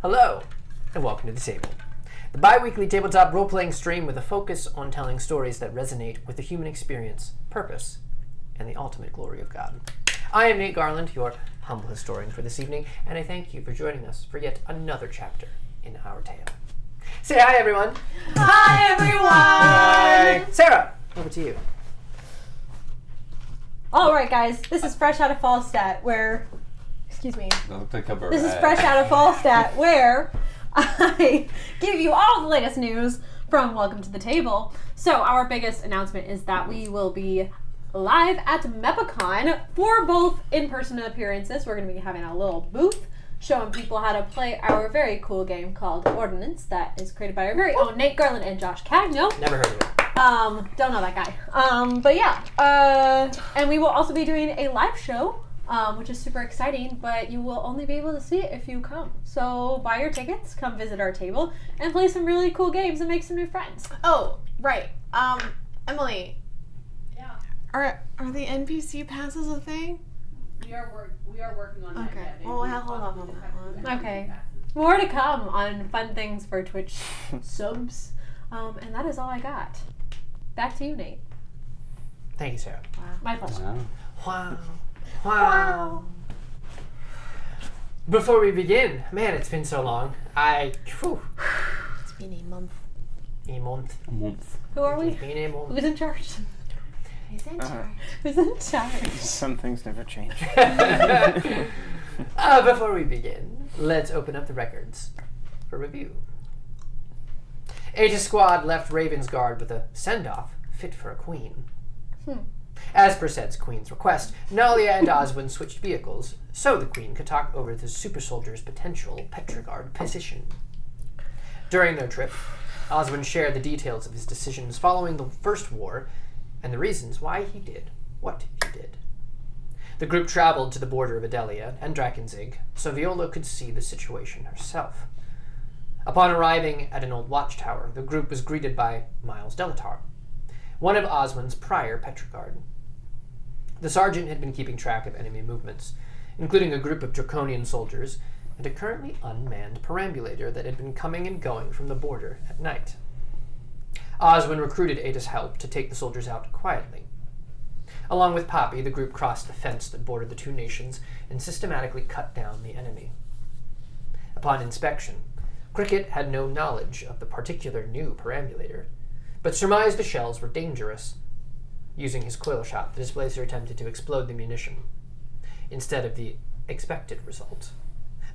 Hello, and welcome to The Table, the bi-weekly tabletop role-playing stream with a focus on telling stories that resonate with the human experience, purpose, and the ultimate glory of God. I am Nate Garland, your humble historian for this evening, and I thank you for joining us for yet another chapter in our tale. Say hi, everyone! Hi, everyone! Hi. Sarah, over to you. Alright, guys, this is fresh out of Falstaff, where... Excuse me. Don't pick up a This is rat. fresh out of Falstaff, where I give you all the latest news from Welcome to the Table. So, our biggest announcement is that we will be live at Mepicon for both in-person appearances. We're going to be having a little booth showing people how to play our very cool game called Ordnance that is created by our very own Nate Garland and Josh Cagno. Never heard of it. Don't know that guy. But yeah. And we will also be doing a live show, which is super exciting, but you will only be able to see it if you come. So buy your tickets, come visit our table, and play some really cool games and make some new friends. Oh, right. Emily. Yeah, Are the NPC passes a thing? we are working on that. Okay. Yeah, Well, we'll hold off on that one. Okay. More to come on fun things for Twitch subs. And that is all I got. Back to you, Nate. Thank you, Sarah. My pleasure. Wow. Wow. Before we begin, man, it's been so long. It's been a month. A month. A month. Who are we? It's been a month. Who's in charge? Who's in charge? Who's in charge? Some things never change. Before we begin, let's open up the records for review. Eta Squad left Ravensguard with a send-off fit for a queen. As per said queen's request, Nalia and Oswin switched vehicles so the queen could talk over the super soldier's potential Petrogard position. During their trip, Oswin shared the details of his decisions following the First War and the reasons why he did what he did. The group traveled to the border of Adelia and Drakensig so Viola could see the situation herself. Upon arriving at an old watchtower, the group was greeted by Miles Delatar, one of Oswin's prior Petrogard. The sergeant had been keeping track of enemy movements, including a group of Draconian soldiers and a currently unmanned perambulator that had been coming and going from the border at night. Oswin recruited Eta's help to take the soldiers out quietly. Along with Poppy, the group crossed the fence that bordered the two nations and systematically cut down the enemy. Upon inspection, Cricket had no knowledge of the particular new perambulator, but surmised the shells were dangerous. Using his coil shot, the displacer attempted to explode the munition. Instead of the expected result,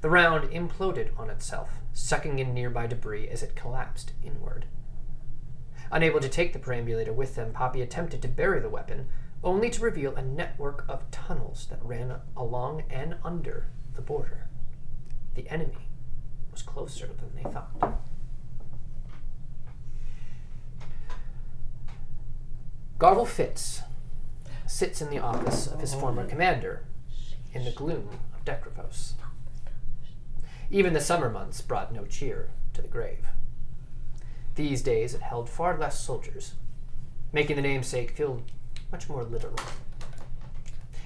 the round imploded on itself, sucking in nearby debris as it collapsed inward. Unable to take the perambulator with them, Poppy attempted to bury the weapon, only to reveal a network of tunnels that ran along and under the border. The enemy was closer than they thought. Garvel Fitz sits in the office of his former commander in the gloom of Decravos. Even the summer months brought no cheer to the grave. These days it held far less soldiers, making the namesake feel much more literal.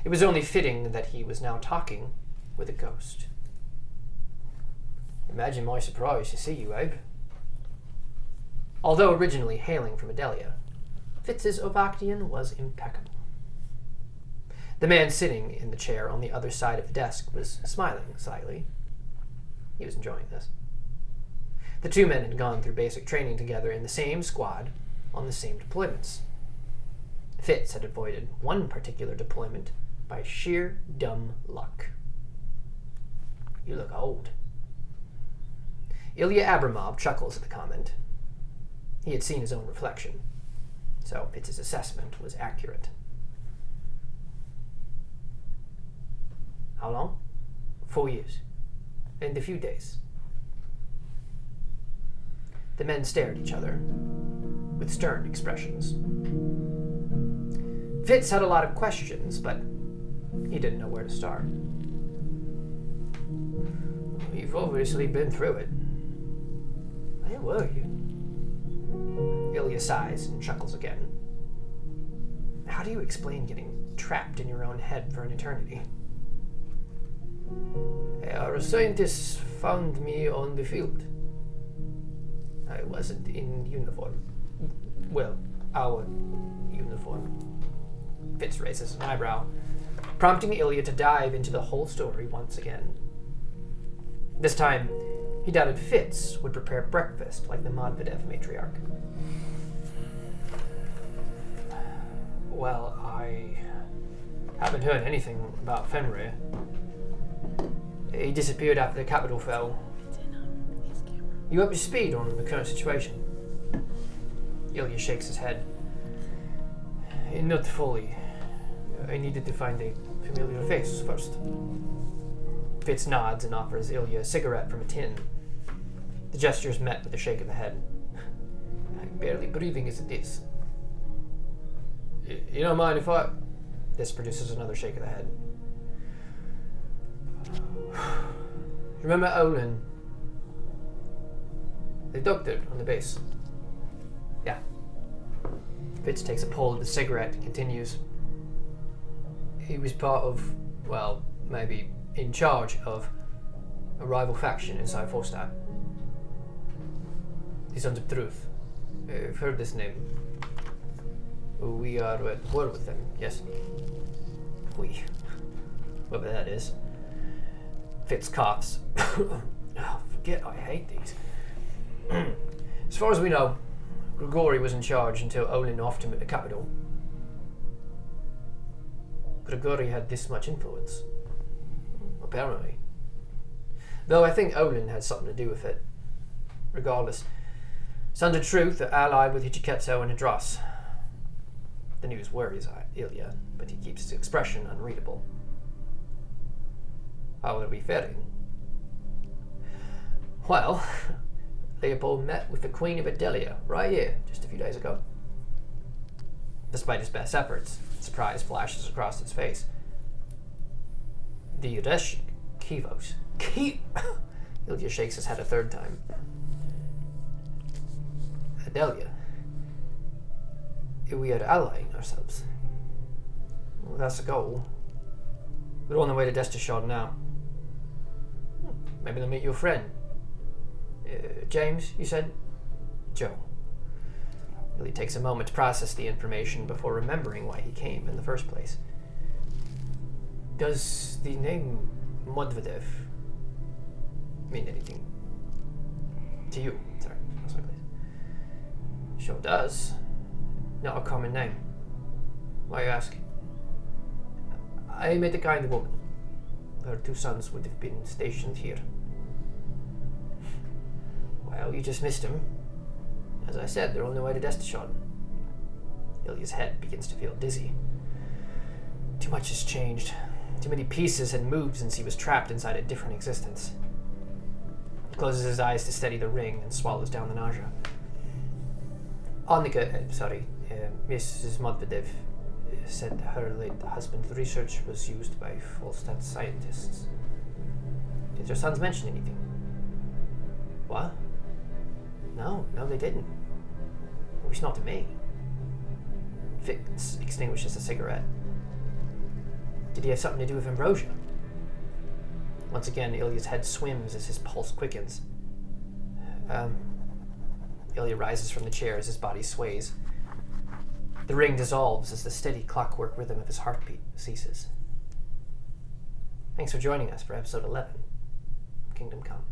It was only fitting that he was now talking with a ghost. Imagine my surprise to see you, Abe. Although originally hailing from Adelia, Fitz's Ovactian was impeccable. The man sitting in the chair on the other side of the desk was smiling slightly. He was enjoying this. The two men had gone through basic training together in the same squad on the same deployments. Fitz had avoided one particular deployment by sheer dumb luck. You look old. Ilya Abramov chuckles at the comment. He had seen his own reflection, so Fitz's assessment was accurate. How long? 4 years. And a few days. The men stared at each other with stern expressions. Fitz had a lot of questions, but he didn't know where to start. You've obviously been through it. Where were you? Ilya sighs and chuckles again. How do you explain getting trapped in your own head for an eternity? Our scientists found me on the field. I wasn't in uniform. Well, our uniform. Fitz raises an eyebrow, prompting Ilya to dive into the whole story once again. This time, he doubted Fitz would prepare breakfast like the Medvedev matriarch. Well, I haven't heard anything about Fenrir. He disappeared after the capital fell. You up to speed on the current situation? Ilya shakes his head. Not fully. I needed to find a familiar face first. Fitz nods and offers Ilya a cigarette from a tin. The gesture is met with a shake of the head. I'm barely breathing as it is. You don't mind if I... This produces another shake of the head. Remember Olin? The doctor on the base? Yeah. Fitz takes a pull of the cigarette and continues. He was part of, well, maybe in charge of a rival faction inside Forstadt. The Sons of Truth. I've heard this name. We are at war with them, yes? We. Whatever that is. Fitz coughs. Oh, forget I hate these. As far as we know, Grigori was in charge until Olin offed him at the capital. Grigori had this much influence. Apparently. Though I think Olin had something to do with it. Regardless, Sons of Truth are allied with Hichiketsu and Hadras. The news worries Ilya, but he keeps his expression unreadable. How are we faring? Well, Leopold met with the Queen of Adelia right here just a few days ago. Despite his best efforts, surprise flashes across his face. The Resh Kivos. Ilya shakes his head a third time. Adelia. We are allying ourselves. Well, that's the goal. We're on the way to Destishard now. Maybe they'll meet your friend. James, you said? Joe. Ilya takes a moment to process the information before remembering why he came in the first place. Does the name Medvedev mean anything to you? Sorry, that's my place. Sure does. Not a common name. Why you ask? I met a kind woman. Her two sons would have been stationed here. Well, you just missed them. As I said, they're on their way to Destishard. Ilya's head begins to feel dizzy. Too much has changed. Too many pieces had moved since he was trapped inside a different existence. He closes his eyes to steady the ring and swallows down the nausea. Mrs. Medvedev said her late husband's research was used by Volstead scientists. Did your sons mention anything? What? No, they didn't. At least not to me. Fitz extinguishes a cigarette. Did he have something to do with Ambrosia? Once again, Ilya's head swims as his pulse quickens. Ilya rises from the chair as his body sways. The ring dissolves as the steady clockwork rhythm of his heartbeat ceases. Thanks for joining us for episode 11 of Kingdom Come.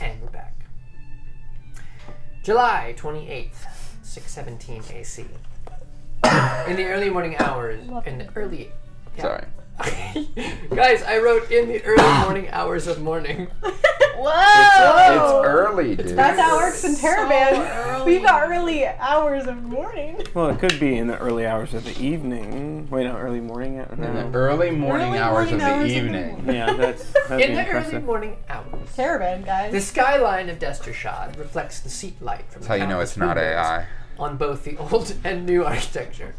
And we're back. July 28th, 6:17 AC. In the early morning hours, Sorry. Guys, I wrote in the early morning hours of morning. It's early, dude. That's how it works in Teraband. early. We've got early hours of morning. Well, it could be in the early hours of the evening. Wait, no, early morning? In the early morning hours of the evening. Yeah, that's In the early morning hours. Teraband, guys. The skyline of Destershad reflects the seat light from That's how you know it's not AI. on both the old and new architecture.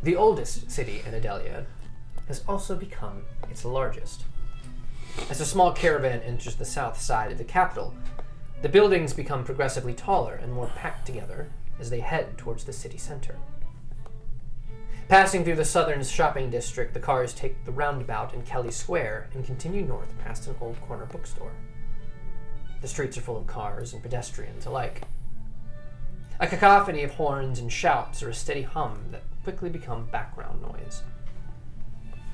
The oldest city in Adelia has also become its largest. As a small caravan enters the south side of the capital, the buildings become progressively taller and more packed together as they head towards the city center. Passing through the southern shopping district, the cars take the roundabout in Kelly Square and continue north past an old corner bookstore. The streets are full of cars and pedestrians alike. A cacophony of horns and shouts or a steady hum that quickly become background noise.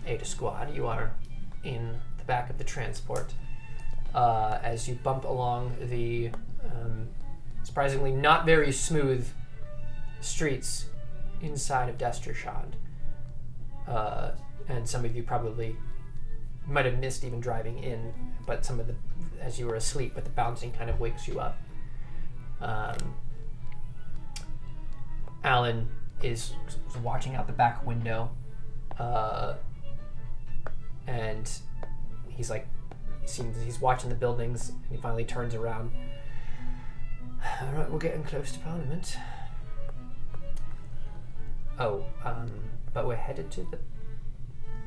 Eta Squad, you are in the back of the transport as you bump along the surprisingly not very smooth streets inside of Destershad. And some of you probably might have missed even driving in, but some of the, as you were asleep, but the bouncing kind of wakes you up. Alan is watching out the back window, and he's like, he's watching the buildings, and he finally turns around. All right, we're getting close to Parliament. Oh, but we're headed to the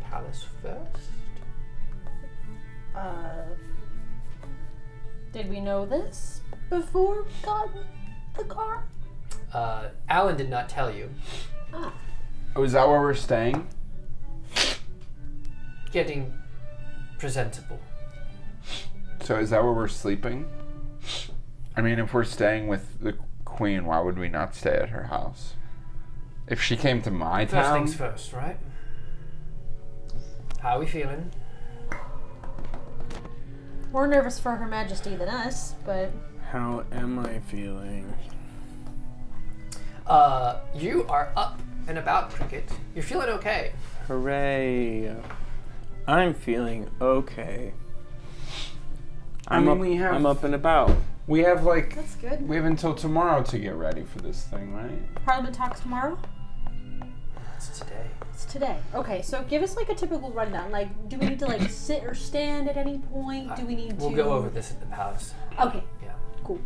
palace first? Did we know this before we got in the car? Alan did not tell you. Oh, is that where we're staying? Getting presentable. So is that where we're sleeping? I mean, if we're staying with the queen, why would we not stay at her house? If she came to my First town... things first, right? How are we feeling? More nervous for Her Majesty than us, but... How am I feeling? You are up and about, Cricket. You're feeling okay. Hooray. I'm feeling okay. I mean, I'm up and about. We have like... That's good. We have until tomorrow to get ready for this thing, right? Parliament talks tomorrow? It's today. It's today. Okay, so give us like a typical rundown. Like, do we need to like sit or stand at any point? Do we need We'll to... go over this at the palace. Okay, Yeah. cool.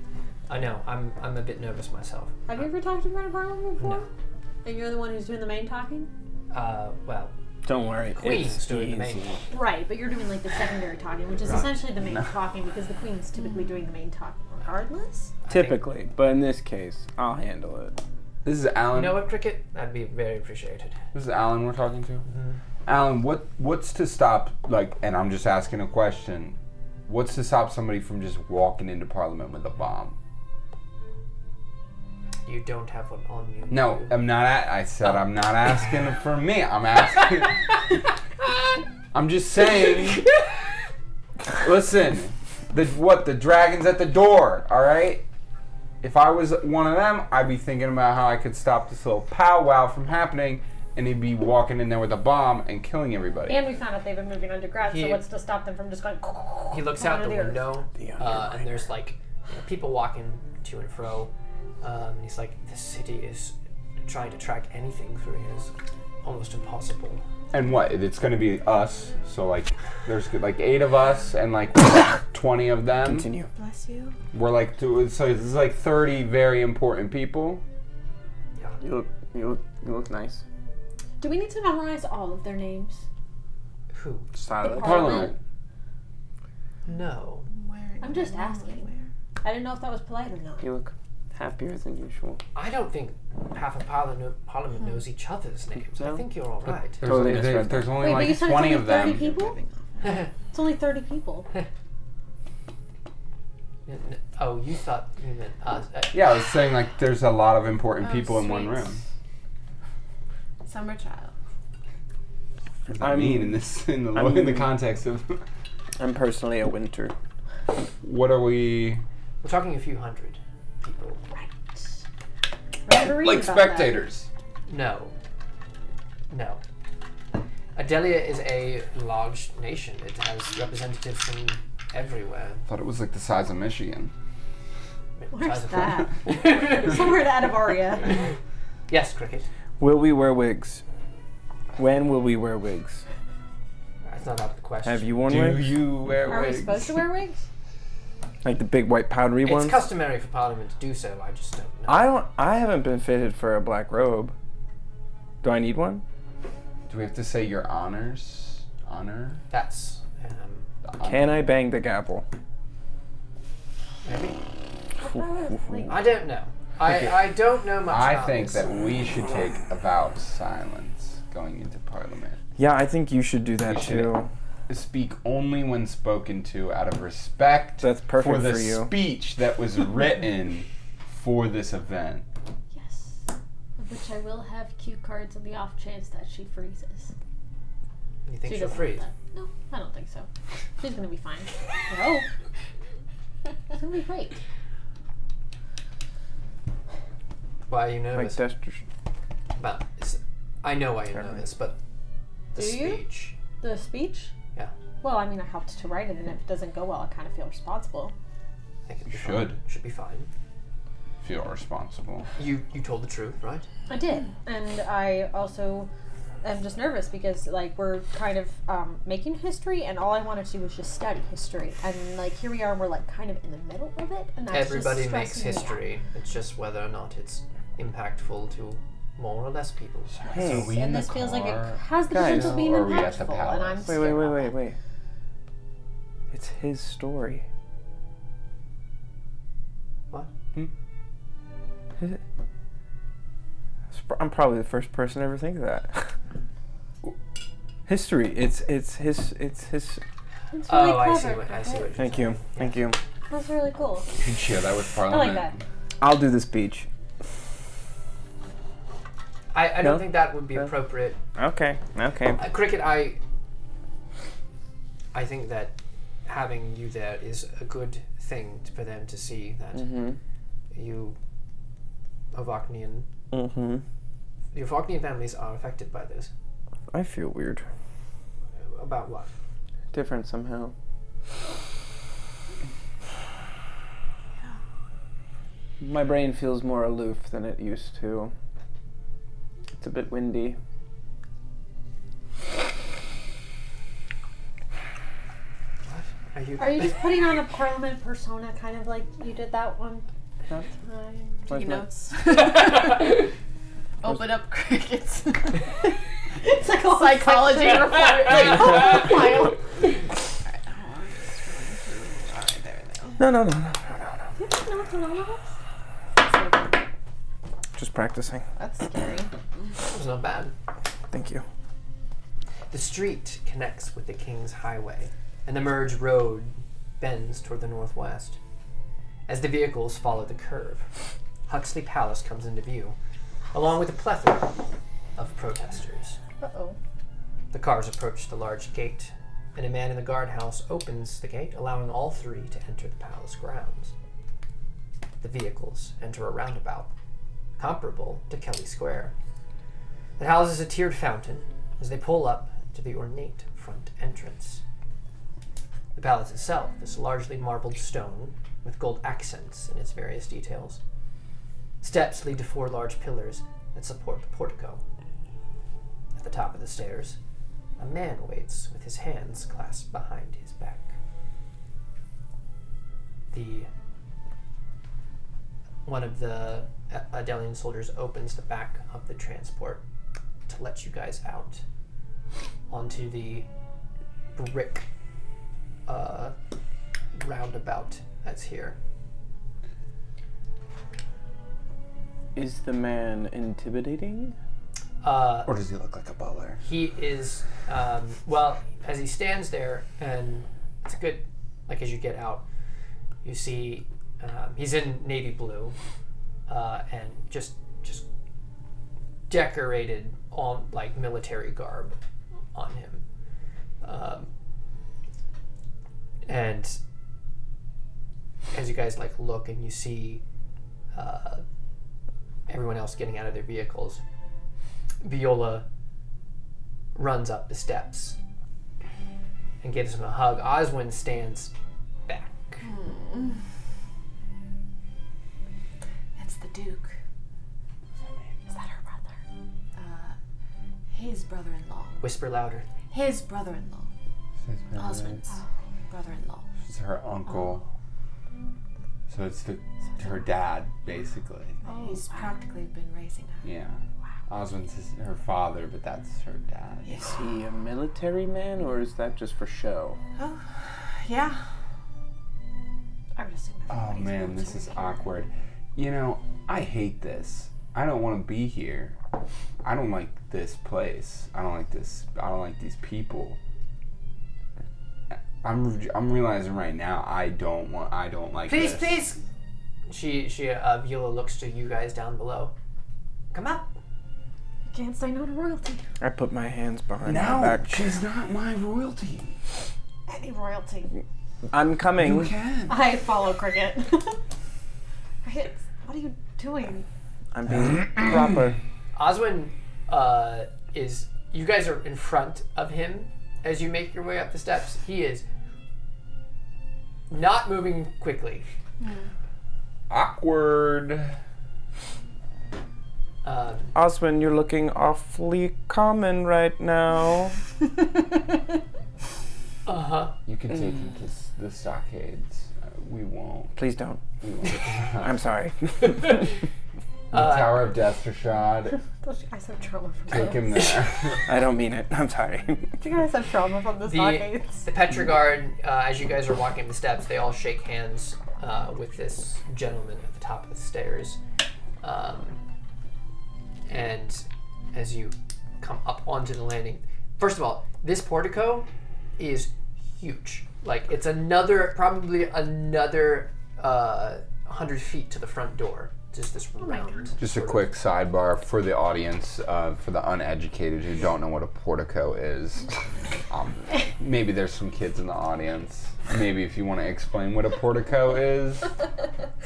I know. I'm a bit nervous myself. Have you ever talked in front of Parliament before? No. And you're the one who's doing the main talking? Well, Don't worry. Queen's it's doing the easy. main talking. Right, but you're doing like the secondary talking, which is Right. essentially the main talking because the Queen's typically doing the main talking regardless. Typically, but in this case, I'll handle it. This is Alan. You know what, Cricket? That'd be very appreciated. This is Alan we're talking to. Alan, what's to stop, like, and I'm just asking a question, what's to stop somebody from just walking into Parliament with a bomb? You don't have one on you. No, do you? I'm not. I said I'm not asking for me. I'm asking. I'm just saying. Listen, the dragon's at the door. All right. If I was one of them, I'd be thinking about how I could stop this little powwow from happening, and he'd be walking in there with a bomb and killing everybody. And we found out they've been moving underground, so what's to stop them from just going... He looks out the under earth? window, The and there's like people walking to and fro. And he's like, this city is trying to track anything through here is almost impossible. And what? It's going to be us. So like, there's like 8 of us and like 20 of them. Continue. Bless you. We're like, so this is like 30 very important people. You look nice. Do we need to memorize all of their names? Who? Silent. Parliament. No. I'm just asking. I didn't know if that was polite or not. You look happier than usual. I don't think half of Parliament knows each other's names. I No. think you're all right. Totally misread There's that. only Wait, but you like said 20 it's of only 30 them. people? It's only 30 people. Oh, you thought you meant us. Yeah, I was saying like there's a lot of important people in one sweet. room. Summer child. I mean, in the context of. I'm personally a winter. What are we... We're talking a few hundred people. Like spectators. No. Adelia is a large nation. It has representatives from everywhere. I thought it was like the size of Michigan. Where's that? Somewhere out of Aria. Yes, Cricket. Will we wear wigs? When will we wear wigs? That's not out of the question. Have you worn Do wigs? you wear Are we wigs? supposed to wear wigs? Like the big white powdery It's ones? customary for Parliament to do so. I just don't know. I haven't been fitted for a black robe. Do I need one? Do we have to say your honors? Honor? That's The honor? Can I bang the gavel? maybe. Like, I don't know. I don't know much I about think this. that we should take a vow of silence going into Parliament. Yeah, I think you should do that We should. too. Speak only when spoken to out of respect That's perfect for the for you. speech that was written for this event. yes. Of which I will have cue cards on the off chance that she freezes. You think She she'll doesn't freeze? want that. No, I don't think so. She's gonna be fine. I hope. It's gonna be great. Why are you Like nervous? that's About, I know why you're nervous, but the Do you? speech. The speech? Yeah. Well, I mean, I helped to write it, and if it doesn't go well, I kind of feel responsible. I think it'd be Should. Fine. Should be fine. Feel responsible. You told the truth, right? I did, and I also am just nervous because like we're kind of making history, and all I wanted to do was just study history, and like here we are, we're like kind of in the middle of it, and that's Everybody just makes stressing me out. history. It's just whether or not it's impactful to more or less people. Hey. Are we in And the this feels like it car? has the Guys. potential of being Or are we at the impactful, and I'm palace? Wait, scared about that. wait. It's his story. What? Is it? I'm probably the first person to ever think of that. History. It's his. It's really Oh, I clever, see what I see. What you're Thank you. saying. Thank you. That's really cool. You can share that with I Parliament. like that. I'll do the speech. I No? don't think that would be No? appropriate. Okay. Cricket, I think that having you there is a good thing for them to see that Mm-hmm. you, Ovaknian, Mm-hmm. your Ovaknian families are affected by this. I feel weird. About what? Different somehow. My brain feels more aloof than it used to. It's a bit windy. What? Are you just putting on a Parliament persona, kind of like you did that one Huh? time? Where's Taking my- notes. Open up crickets. It's like a Psychology report. file. Alright, there we go. No. You have notes on all of us? Just practicing. That's scary. That was not bad. Thank you. The street connects with the King's Highway, and the merged road bends toward the northwest. As the vehicles follow the curve, Huxley Palace comes into view, along with a plethora of protesters. Uh-oh. The cars approach the large gate, and a man in the guardhouse opens the gate, allowing all three to enter the palace grounds. The vehicles enter a roundabout, comparable to Kelly Square. It houses a tiered fountain as they pull up to the ornate front entrance. The palace itself is largely marbled stone with gold accents in its various details. Steps lead to four large pillars that support the portico. At the top of the stairs, a man waits with his hands clasped behind his back. One of the Adelian soldiers opens the back of the transport to let you guys out onto the brick roundabout that's here. Is the man intimidating? Or does he look like a butler? He is, well, as he stands there, and it's good, like as you get out, you see he's in navy blue and just decorated on like military garb on him. And as you guys like look and you see everyone else getting out of their vehicles, Viola runs up the steps and gives him a hug. Oswin stands back. That's the Duke. Is that her brother? His brother-in-law. Whisper louder. His brother-in-law. Oswald's brother-in-law. She's her uncle. So it's her dad, basically. He's practically been raising her. Yeah. Oswald's her father, but that's her dad. Is he a military man, or is that just for show? Oh, yeah. I would assume Oh everybody's man, this is military. awkward. You know, I hate this. I don't want to be here. I don't like this place. I don't like this. I don't like these people. I'm realizing right now I don't like Please, this. please. Viola looks to you guys down below. Come up. You can't say no to royalty. I put my hands behind my No, back. she's not my royalty. Any royalty. I'm coming. You can. I follow Cricket. Cricket, what are you doing? I'm being proper. Oswin is. You guys are in front of him as you make your way up the steps. He is not moving quickly. Awkward. Oswin, you're looking awfully common right now. You can take him to the stockades. We won't. Please don't. We won't. I'm sorry. The Tower of Death, Rashad. Those guys have trauma from Take him there. I don't mean it. I'm sorry. You guys have trauma from the stockades. The Petrogard, as you guys are walking the steps, they all shake hands with this gentleman at the top of the stairs. And as you come up onto the landing, first of all, this portico is huge. Like, it's probably another 100 feet to the front door. Just this round. Just a quick sidebar for the audience, for the uneducated who don't know what a portico is. Maybe there's some kids in the audience. Maybe if you want to explain what a portico is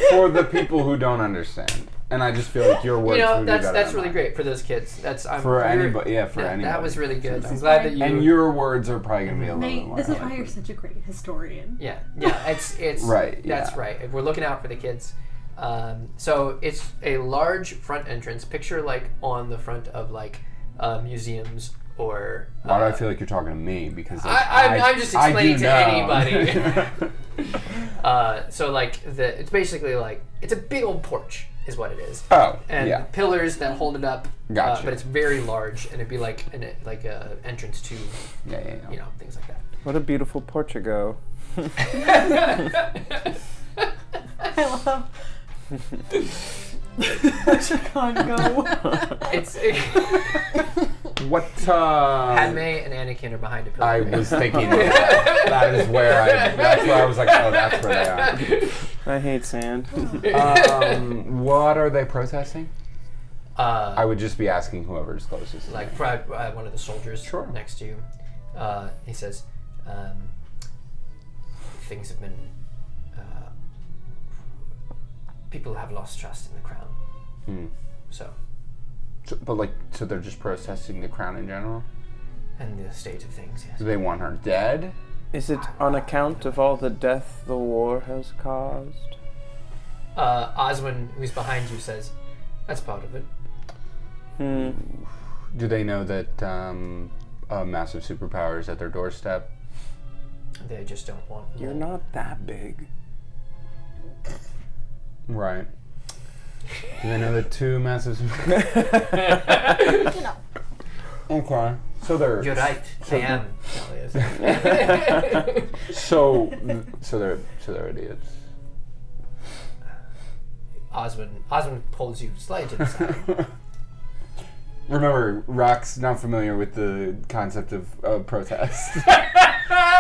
for the people who don't understand. And I just feel like your words would be better that's than really mine. great for those kids. For anybody. That Anybody. was really good. I'm glad that you. And your words are probably gonna be a little bit Nate, more. this is why you're such a great historian. Yeah, it's Right, That's yeah. right. We're looking out for the kids. So it's a large front entrance. Picture like on the front of like museums or. Why do I feel like you're talking to me? Because like, I'm just I explaining do to know. anybody. So like it's basically like it's a big old porch is what it is. Oh, And yeah. the pillars that hold it up. Gotcha. But it's very large, and it'd be like a entrance to Yeah. things like that. What a beautiful Portugal. I love. Chicago. It's What? Padme and Anakin are behind a pillar. I was thinking that is where I was like, oh, that's where they I hate sand. are. What are they protesting? I I would just be asking whoever's closest. like one of the soldiers Sure. next to you. He says, things have been. People have lost trust in the crown. So, So they're just protesting the crown in general? and the state of things, yes. Do they want her dead? Is it on account of all the death the war has caused? Oswin, who's behind you, says, that's part of it. Do they know that a massive superpower is at their doorstep? They just don't want. You're not that big. Right. Do they know that two massive Okay. So they're You're right. I am. so they're idiots. Oswin pulls you slightly to the side. Remember, Rock's not familiar with the concept of protest.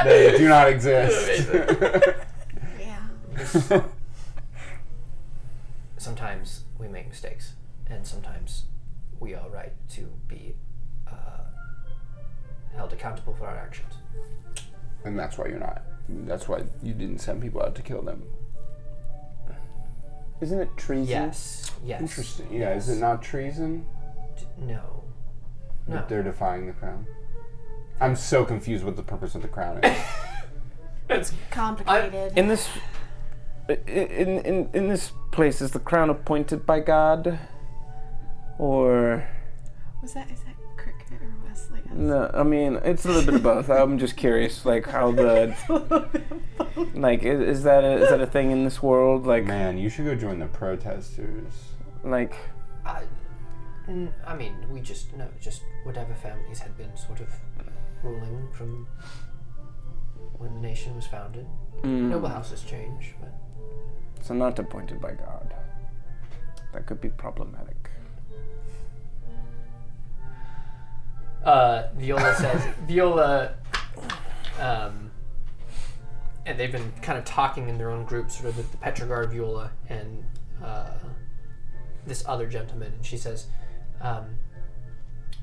They do not exist. Yeah. Sometimes we make mistakes, and sometimes we are right to be held accountable for our actions. And that's why you're not. That's why you didn't send people out to kill them. Isn't it treason? Yes. Yes. Interesting. Yeah, is it not treason? No. No. That they're defying the crown? I'm so confused what the purpose of the crown is. It's Complicated. In this, in this place, is the crown appointed by God, or Is that cricket or Wesley? no? I mean, it's a little bit of both. I'm just curious, like how the, like is that a thing in this world? Like, Man, you should go join the protesters. like, I mean, we just whatever families had been sort of ruling from when the nation was founded. Noble houses change, but so not appointed by God. That could be problematic. Viola says and they've been kind of talking in their own group, sort of the Petrogard Viola and this other gentleman, and she says,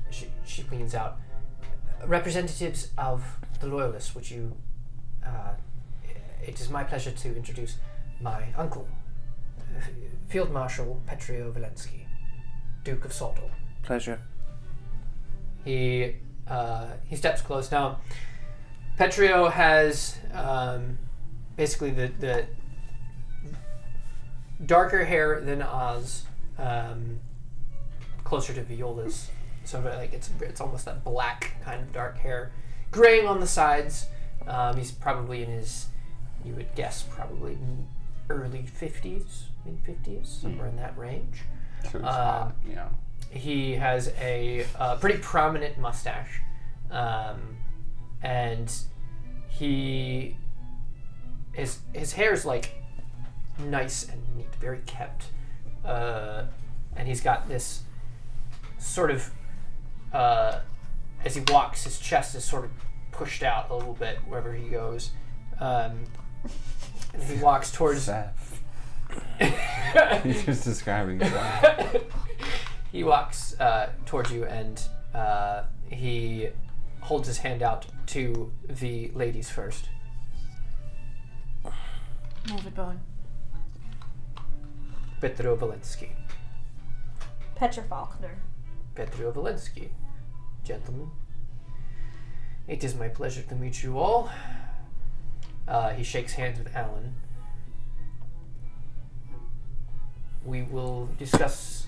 she leans out, representatives of the Loyalists, would you, it is my pleasure to introduce my uncle, Field Marshal Petrio Valensky, Duke of Salto. Pleasure. He steps close. Now, Petrio has basically the darker hair than Oz, closer to Viola's. So like it's almost that black kind of dark hair, graying on the sides. He's probably in his, you would guess, probably early 50s, mid 50s, somewhere in that range. So it's hot, yeah. He has a pretty prominent mustache, and his hair's like nice and neat, very kept, and he's got this sort of as he walks, his chest is sort of pushed out a little bit wherever he goes, and he walks towards. Seth. He's just describing Seth. He walks towards you, and he holds his hand out to the ladies first. Move it, Bowen. Petro Valensky. Petra Faulkner. Petro Valensky. Gentlemen, it is my pleasure to meet you all. He shakes hands with Alan. We will discuss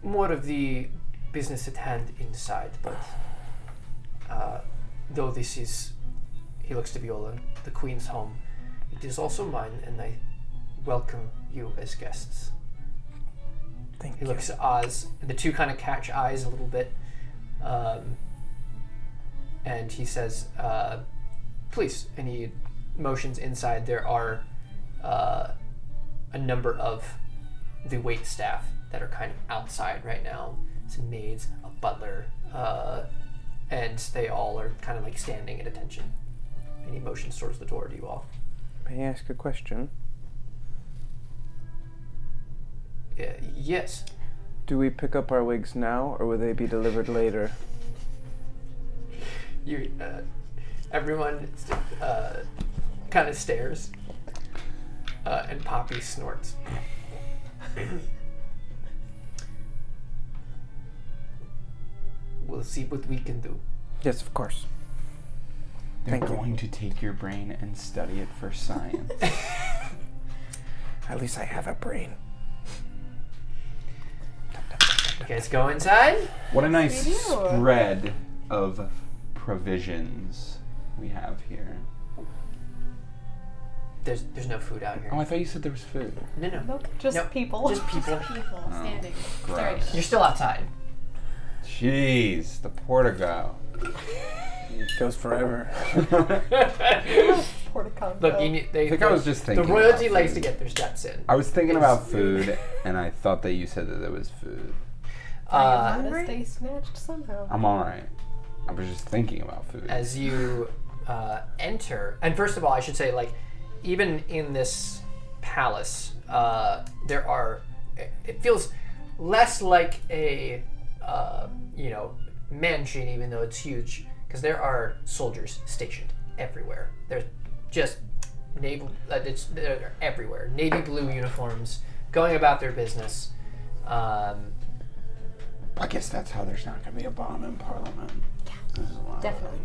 more of the business at hand inside, but though this is, he looks to Viola, the Queen's home, it is also mine, and I welcome you as guests. Thank He you. looks at Oz, and the two kind of catch eyes a little bit, and he says, please, and he motions inside. There are a number of the wait staff that are kind of outside right now. Some maids, a butler, and they all are kind of like standing at attention. And he motions towards the door to you all. May I ask a question? Yes. Do we pick up our wigs now, or will they be delivered later? You, everyone kind of stares, and Poppy snorts. We'll see what we can do. Yes, of course. They're Thank you. going to take your brain and study it for science. At least I have a brain. You guys go inside. What a nice We do. spread of provisions we have here. There's no food out here. Oh, I thought you said there was food. No. Nope, just Nope. people. Just people. People standing. Staring Gross. at You're still outside. Jeez, the Portico. It goes forever. Porticongo. Look, you need, I think I was just thinking the royalty about likes to food. get their steps in. I was thinking about food, and I thought that you said that there was food. How to stay snatched somehow. I'm alright. I was just thinking about food. As you enter, and first of all, I should say, like, even in this palace, there are. It feels less like a, mansion, even though it's huge, because there are soldiers stationed everywhere. There's just they're everywhere. Navy blue uniforms, going about their business. I guess that's how there's not going to be a bomb in Parliament. Definitely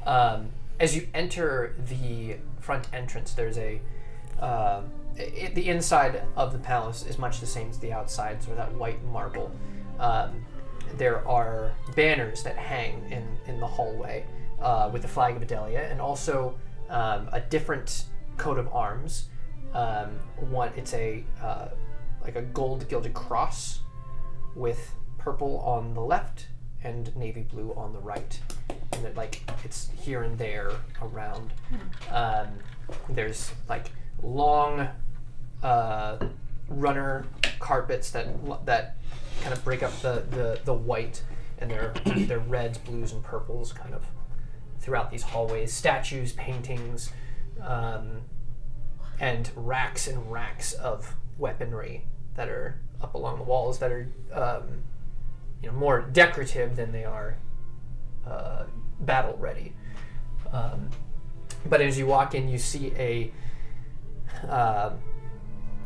not. As you enter the front entrance, there's the inside of the palace is much the same as the outside, so that white marble. There are banners that hang in the hallway with the flag of Adelia, and also a different coat of arms. It's like a gold gilded cross with purple on the left and navy blue on the right, and it's here and there around. There's like long runner carpets that kind of break up the white, and they're reds, blues, and purples kind of throughout these hallways. Statues, paintings, and racks of weaponry that are up along the walls that are more decorative than they are battle ready. But as you walk in, you see a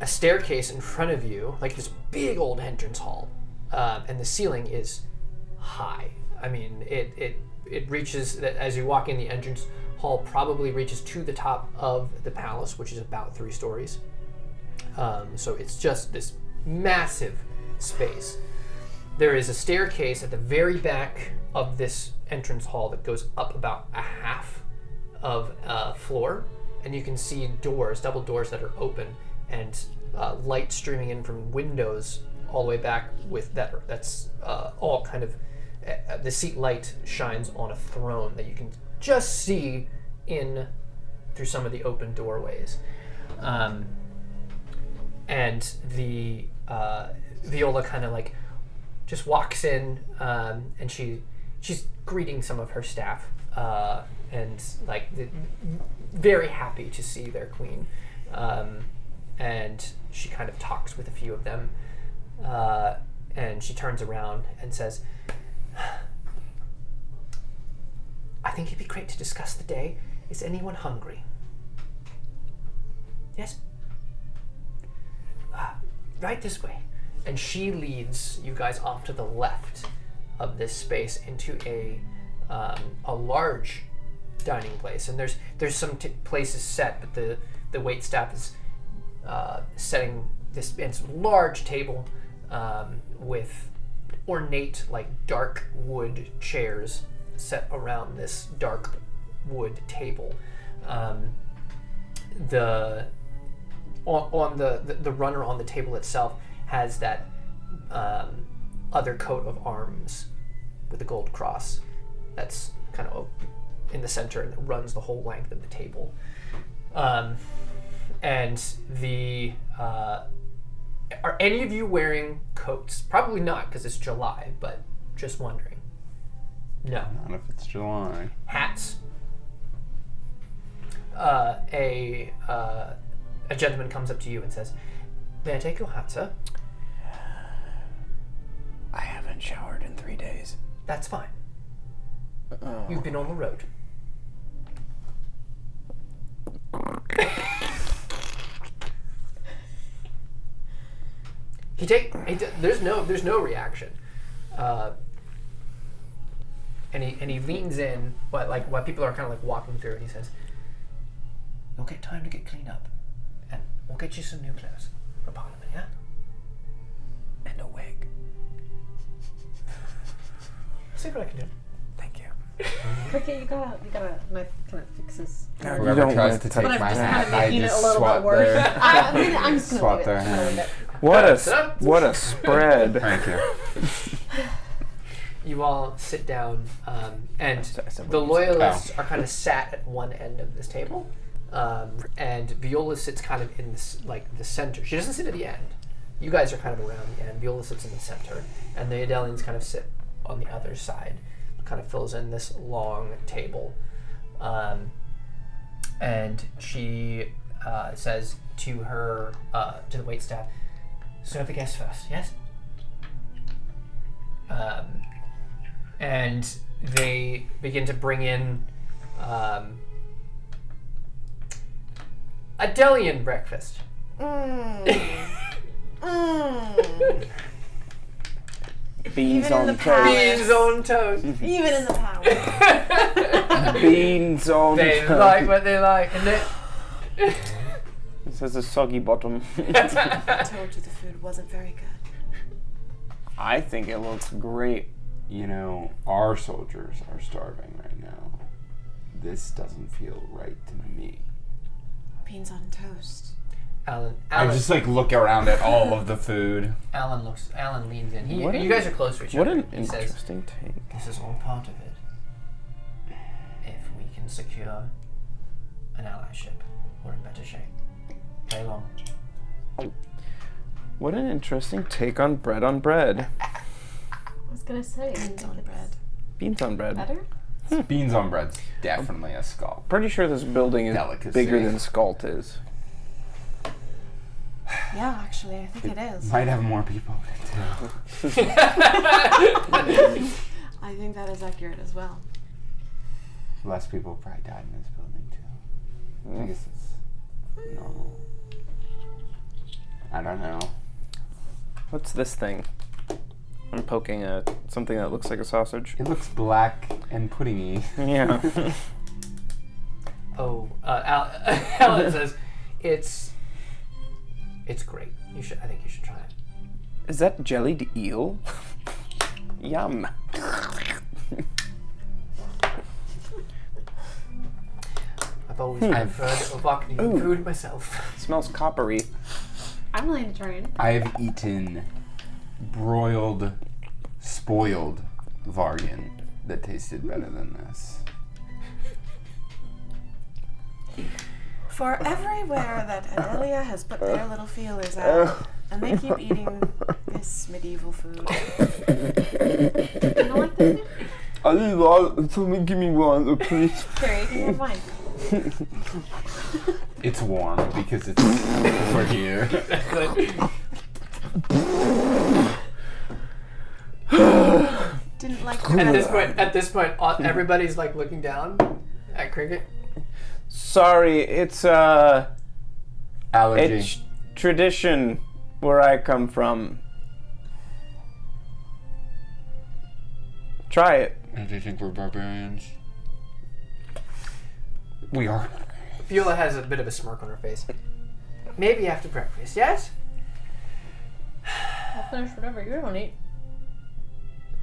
staircase in front of you, like this big old entrance hall, and the ceiling is high. I mean, it reaches, as you walk in, the entrance hall probably reaches to the top of the palace, which is about 3 stories. So it's just this massive space. There is a staircase at the very back of this entrance hall that goes up about a half of a floor, and you can see double doors that are open, and light streaming in from windows all the way back with that's all kind of the seat light shines on a throne that you can just see in through some of the open doorways. And the Viola kind of like just walks in, and she's greeting some of her staff, and like very happy to see their queen. And she kind of talks with a few of them, and she turns around and says, "I think it'd be great to discuss the day. Is anyone hungry?" "Yes?" "Right this way." And she leads you guys off to the left of this space into a large dining place. And there's some places set, but the waitstaff is setting this large table with ornate, like dark wood chairs set around this dark wood table. The runner on the table itself has that other coat of arms with the gold cross that's kind of in the center and it runs the whole length of the table. And are any of you wearing coats? Probably not, because it's July, but just wondering. No. Not if it's July. Hats. A gentleman comes up to you and says, "May I take your hat, sir?" I haven't showered in 3 days. "That's fine. Oh. You've been on the road." There's no reaction, and he leans in, while people are kind of like walking through, and he says, "You'll get time to get cleaned up, and we'll get you some new clothes for Parliament, yeah? And a wig. See what I can do." Thank you. Cricket, you gotta knife kind of fix this. No, you Whoever don't tries want to to take But I'm my just kind hat, of I making it a just little bit swat worse. their I'm just swat gonna their leave it. I'm gonna leave it. What a spread. Thank you. You all sit down, and I said the what you said. loyalists are kind of sat at one end of this table, and Viola sits kind of in this, like the center. She doesn't sit at the end. You guys are kind of around the end. Viola sits in the center, and the Adelians kind of sit on the other side. Kind of fills in this long table, and she says to her to the waitstaff, "Serve the guests first, yes?" And they begin to bring in A Delian breakfast. Beans Even in on the toast. palace. Beans on toast. Even in the palace. Beans on They toast. like what they like, and it. This has a soggy bottom. I told you the food wasn't very good. I think it looks great. You know, our soldiers are starving right now. This doesn't feel right to me. Beans on toast. Alan I just like look around at all of the food. Alan leans in. What You an- guys are close to each What other. an He says, interesting take. "This is all part of it. If we can secure an allyship, we're in better shape. Play along." What an interesting take on bread on bread. I was gonna say. Beans on bread. Beans on bread. Better? Beans on bread's definitely a scalp. Pretty sure this building is Delicacy. bigger than Skalt is. Yeah, actually, I think it is. Might have more people in it too. I think that is accurate as well. Less people probably died in this building too. I guess it's normal. I don't know. What's this thing? I'm poking at something that looks like a sausage. It looks black and puddingy. Yeah. Oh, Alan says, it's great. I think you should try it. Is that jellied eel? Yum. I've always preferred evocative food myself. Smells coppery. I'm willing to try it. I've eaten broiled, spoiled Vargan that tasted better than this. For everywhere that Adelia has put their little feelers out, and they keep eating this medieval food. You don't like this? Give me one, please. Here, you can have mine. It's warm because it's over here. Didn't like At this point, everybody's like looking down at Cricket. Sorry, it's Allergy. it's tradition where I come from. Try it. Do you think we're barbarians? We are. Viola has a bit of a smirk on her face. Maybe after breakfast, yes? I'll finish whatever you don't eat.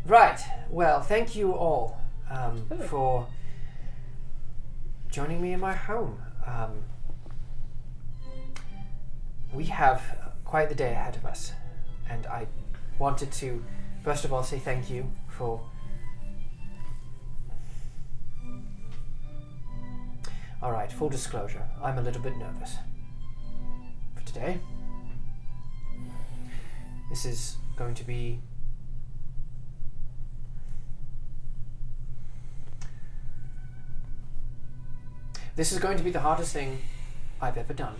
Right. Well, thank you all for joining me in my home. We have quite the day ahead of us, and I wanted to, first of all, say thank you for... Alright, full disclosure, I'm a little bit nervous for today. This is going to be the hardest thing I've ever done.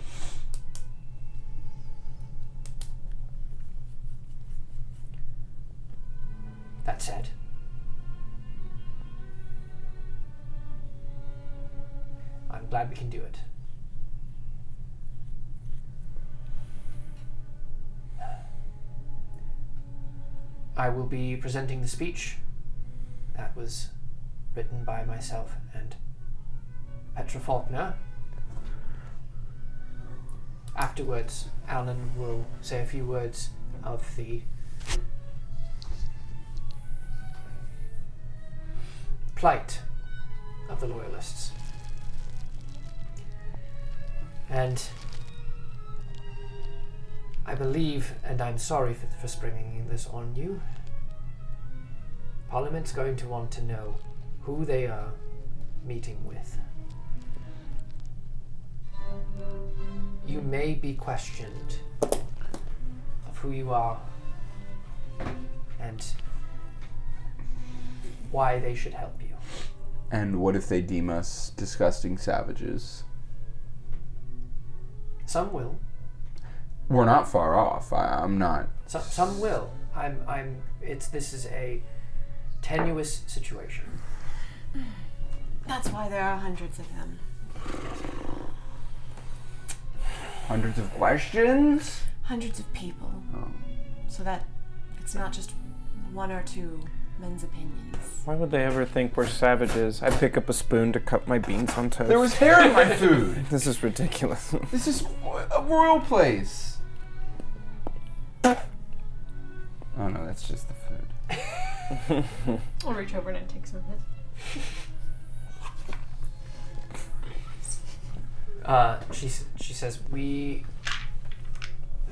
That said, I'm glad we can do it. I will be presenting the speech that was written by myself and Petra Faulkner. Afterwards, Alan will say a few words of the plight of the Loyalists. And I believe, and I'm sorry for springing this on you, Parliament's going to want to know who they are meeting with. You may be questioned of who you are and why they should help you. And what if they deem us disgusting savages? Some will. We're not far off. I'm not. Some will. This is a tenuous situation. That's why there are hundreds of them. Hundreds of questions? Hundreds of people. Oh. So that it's not just one or two men's opinions. Why would they ever think we're savages? I pick up a spoon to cut my beans on toast. There was hair in my food. This is ridiculous. This is a royal place. Oh no, that's just the food. I'll reach over and take some of his. She says,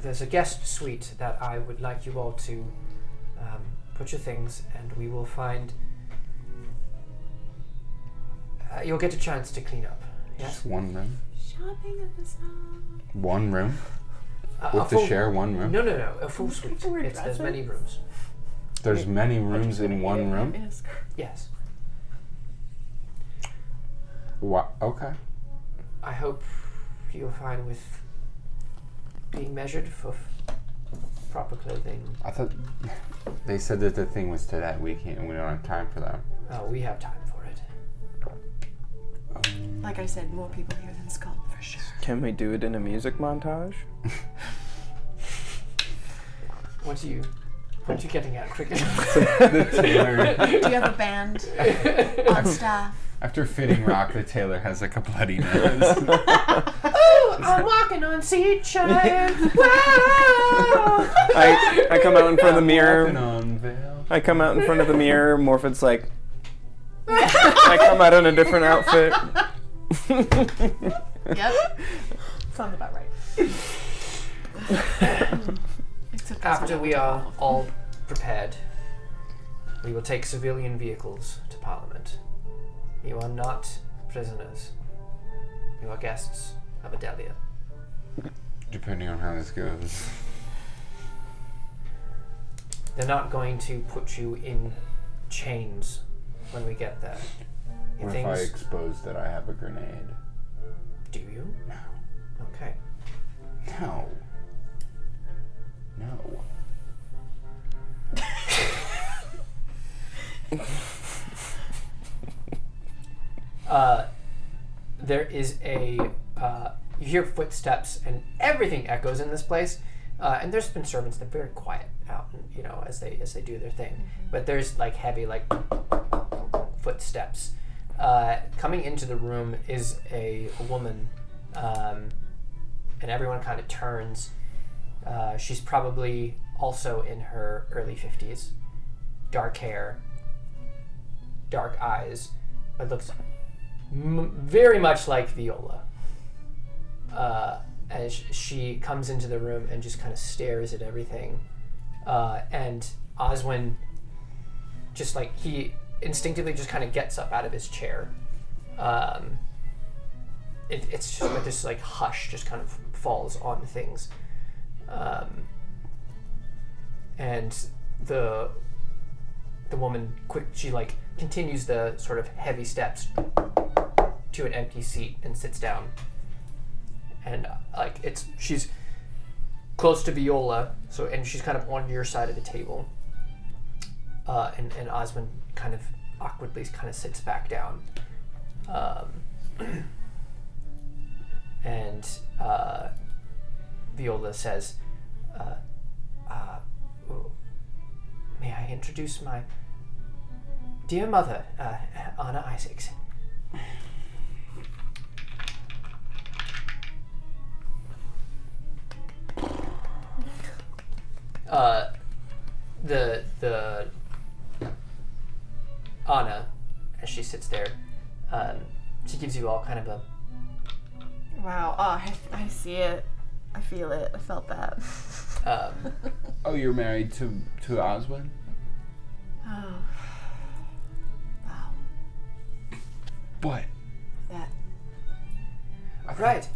there's a guest suite that I would like you all to put your things, and we will find. You'll get a chance to clean up. Yes. Just one room. Shopping at the store. One room. A With to share one room. No, a full suite. There's many rooms. There's many rooms in one room. Yes. Okay. I hope you're fine with being measured for proper clothing. I thought they said that the thing was today. We don't have time for that. Oh, we have time for it. Like I said, more people here than Skull, for sure. Can we do it in a music montage? What are you getting at, Cricket? The tailor. Do you have a band on staff? After fitting rock, the tailor has like a bloody nose. Oh, I'm walking on seed shine. Wow! I come out in front of the mirror. Walking on veil. I come out in front of the mirror. Morphin's like. I come out in a different outfit. Yep. Sounds about right. After we are all prepared, we will take civilian vehicles to Parliament. You are not prisoners. You are guests of Adelia. Depending on how this goes. They're not going to put you in chains when we get there. What if I expose that I have a grenade? Do you? No. Okay. No. There is you hear footsteps and everything echoes in this place. And there's been servants that are very quiet out, as they do their thing. But there's like heavy footsteps. Coming into the room is a woman, and everyone kind of turns. She's probably also in her early 50s. Dark hair, dark eyes, but looks very much like Viola. As she comes into the room and just kind of stares at everything. And Oswin just he instinctively just kind of gets up out of his chair. It's just like this hush just kind of falls on things. And the woman she continues the sort of heavy steps to an empty seat and sits down. And she's close to Viola, and she's kind of on your side of the table. And Osmond kind of awkwardly kind of sits back down. And Viola says, may I introduce my dear mother, Anna Isaacs. The Anna, as she sits there, she gives you all kind of a... Wow, I see it. I feel it. I felt that. Oh, you're married to Oswin? Oh. Wow. What? That. Right.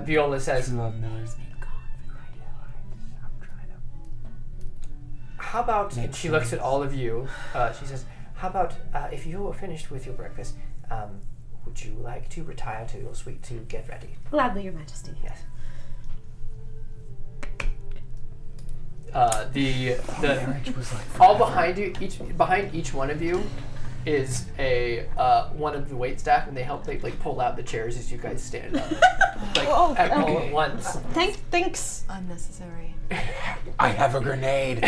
Viola says... True love never has been gone. How about, and she looks at all of you, she says, how about if you are finished with your breakfast, would you like to retire to your suite to get ready? Gladly, Your Majesty. Yes. The marriage was like all behind you, behind each one of you, is a one of the wait staff, and they help pull out the chairs as you guys stand up, all at once. Thanks. Unnecessary. I have a grenade.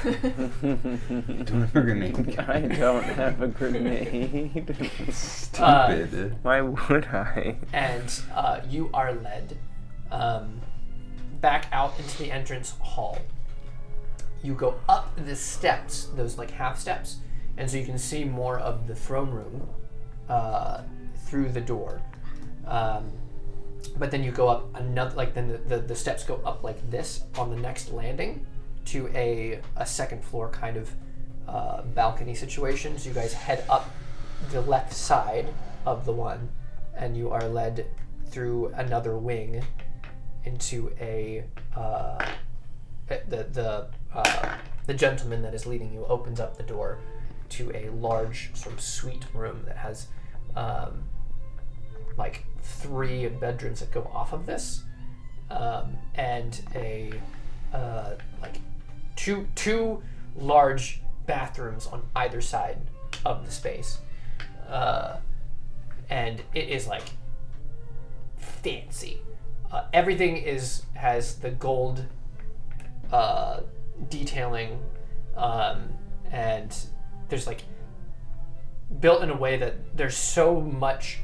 Don't have a grenade. I don't have a grenade. Stupid. Why would I? And you are led back out into the entrance hall. You go up the steps, those half steps, and so you can see more of the throne room through the door. But then you go up another, then the steps go up like this on the next landing to a second floor kind of balcony situation. So you guys head up the left side of the one, and you are led through another wing into the gentleman that is leading you opens up the door to a large sort of suite room that has 3 bedrooms that go off of this, and two large bathrooms on either side of the space, and it is fancy. Everything has the gold detailing, and there's built in a way that there's so much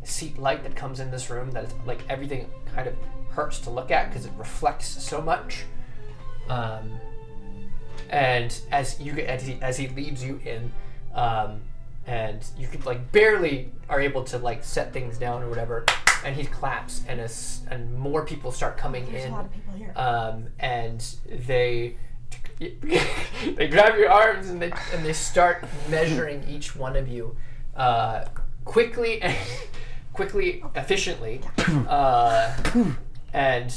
seat light that comes in this room that it's everything kind of hurts to look at because it reflects so much. And as he leads you in, and you could barely are able to set things down or whatever, and he claps, and more people start coming in. There's a lot of people here. And they grab your arms and they start measuring each one of you quickly, efficiently, and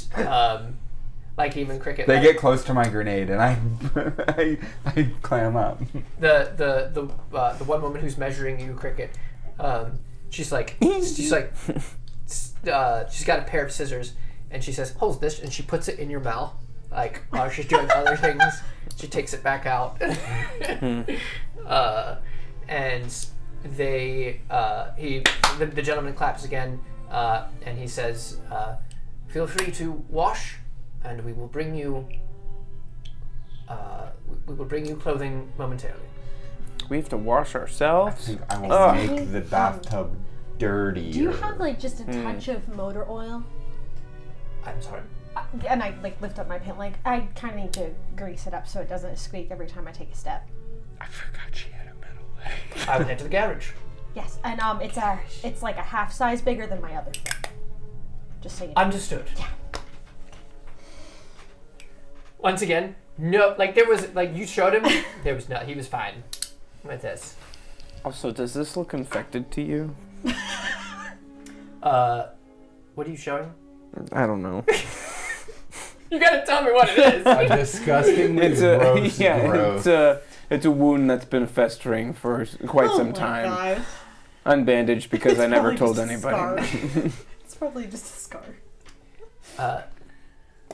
even Cricket. They get close to my grenade, and I clam up. The one woman who's measuring you, Cricket, she's got a pair of scissors, and she says, "Hold this," and she puts it in your mouth, while she's doing other things. She takes it back out, and the gentleman claps again, and he says, "Feel free to wash, and we will bring you clothing momentarily." We have to wash I ourselves? think I will make the bathtub dirty. Do you have just a touch of motor oil? I'm sorry. And I lift up my pant leg. I kind of need to grease it up so it doesn't squeak every time I take a step. I forgot she had a metal leg. I will head to the garage. Yes, and it's a half size bigger than my other foot. Just so you know. Understood. Yeah. Once again, no, there was you showed him. There was he was fine with this. Also, does this look infected to you? What are you showing? I don't know. You gotta tell me what it is. A disgustingly gross. It's a wound that's been festering for quite some time. God. Unbandaged because I never told just a anybody. It's probably just a scar.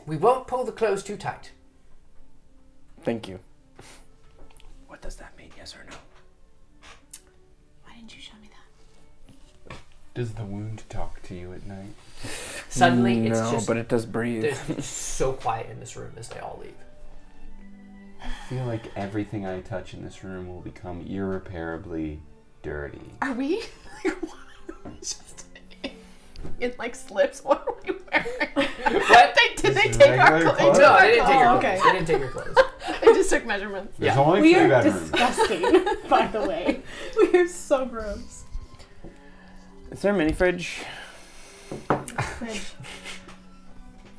We won't pull the clothes too tight. Thank you. What does that mean, yes or no? Why didn't you show me that? Does the wound talk to you at night? Suddenly, it's no, just but it does breathe. it's so quiet in this room as they all leave. I feel like everything I touch in this room will become irreparably dirty. Are we? Just in slips? What are we wearing? What? Did they This is take our regular clothes? No, they didn't take your Oh, clothes. okay. They didn't take your clothes. They just took measurements. There's Yeah. only We 3 are bedrooms. disgusting, by the way. We are so gross. Is there a mini fridge? Fridge.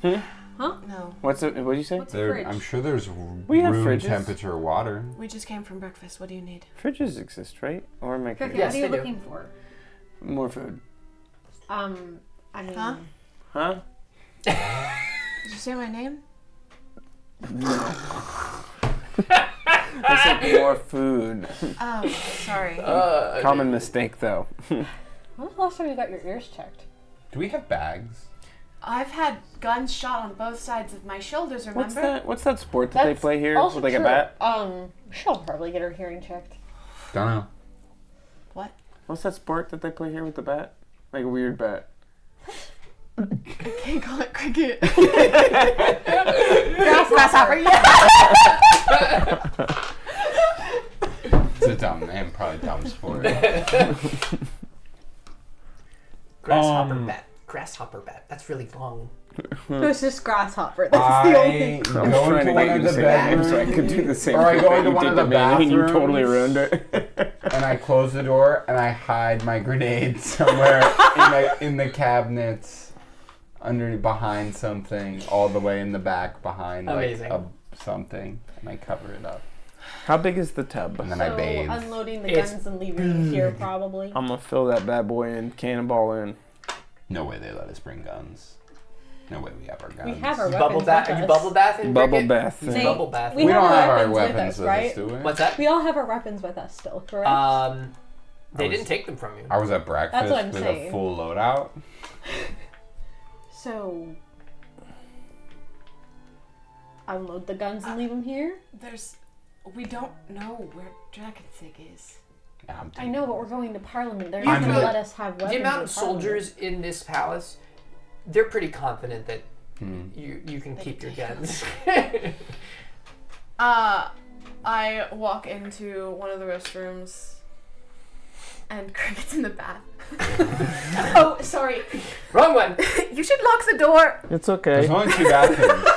Hmm? Huh? No, What did you say? What's a There, fridge? I'm sure there's We have room fridges. temperature water. we just came from breakfast. What do you need? Fridges exist, right? Or am I Cricket, kidding? Yes, what are you they do. looking for? More food. I mean, Huh? Huh? Did you say my name? I said more food. Oh, sorry. Common mistake, though. when was the last time you got your ears checked? Do we have bags? I've had guns shot on both sides of my shoulders, remember? What's that sport that they play here with like a bat? She'll probably get her hearing checked. Don't know. What? What's that sport that they play here with the bat? Like a weird bat. I can't call it cricket. Grasshopper, It's a dumb name, probably dumb sport. Grasshopper bat. Grasshopper bat. That's really long. No, it's just grasshopper. That's the only. I go into one of the bedrooms, so I could do the same or I thing go that into you one did of the to me, and you totally bathrooms. ruined it. and I close the door and I hide my grenade somewhere in the cabinets, behind something, all the way in the back behind something, and I cover it up. How big is the tub? And then I bathe. Unloading the guns and leaving it here, probably. I'm gonna fill that bad boy in, cannonball in. No way they let us bring guns. No way we have our guns. We have our Bubble weapons bath? with Are you us. bubble bathing? Bubble Cricket? bath. He's See, bubble bath. we We don't have our weapons with weapons us, with right? us, do we? What's that? We all have our weapons with us still, correct? They didn't take them from you. I was at breakfast That's what I'm with saying. a full loadout. So, unload the guns and leave them here? We don't know where Dragonzig is. Yeah, I know, but we're going to Parliament. They're You not going to could- let us have weapons. The amount in of Parliament. soldiers in this palace, they're pretty confident that you can keep your guns. I walk into one of the restrooms, and Cricket's in the bath. Oh, sorry. Wrong one. You should lock the door. It's okay. There's only 2 bathrooms.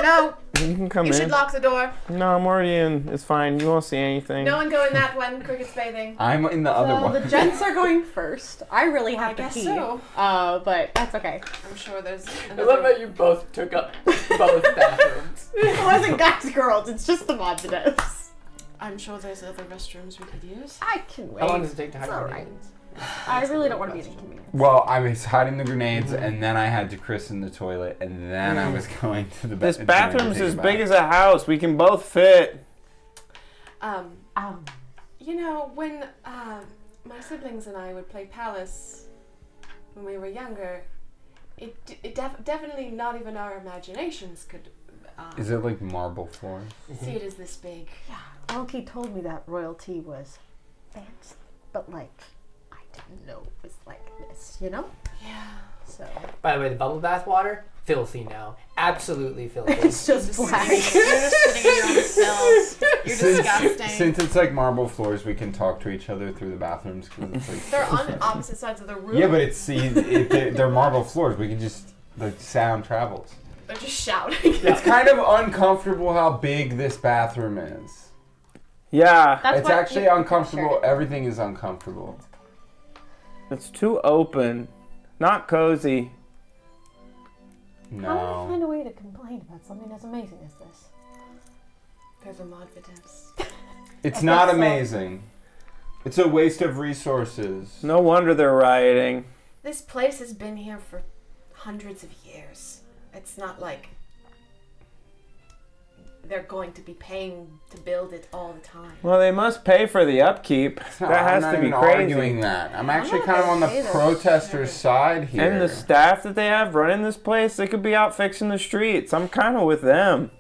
No, You can come you in. should lock the door. No, I'm already in. It's fine. You won't see anything. No one go in that one. Cricket's bathing. I'm in the other Well, one. the gents are going first. I really have I to guess pee. so. But that's okay. I'm sure there's I love how you both took up both bathrooms. It wasn't guys, girls. It's just the Montanos. I'm sure there's other restrooms we could use. I can wait. How long does it take to hide It's your alright. grenades? I really don't want to be an inconvenience. Well, I was hiding the grenades, and then I had to christen the toilet, and then I was going to the This bathroom. bathroom's as big as a house. We can both fit. You know, when my siblings and I would play Palace when we were younger, it definitely not even our imaginations could Is it like marble floors? see it as this big. Elkie told me that royalty was fancy, but like, I didn't know it was like this, you know? Yeah. So. By the way, the bubble bath water, filthy now. Absolutely filthy. It's just black. You're just sitting in your own cells. You're disgusting. Since it's like marble floors, we can talk to each other through the bathrooms. 'Cause it's like, They're on opposite sides of the room. yeah, but they're marble floors. We can just, the sound travels. They're just shouting. It's kind of uncomfortable how big this bathroom is. Yeah. That's It's what actually you- uncomfortable. Sure. Everything is uncomfortable. It's too open. Not cozy. How would I No. find a way to complain about something as amazing as this? There's a mod for this. It's I not guess so. amazing. It's a waste of resources. No wonder they're rioting. This place has been here for hundreds of years. It's not like they're going to be paying to build it all the time. Well, they must pay for the upkeep. No, That I'm has not to be even crazy. arguing that. I'm actually not kind of on the gonna say that. protesters' side here. And the staff that they have running this place, they could be out fixing the streets. I'm kind of with them.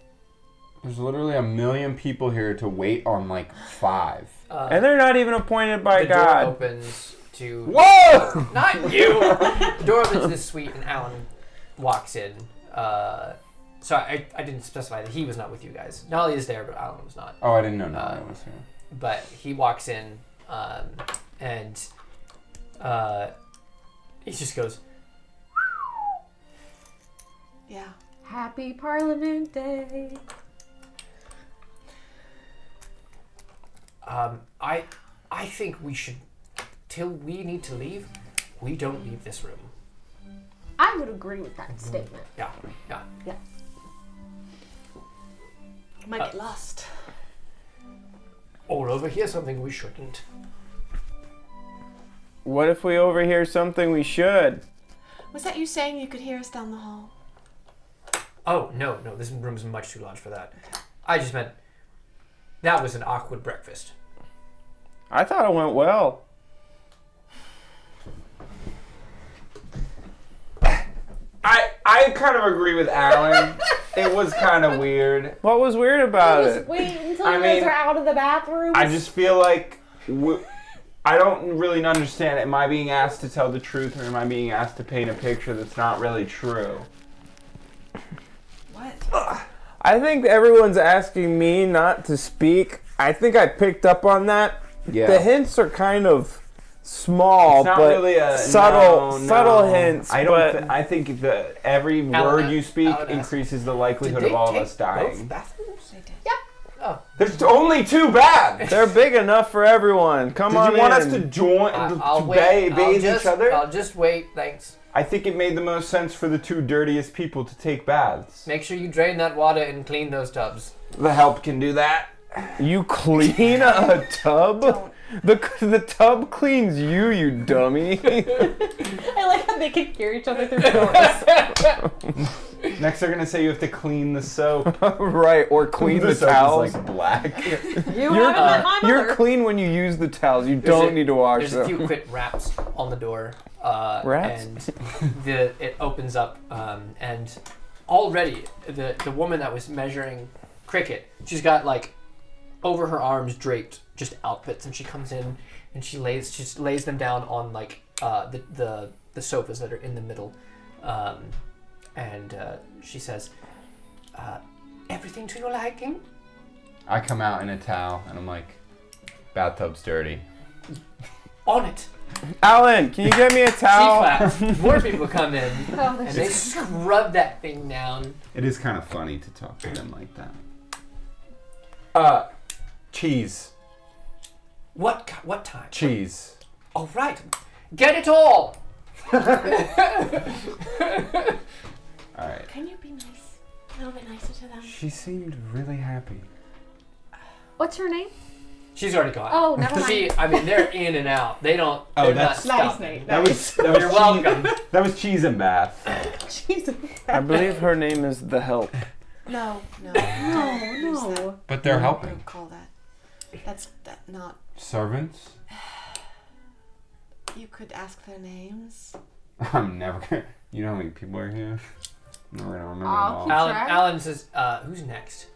There's literally 1 million people here to wait on like 5. And they're not even appointed by the door God. opens to... Whoa! Not you! The door opens to this suite and Alan walks in. So I didn't specify that he was not with you guys. Nolly is there, but Alan was not. Oh, I didn't know Nolly was here. But he walks in and he just goes, Yeah. Happy Parliament Day. I think we should, till we need to leave, we don't leave this room. I would agree with that statement. Yeah. Yeah. Might get lost. Or overhear something we shouldn't. What if we overhear something we should? Was that you saying you could hear us down the hall? Oh, no, this room's much too large for that. I just meant that was an awkward breakfast. I thought it went well. I kind of agree with Alan. It was kind of weird. What was weird about it? Wait until I you guys mean, are out of the bathroom. I just feel like I don't really understand. Am I being asked to tell the truth, or am I being asked to paint a picture that's not really true? What? I think everyone's asking me not to speak. I think I picked up on that. Yeah. The hints are kind of small, It's not but really a subtle hints. I but don't. I think that every word you speak increases the likelihood of all of us dying. bathrooms? They did. There's only 2 baths. they're big enough for everyone. Come on Did you want in. us to join I'll to wait. bathe each other? I'll just wait. Thanks. I think it made the most sense for the 2 dirtiest people to take baths. Make sure you drain that water and clean those tubs. The help can do that. You clean a tub? The tub cleans you, you dummy. I like how they can hear each other through doors. Next, they're gonna say you have to clean the soap. Right, or clean the soap towels. is like black. You haven't met my mother. You're clean when you use the towels. You don't need to wash There's them. a few quick raps on the door. Raps? And it opens up, and already the woman that was measuring Cricket, she's got like over her arms draped just outfits, and she comes in and she lays them down on like the sofas that are in the middle, and she says, "Everything to your liking." I come out in a towel and I'm like, bathtub's dirty. On it. Alan, can you get me a She towel? claps. More people come in, Oh, and they scrub that thing down. It is kind of funny to talk to them like that. Cheese. What time? Cheese. All right, get it all. Alright. Can you be nice? A little bit nicer to them? She seemed really happy. What's her name? She's already gone. Oh, never mind. I mean, they're in and out. They don't. Oh, they're that's not nice, stopping. Nate. That was You're welcome. That was cheese and bath. Jesus. I believe her name is The Help. No. No. But they're helping. Don't call that. That's not. Servants? You could ask their names. I'm never gonna. You know how many people are here? I'm never gonna remember them all. Alan says, "Who's next?"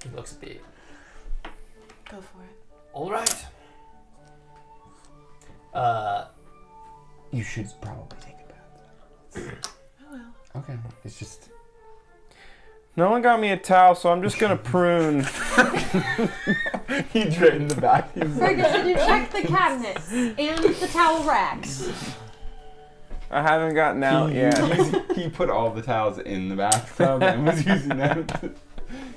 He looks at the. Go for it. All right. You should probably take a bath. Oh well. Okay. It's just. No one got me a towel, so I'm just gonna prune. He drained the bath. He's Very good. Did you check the cabinets and the towel racks? I haven't gotten out yet. He put all the towels in the bathtub and was using them.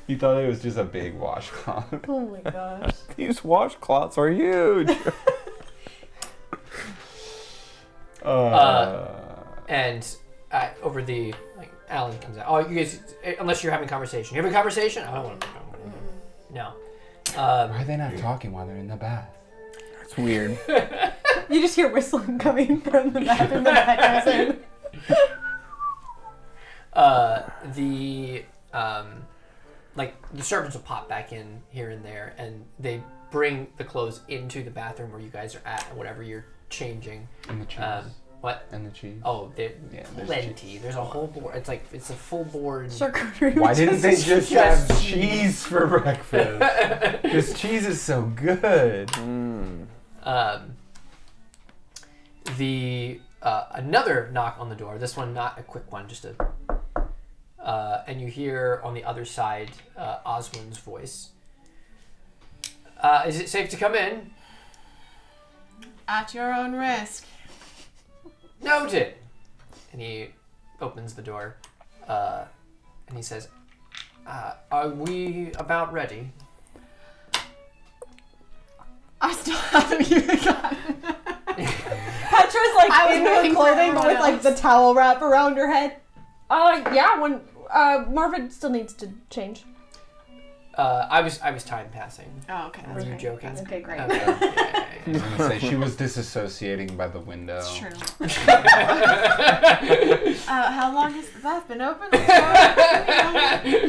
He thought it was just a big washcloth. Oh my gosh. These washcloths are huge. And over the Alan comes out. Oh, you guys, unless you're having a conversation. You having a conversation? I don't want to. No. Why are they not talking while they're in the bath? It's weird. You just hear whistling coming from the bathroom that goes in. The servants will pop back in here and there, and they bring the clothes into the bathroom where you guys are at, and whatever you're changing. And the cheese. What? And the cheese. Oh, there's there's plenty. There's a whole board. It's a full board. Charcuterie. Why didn't they just Yes. have cheese for breakfast? This cheese is so good. Another knock on the door. This one not a quick one, just a. And you hear on the other side Oswin's voice. Is it safe to come in? At your own risk. Noted. And he opens the door, and he says, "Are we about ready?" I still haven't even gotten. Petra's like I was in her waiting for clothing, but with everyone like the towel wrap around her head. Yeah, when Marvin still needs to change. I was time passing. Oh, okay. Were you joking? Okay, great. Okay. Yeah. I was gonna say she was disassociating by the window. It's true. How long has the bath been open?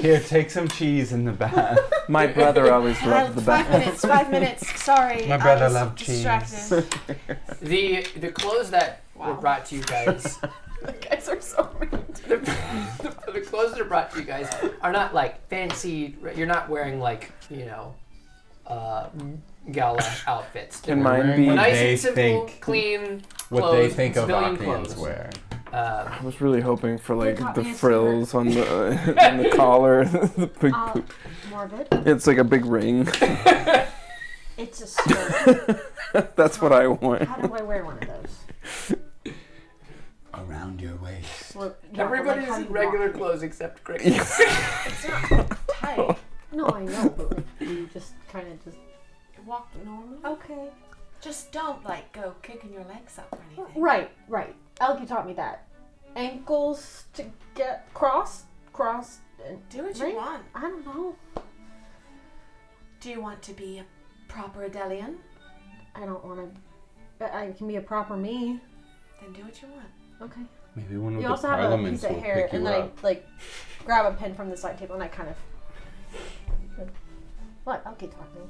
Here, take some cheese in the bath. My brother always loved the 5 bath. minutes. 5 minutes. Sorry. My brother I was loved cheese. distracted. The clothes that were Wow. brought to you guys. You guys are so mean. the clothes that are brought to you guys are not like fancy. You're not wearing like gala outfits. Can mine be? Nice they and simple, think clean what clothes, they think of civilian Octanians clothes. wear. I was really hoping for like got the me a frills on the on the collar. The big, Morbid. it's like a big ring. It's a skirt. That's what I want. How do I wear one of those? Around your waist. Well, yeah, Everybody's how do in you regular walk? clothes except Cricket. It's not tight. No, I know, but like, you just kind of just. Walk normal. Okay. Just don't like go kicking your legs up or anything. Right. Elkie taught me that. Ankles to get crossed, and Do what right? you want. I don't know. Do you want to be a proper Adelian? I don't want to. I can be a proper me. Then do what you want. Okay. Maybe one of You the also have a parliaments piece of will hair, pick you and then up. I like grab a pin from the side table, and I kind of. What? Elkie taught me.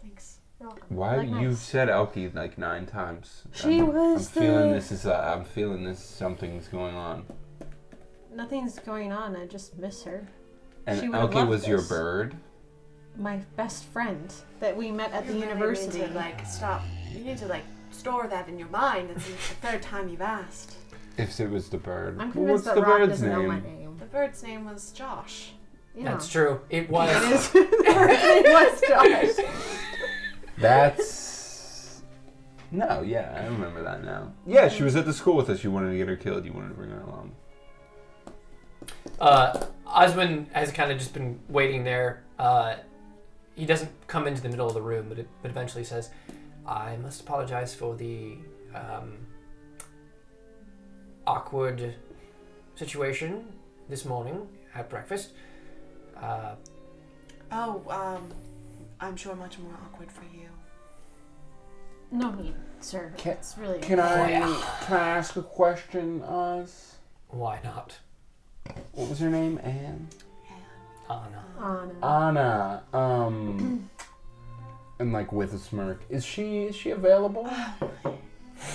Thanks. You're welcome. Why Like you've nice. said Elkie like 9 times? She was I'm feeling the- this is. I'm feeling this. Something's going on. Nothing's going on. I just miss her. And She would've Elkie loved was your this. bird. My best friend that we met at the You really university. need to, like, stop. You need to like store that in your mind. It's the third time you've asked. If it was the bird. I'm Well, convinced what's that the Rob bird's doesn't know my name? name. The bird's name was Josh. Yeah. That's true. It was. It is. The bird's name was Josh. That's. No, yeah, I remember that now. Yeah, she was at the school with us. You wanted to get her killed. You wanted to bring her along. Osmond has kind of just been waiting there. He doesn't come into the middle of the room, but eventually says, I must apologize for the awkward situation this morning at breakfast. I'm sure much more awkward for you. No need, sir. It's really. Can I ask a question, Oz? Why not? What was her name? Anne? Anna. Anna. Anna. And like with a smirk. Is she available?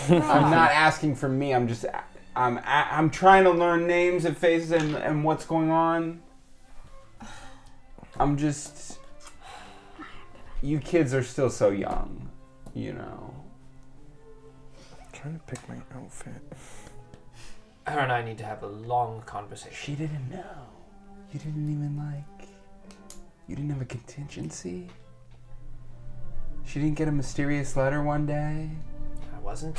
I'm not asking for me. I'm trying to learn names and faces and what's going on. I'm just. You kids are still so young, you know. I'm trying to pick my outfit. Her and I need to have a long conversation. She didn't know. You didn't even You didn't have a contingency? She didn't get a mysterious letter one day? I wasn't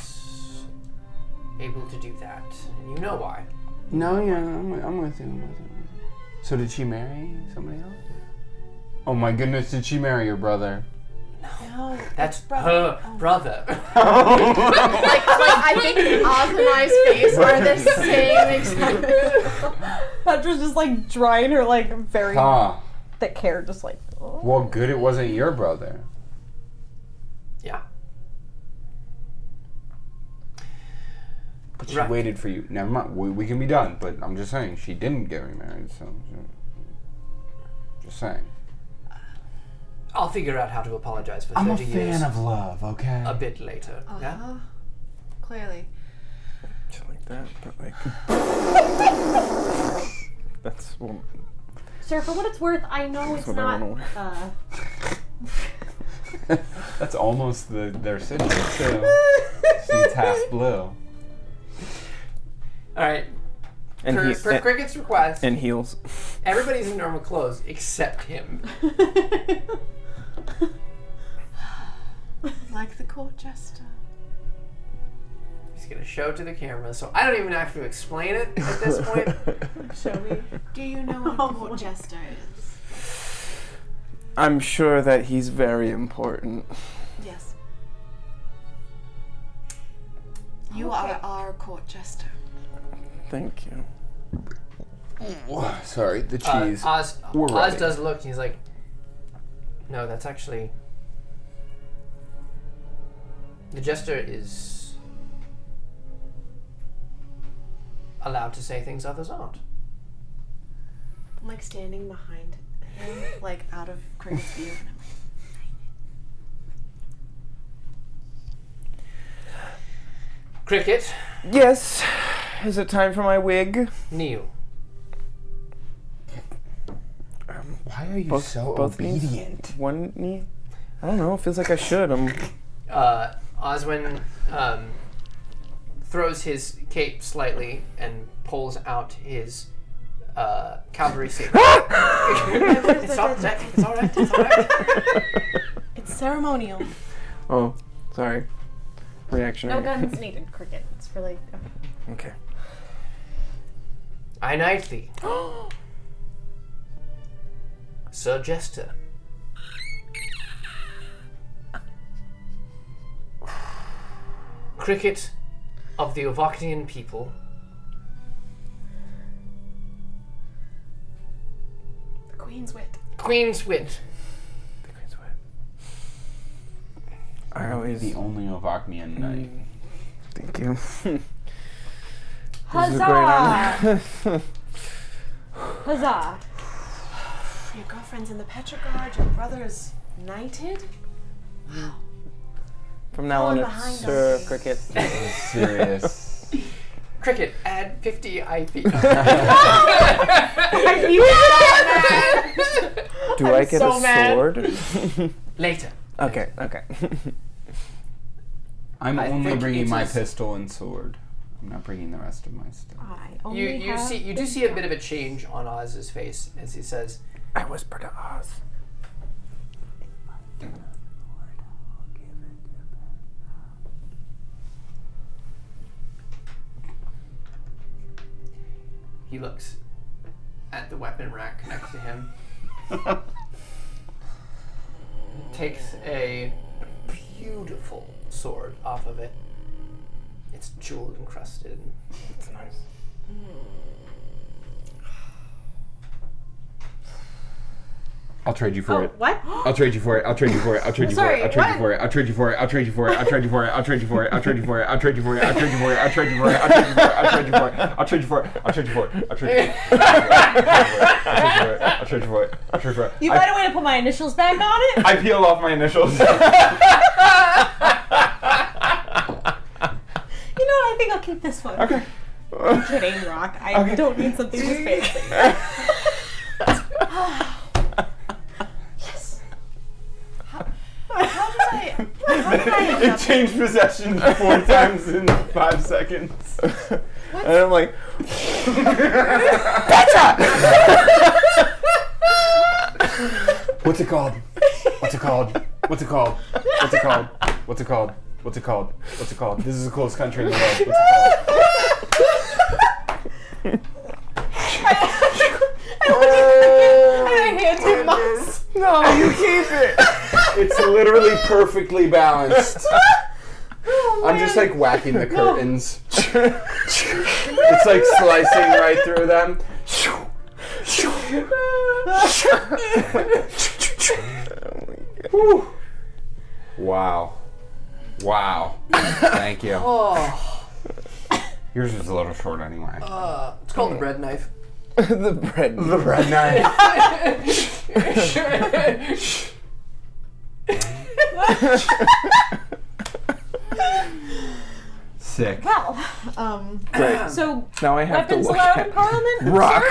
able to do that, and you know why. No, yeah, I'm with you. So did she marry somebody else? Oh my goodness, did she marry your brother? No, That's brother. her brother. like I think Oz and I's face are the same exact. Petra's just like drying her like very Huh. thick hair, just like. Oh. Well, good it wasn't your brother. Yeah. But she Right. waited for you. Never mind, we can be done, but I'm just saying, she didn't get remarried, so... Just saying. I'll figure out how to apologize for 30 I'm a years. fan of love, okay? A bit later. Yeah? Clearly. Just like that, but like. That's well, Sir, for what it's worth, I know it's what I not. wanna That's almost their sigil, too. She's half blue. Alright. and Per Cricket's request, and heels. everybody's in normal clothes except him. Like the court jester. He's gonna show it to the camera, so I don't even have to explain it at this point. Shall we? Do you know what a court jester is? I'm sure that he's very important. Yes. You are our court jester. Thank you. Sorry, the cheese. Oz We're ready. does look, and he's like, no, that's actually... The jester is allowed to say things others aren't. I'm like standing behind him, like out of Cricket's view. And I'm like, Cricket, Yes. Is it time for my wig? Kneel. Why are you Both- so both knees? obedient? One knee? I don't know. It feels like I should. Oswin throws his cape slightly and pulls out his cavalry saber. It's all right. It's all right. It's all right. It's ceremonial. Oh, sorry. No Reactionary. guns needed, Cricket. It's really... Okay. I knight thee, Sir Jester. Cricket of the Ovoctian people. The Queen's wit. Queen's wit. I always. The only Ovocnian knight. Thank you. Huzzah! Huzzah! Your girlfriend's in the Petrogard, your brother's knighted? From now on, Falling it's behind Sir on Cricket. Serious. Cricket, add 50 IP. Do I get so a mad. sword? Later. Okay. Okay. I'm I only think bringing it my is- pistol and sword. I'm not bringing the rest of my stuff. You do see a bit of a change on Oz's face as he says, I whisper to Oz. he looks at the weapon rack next to him, takes a beautiful sword off of it. It's jewel encrusted. It's nice. I'll trade you for it. What? I'll trade you for it. I'll trade you for it. I'll trade you for it. I'll trade you for it. I'll trade you for it. I'll trade you for it. I'll trade you for it. I'll trade you for it. I'll trade you for it. I'll trade you for it. I'll trade you for it. I'll trade you for it. I'll trade you for it. I'll trade you for it. I'll trade you for it. I'll trade you for it. I'll trade you for it. I'll trade you for it. I'll trade you for it. You find a way to put my initials back on it? I peel off my initials. You know what? I think I'll keep this one. Okay. I'm kidding, Rock. I don't need something this fancy. How did I end It up changed possession 4 times in 5 seconds. And I'm like, What's it called? What's it called? What's it called? What's it called? What's it called? What's it called? What's it called? This is the coolest country in the world. What's it I hand him my no, you keep it. called? It's literally perfectly balanced. I'm just like whacking the curtains. It's like slicing right through them. Whew. Wow. Wow. Thank you. Oh, Yours is a little short anyway. it's called the bread knife. The bread. The bread knife. Sick. Well, Great. so Now I have to weapons look allowed in at Parliament? Rock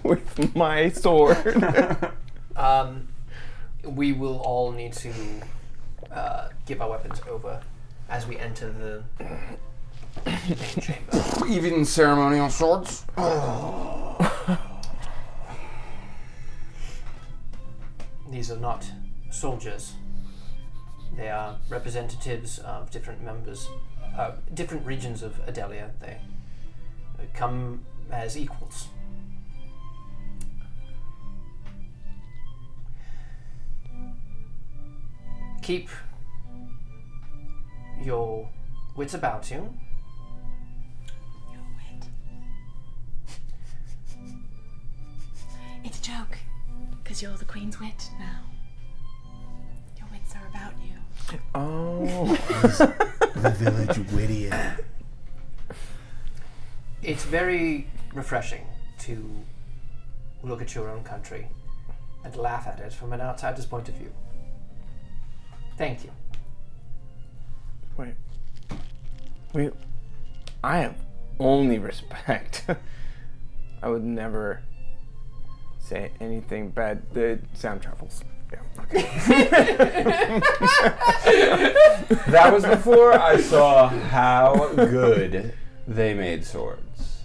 with my sword. We will all need to give our weapons over as we enter the main chamber. Even ceremonial swords? These are not soldiers. They are representatives of different members, different regions of Adelia. They come as equals. Keep your wits about you. Your wit. It's a joke, because you're the Queen's wit now. Your wits are about you. Oh. The village wittier. It's very refreshing to look at your own country and laugh at it from an outsider's point of view. Thank you. Wait. I am only respect. I would never say anything bad. The sound travels. Yeah, okay. That was before I saw how good they made swords.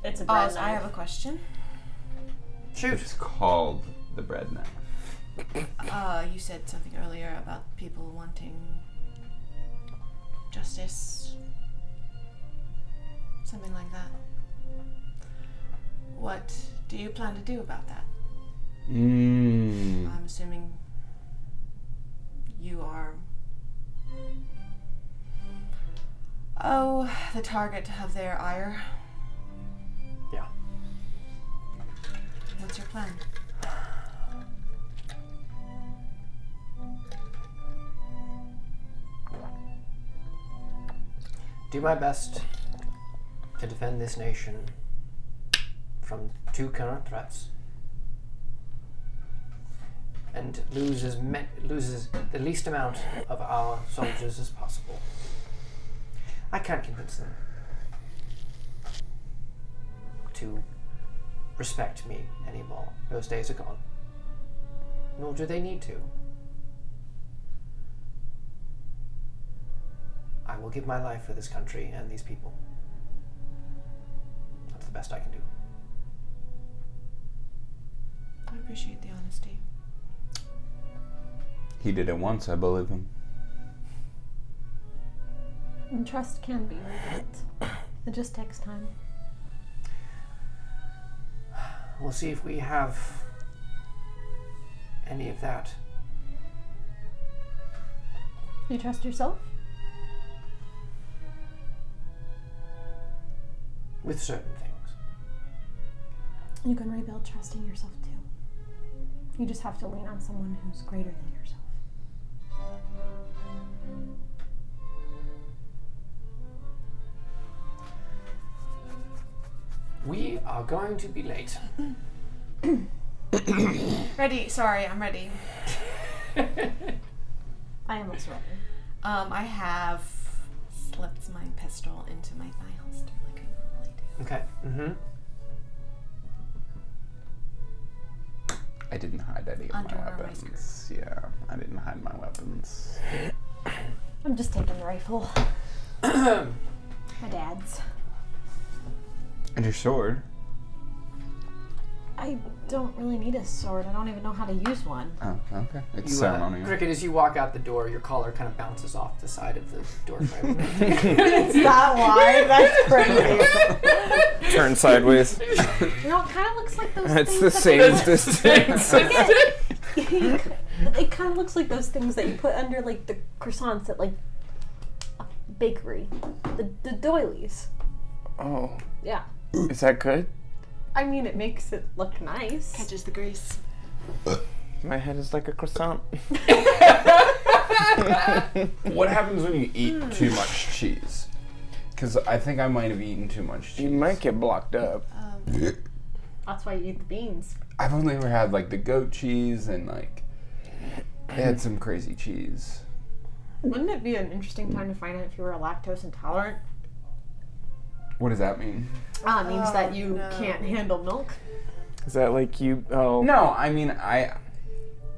It's a bread I have a question. Shoot. It's called the bread knife. You said something earlier about people wanting justice. Something like that. What do you plan to do about that? I'm assuming you are... the target of their ire. Yeah. What's your plan? Do my best to defend this nation from two current threats, and loses the least amount of our soldiers as possible. I can't convince them to respect me anymore. Those days are gone. Nor do they need to. I will give my life for this country and these people. That's the best I can do. I appreciate the honesty. He did it once, I believe him. And trust can be rebuilt. It just takes time. We'll see if we have any of that. You trust yourself? With certain things. You can rebuild trust in yourself too. You just have to lean on someone who's greater than yourself. We are going to be late. Ready. Sorry, I'm ready. I am also ready. I have slipped my pistol into my thigh holster like I normally do. Okay. Mm-hmm. I didn't hide any of Under my my weapons. Yeah, I didn't hide my weapons. I'm just taking the rifle. My dad's. And your sword? I don't really need a sword. I don't even know how to use one. Oh, okay. It's You, ceremonial. Cricket, as you walk out the door, your collar kind of bounces off the side of the door frame. It's that wide. That's crazy. Turn sideways. You know, it kind of looks like those It's things the that same distance. It kind of looks like those things that you put under, like, the croissants at, like, a bakery. The doilies. Oh, Yeah. is that good? I mean, it makes it look nice. Catches the grease. My head is like a croissant. What happens when you eat too much cheese? Because I think I might have eaten too much cheese. You might get blocked up. That's why you eat the beans. I've only ever had like the goat cheese and like they had some crazy cheese. Wouldn't it be an interesting time to find out if you were lactose intolerant? What does that mean? It means that you can't handle milk. Is that like you? Oh. No, I mean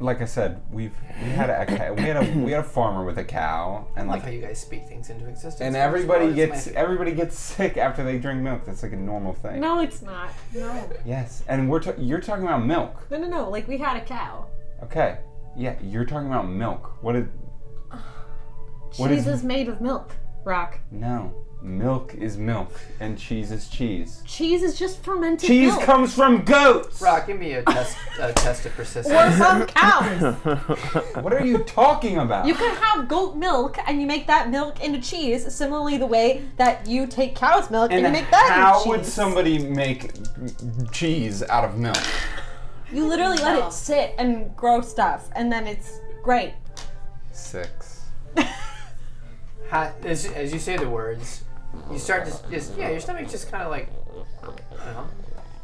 like I said, we had a farmer with a cow, and I like like how you guys speak things into existence. and First of all, it's my everybody gets sick after they drink milk. That's like a normal thing. No, it's not. No. Yes, and you're talking about milk. No. Like, we had a cow. Okay. Yeah, you're talking about milk. What is Cheese is made of milk, Rock. No. Milk is milk, and cheese is cheese. Cheese is just fermented Cheese milk. comes from goats! Rock, give me a test of persistence. Or from cows. What are you talking about? You can have goat milk and you make that milk into cheese, similarly the way that you take cow's milk and you make that into cheese. How would somebody make cheese out of milk? You literally let it sit and grow stuff, and then it's great. 6. As you say the words, you start to just your stomach's just kind of like, I don't know,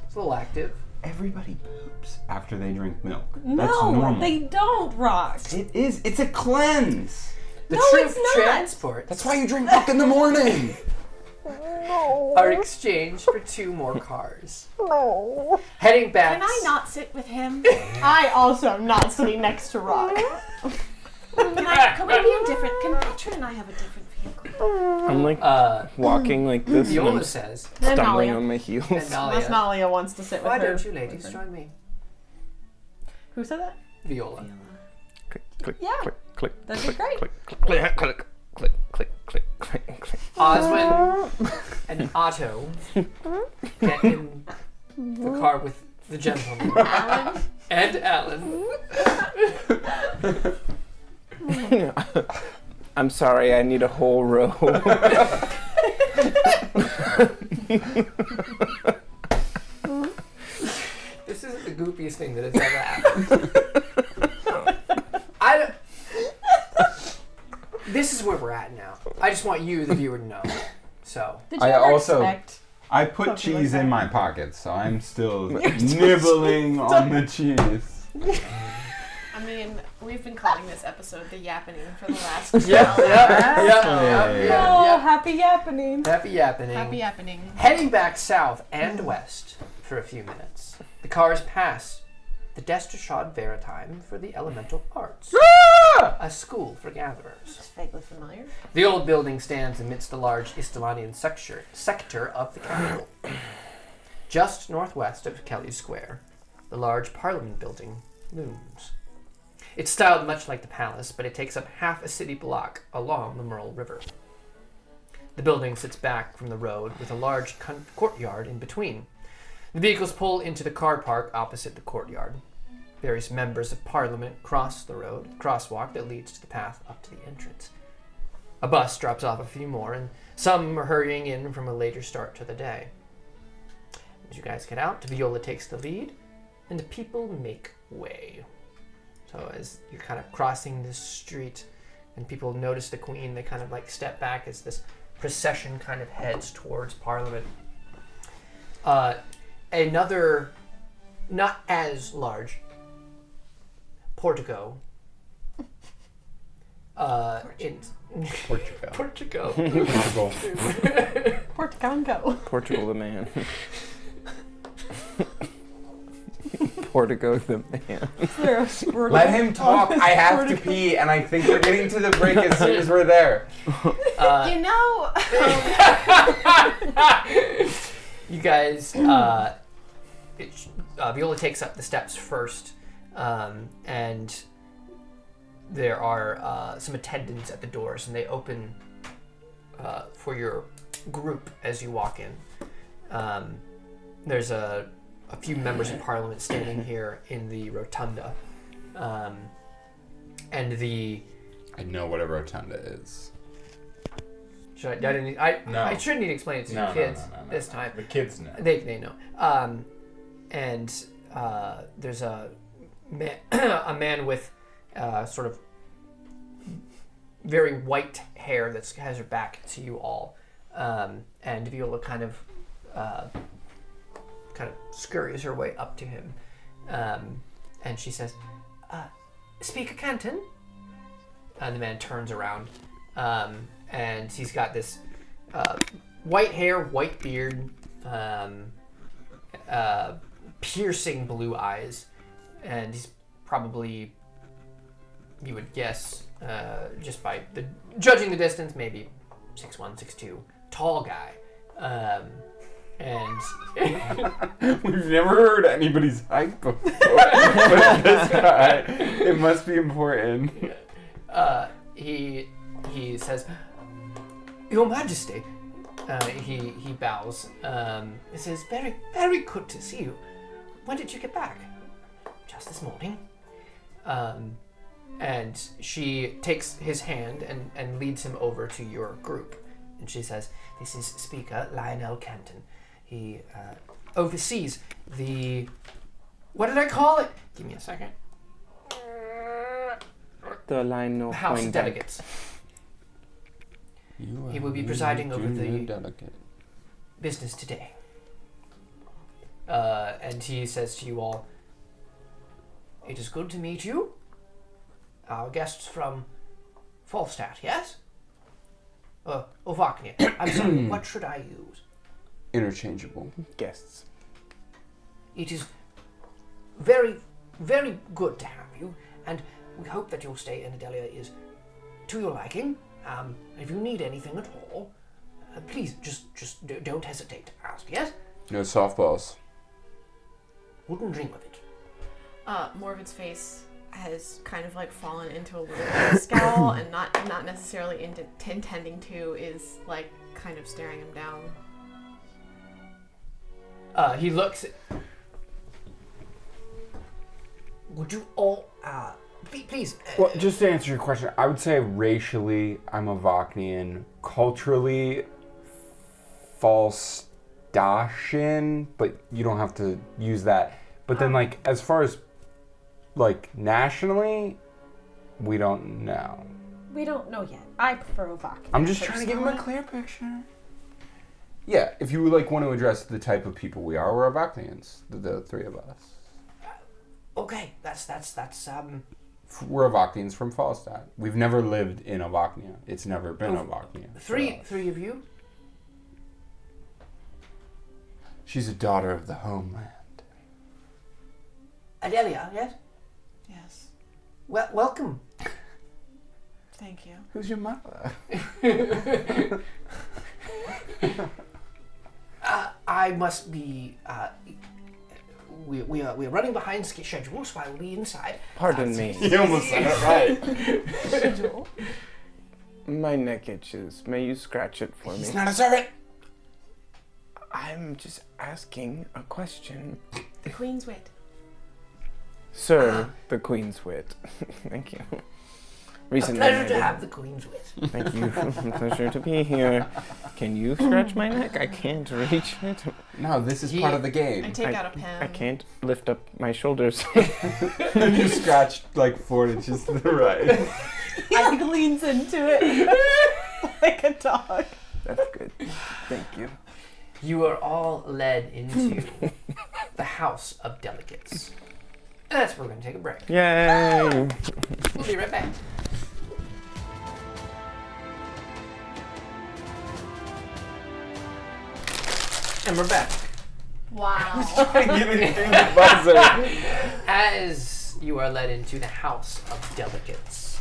it's a little active. Everybody poops after they drink milk. That's No, normal. they don't, Rock. It is. It's a cleanse. The No, true it's not. transport. That's why you drink milk in the morning. are exchanged for 2 more cars. Heading back. Can I not sit with him? I also am not sitting next to Rock. Can we be in different? Can Petra and I have a different vehicle? I'm like walking like this, and Viola I'm says, Then stumbling Nalia. on my heels. and Unless Nalia, Nalia wants to sit with why her. don't you ladies join me? Who said that? Viola. Click, click, Yeah. click, click, That'd be click, great. click, click, click, click, click, click, click, click. Oswin and Otto get in the car with the gentleman. And Alan. I'm sorry, I need a whole row. This isn't the goofiest thing that has ever happened. This is where we're at now. I just want you, the viewer, to know. So, Did you I ever also- expect? I put Something cheese like in that. my pockets, so I'm still nibbling on the cheese. I mean, we've been calling this episode the Yappening for the last yeah. Oh, happy yappening. Happy yappening. Happy Yappening. Heading back south and west for a few minutes, the cars pass the Destershad Veritime for the Elemental Arts, a school for gatherers. It's vaguely familiar. The old building stands amidst the large Istalanian sector of the capital. Just northwest of Kelly Square, the large Parliament building looms. It's styled much like the palace, but it takes up half a city block along the Merle River. The building sits back from the road with a large courtyard in between. The vehicles pull into the car park opposite the courtyard. Various members of Parliament cross the crosswalk that leads to the path up to the entrance. A bus drops off a few more, and some are hurrying in from a later start to the day. As you guys get out, Viola takes the lead, and the people make way. So as you're kind of crossing this street, and people notice the Queen, they kind of like step back as this procession kind of heads towards Parliament. Another, not as large, Portico. Portugal. Portico. Portico. Portugal the man. Portico the man. Let him talk. I have to pee, and I think we're getting to the break as soon as we're there. You know, You guys, Viola takes up the steps first, and there are some attendants at the doors, and they open for your group as you walk in. There's a few members of Parliament standing here in the rotunda, and the. I know what a rotunda is. Should I No. I shouldn't need to explain it to No, the kids no. this time. The kids know. They know. And there's a man with sort of very white hair that has her back to you all, and Viola kind of scurries her way up to him, and she says, "Speaker Canton." And the man turns around, and he's got this white hair, white beard, piercing blue eyes, and he's probably, you would guess, just by judging the distance, maybe 6'1", 6'2", tall guy. And We've never heard anybody's height before, but this guy, it must be important. he says, "Your Majesty." He bows. He says, "Very, very good to see you. When did you get back?" "Just this morning." And she takes his hand and leads him over to your group. And she says, "This is Speaker Lionel Canton. He oversees the... What did I call it? Give me a second. The line no House point of Delegates. He will be presiding over the business today." And he says to you all, "It is good to meet you. Our guests from Falstaff, yes?" Ovaknia. I'm sorry, what should I use? Interchangeable. Guests. It is very, very good to have you, and we hope that your stay in Adelia is to your liking. If you need anything at all, please just don't hesitate to ask, yes? No softballs. Wouldn't dream of it. Morvid's face has kind of like fallen into a little bit of a scowl, and not necessarily intending to, is like kind of staring him down. He looks. Would you all, please. Well, just to answer your question, I would say racially, I'm a Voknian. Culturally, Falstatian, but you don't have to use that. But then, like, as far as, like, nationally, we don't know. We don't know yet. I prefer Ovak. I'm just trying to give him a clear picture. Yeah, if you would, like, want to address the type of people we are, we're Voknians, the three of us. Okay, that's We're Voknians from Falstad. We've never lived in Voknia. It's never been Voknia. Three of you? She's a daughter of the homeland. Adelia, yes? Yes. Well, welcome. Thank you. Who's your mother? I must be. We are running behind schedule, so I will be inside. Pardon me. You almost said it right. Schedule. My neck itches. May you scratch it for me? He's not a servant. I'm just asking a question. The Queen's wit. Sir, the Queen's wit. Thank you. Recently, A pleasure to have the Queen's wit. Thank you. Pleasure to be here. Can you scratch my neck? I can't reach it. No, this is part of the I game. take out a pen. I can't lift up my shoulders. You scratched like 4 inches to the right. He leans into it like a dog. That's good. Thank you. You are all led into the House of Delegates. And that's where we're going to take a break. Yay! We'll be right back. And we're back. Wow. As you are led into the House of Delegates,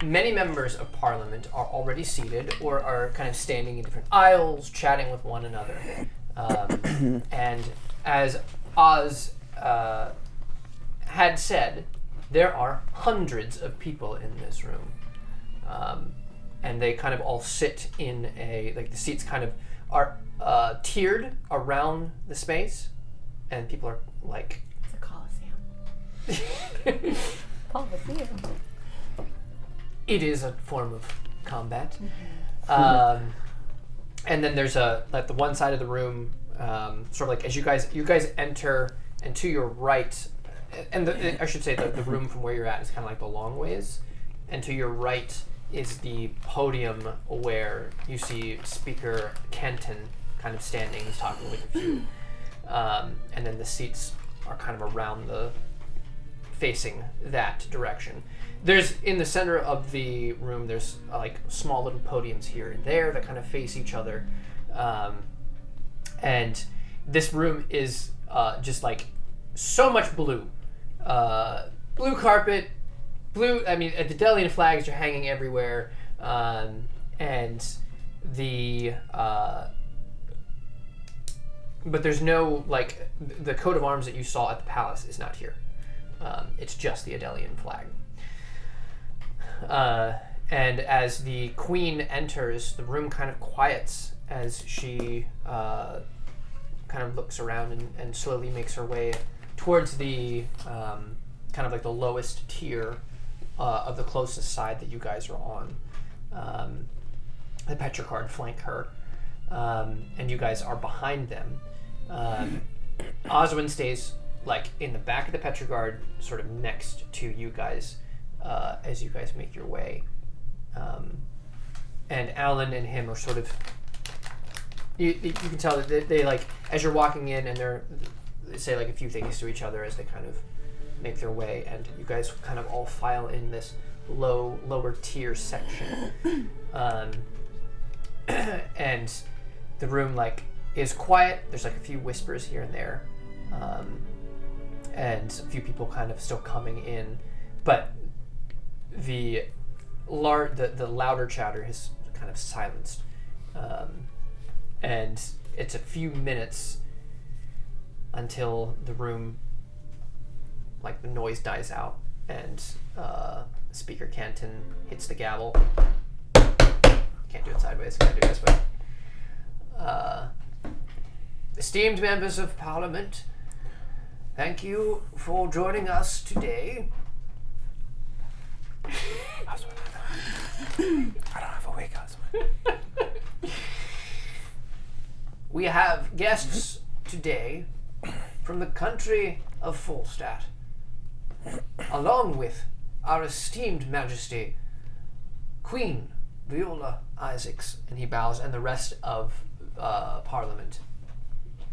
many members of Parliament are already seated or are kind of standing in different aisles, chatting with one another. And as Oz had said, there are hundreds of people in this room. And they kind of all sit in the seats kind of are tiered around the space, and people are like... It's a coliseum. Coliseum. It is a form of combat. Mm-hmm. And then there's the one side of the room, sort of like as you guys enter, and to your right, and I should say the room from where you're at is kind of like the long ways, and to your right is the podium where you see Speaker Kenton kind of standing, he's talking with a few, and then the seats are kind of around facing that direction. There's, in the center of the room, there's like small little podiums here and there that kind of face each other. And this room is just like so much blue. Blue carpet, blue, I mean, the Delian flags are hanging everywhere. And the, but there's no, like, the coat of arms that you saw at the palace is not here. It's just the Adelian flag. And as the queen enters, the room kind of quiets as she kind of looks around and slowly makes her way towards the kind of like the lowest tier of the closest side that you guys are on. The Petricard flank her, and you guys are behind them. Oswin stays like in the back of the Petricard, sort of next to you guys as you guys make your way. And Alan and him are sort of, you can tell that they like, as you're walking in, and they say like a few things to each other as they kind of make their way, and you guys kind of all file in this lower tier section, and the room like is quiet. There's like a few whispers here and there, and a few people kind of still coming in, but the louder chatter has kind of silenced, and it's a few minutes until the room, like the noise dies out, and Speaker Canton hits the gavel. Can't do it sideways, can't do it this way. Esteemed members of Parliament, thank you for joining us today. I don't have a wig, husband. We have guests today from the country of Falstadt, along with our esteemed Majesty, Queen Viola Isaacs, and he bows, and the rest of Parliament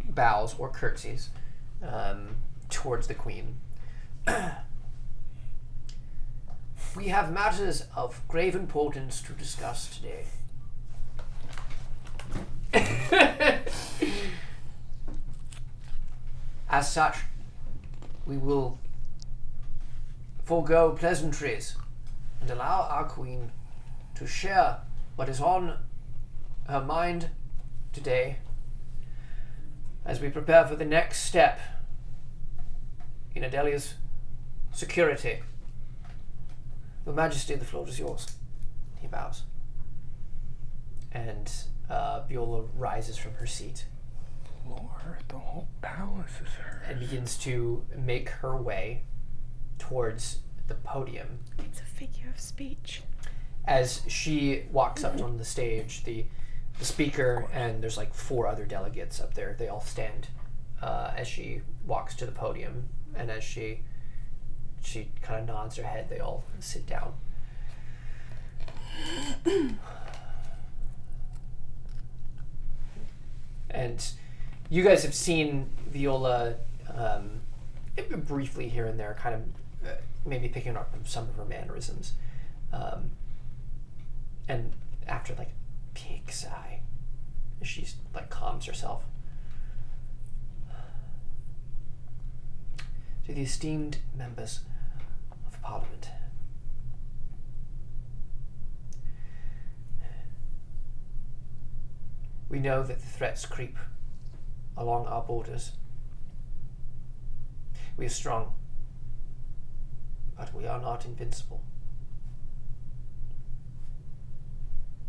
bows or curtsies towards the Queen. We have matters of grave importance to discuss today. As such, we will forego pleasantries and allow our Queen to share what is on her mind today as we prepare for the next step in Adelia's security. Your Majesty, the floor is yours. He bows. And Viola rises from her seat. Lord, the whole palace is hers. And begins to make her way towards the podium. It's a figure of speech. As she walks up on the stage, the speaker and there's like 4 other delegates up there. They all stand as she walks to the podium, and as she kind of nods her head, they all sit down. And you guys have seen Viola briefly here and there, kind of maybe picking up some of her mannerisms. And after like a big sigh, she's like calms herself. To the esteemed members of Parliament, we know that the threats creep along our borders. We are strong, but we are not invincible.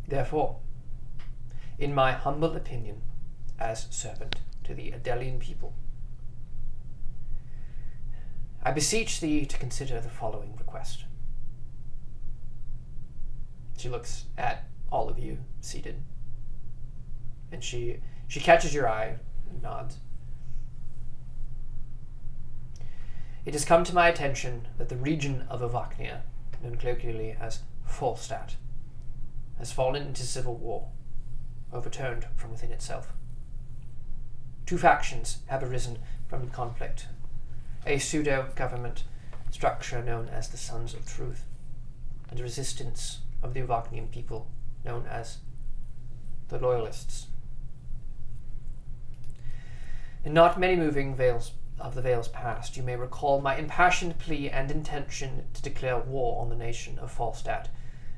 Therefore, in my humble opinion, as servant to the Adelian people, I beseech thee to consider the following request. She looks at all of you seated, and she catches your eye and nods. It has come to my attention that the region of Ovaknia, known colloquially as Falstadt, has fallen into civil war, overturned from within itself. 2 factions have arisen from the conflict. A pseudo-government structure known as the Sons of Truth, and a resistance of the Ovaknian people known as the Loyalists. In not many moving veils of the Vales past, you may recall my impassioned plea and intention to declare war on the nation of Falstadt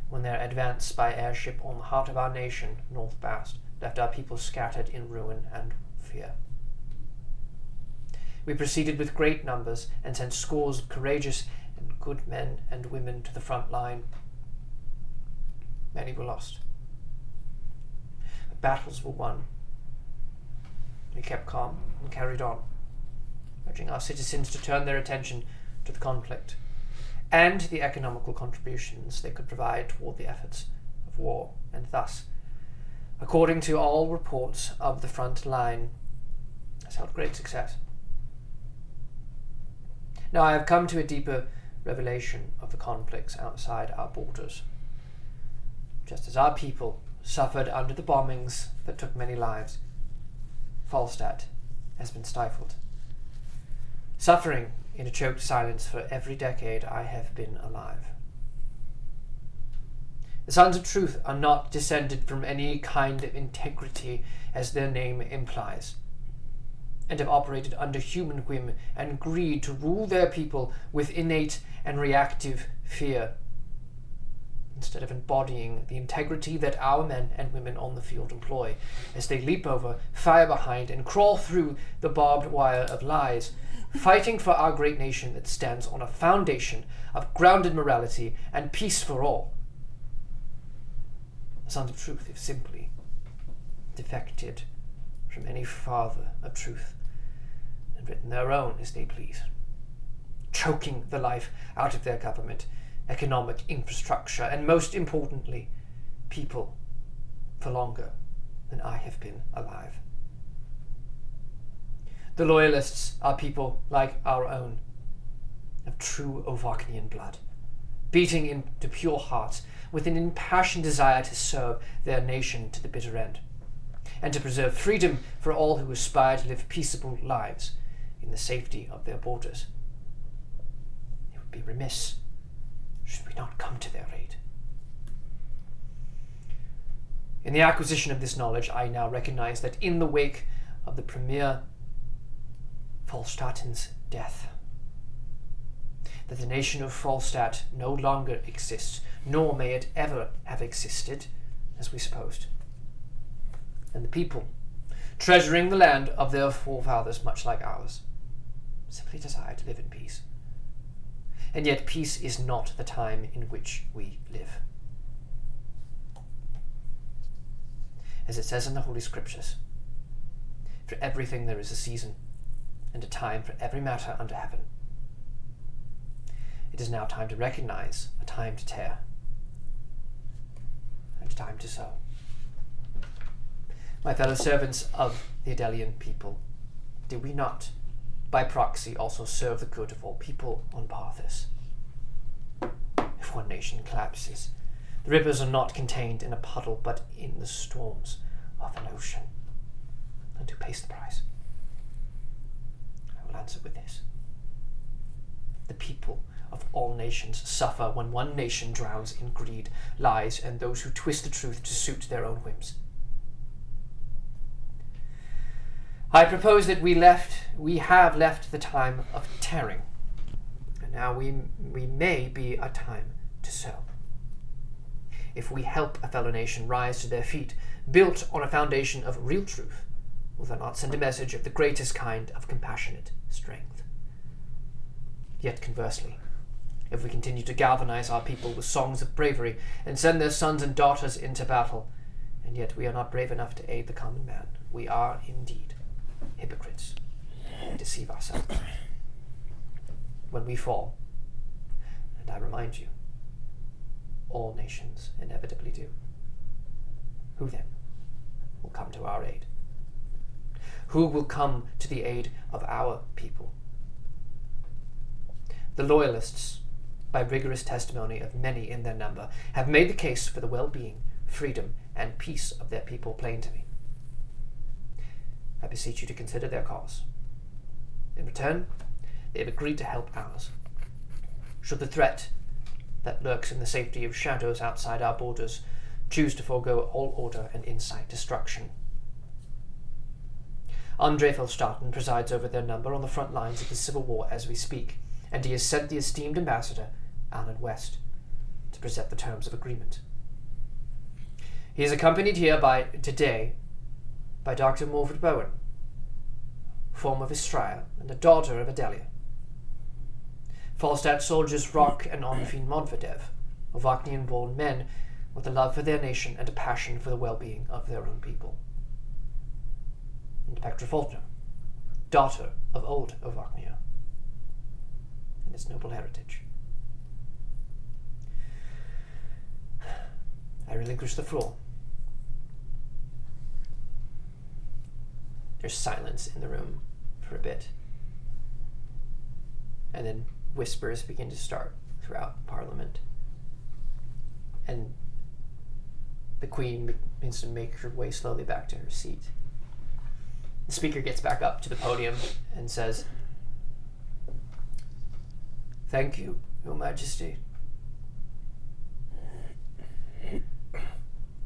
when their advance by airship on the heart of our nation, North Bast, left our people scattered in ruin and fear. We proceeded with great numbers and sent scores of courageous and good men and women to the front line. Many were lost, but battles were won. We kept calm and carried on, urging our citizens to turn their attention to the conflict and the economical contributions they could provide toward the efforts of war, and thus, according to all reports of the front line, has held great success. Now I have come to a deeper revelation of the conflicts outside our borders. Just as our people suffered under the bombings that took many lives, Falstadt has been stifled, suffering in a choked silence for every decade I have been alive. The Sons of Truth are not descended from any kind of integrity, as their name implies, and have operated under human whim and greed to rule their people with innate and reactive fear, instead of embodying the integrity that our men and women on the field employ, as they leap over, fire behind, and crawl through the barbed wire of lies, fighting for our great nation that stands on a foundation of grounded morality and peace for all. The Sons of Truth have simply defected from any father of truth and written their own as they please, choking the life out of their government, economic infrastructure, and most importantly, people, for longer than I have been alive. The Loyalists are people like our own, of true Ovaknian blood, beating into pure hearts with an impassioned desire to serve their nation to the bitter end, and to preserve freedom for all who aspire to live peaceable lives in the safety of their borders. It would be remiss should we not come to their aid. In the acquisition of this knowledge, I now recognize that in the wake of the Premier Falstatin's death, that the nation of Falstadt no longer exists, nor may it ever have existed, as we supposed. And the people, treasuring the land of their forefathers much like ours, simply desire to live in peace. And yet peace is not the time in which we live. As it says in the Holy Scriptures, for everything there is a season, and a time for every matter under heaven. It is now time to recognize a time to tear, and a time to sow. My fellow servants of the Adelian people, do we not, by proxy, also serve the good of all people on Parthis? If one nation collapses, the rivers are not contained in a puddle, but in the storms of an ocean. And who pays the price? I will answer with this. The people of all nations suffer when one nation drowns in greed, lies, and those who twist the truth to suit their own whims. I propose that we have left the time of tearing, and now we may be a time to sow. If we help a fellow nation rise to their feet, built on a foundation of real truth, will that not send a message of the greatest kind of compassionate strength? Yet conversely, if we continue to galvanize our people with songs of bravery and send their sons and daughters into battle, and yet we are not brave enough to aid the common man, we are indeed hypocrites and deceive ourselves. When we fall, and I remind you, all nations inevitably do, who then will come to our aid? Who will come to the aid of our people? The Loyalists, by rigorous testimony of many in their number, have made the case for the well-being, freedom, and peace of their people plain to me. I beseech you to consider their cause. In return, they have agreed to help ours. Should the threat that lurks in the safety of shadows outside our borders choose to forego all order and insight destruction. Andre Felstaten presides over their number on the front lines of the Civil War as we speak, and he has sent the esteemed ambassador, Alan West, to present the terms of agreement. He is accompanied here today by Dr. Morford Bowen, former Vistria and a daughter of Adelia. Falstadt soldiers Rock and Onfin Modvedev, Ovaknian-born men with a love for their nation and a passion for the well-being of their own people. And Petra Faulkner, daughter of old Ovaknia and its noble heritage. I relinquish the floor. There's silence in the room for a bit. And then whispers begin to start throughout Parliament. And the Queen begins to make her way slowly back to her seat. The Speaker gets back up to the podium and says, "Thank you, Your Majesty."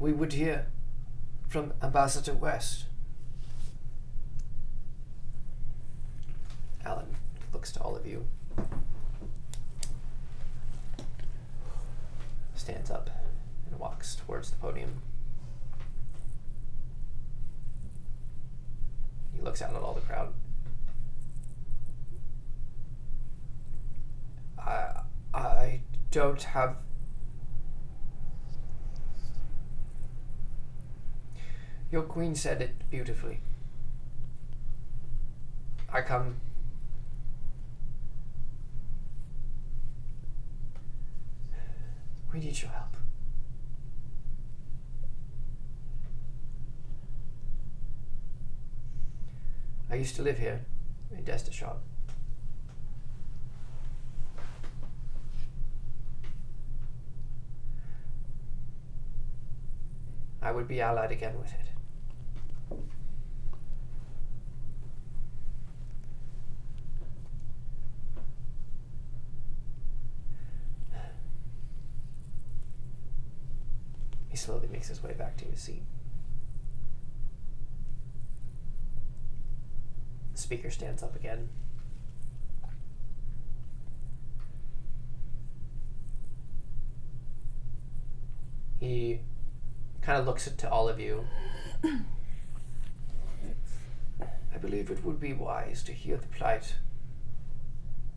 we would hear from Ambassador West. Alan looks to all of you. Stands up and walks towards the podium. He looks out at all the crowd. I don't have... Your queen said it beautifully. I come... We need your help. I used to live here in Eta Squad. I would be allied again with it. He slowly makes his way back to his seat. The speaker stands up again. He kind of looks to all of you. I believe it would be wise to hear the plight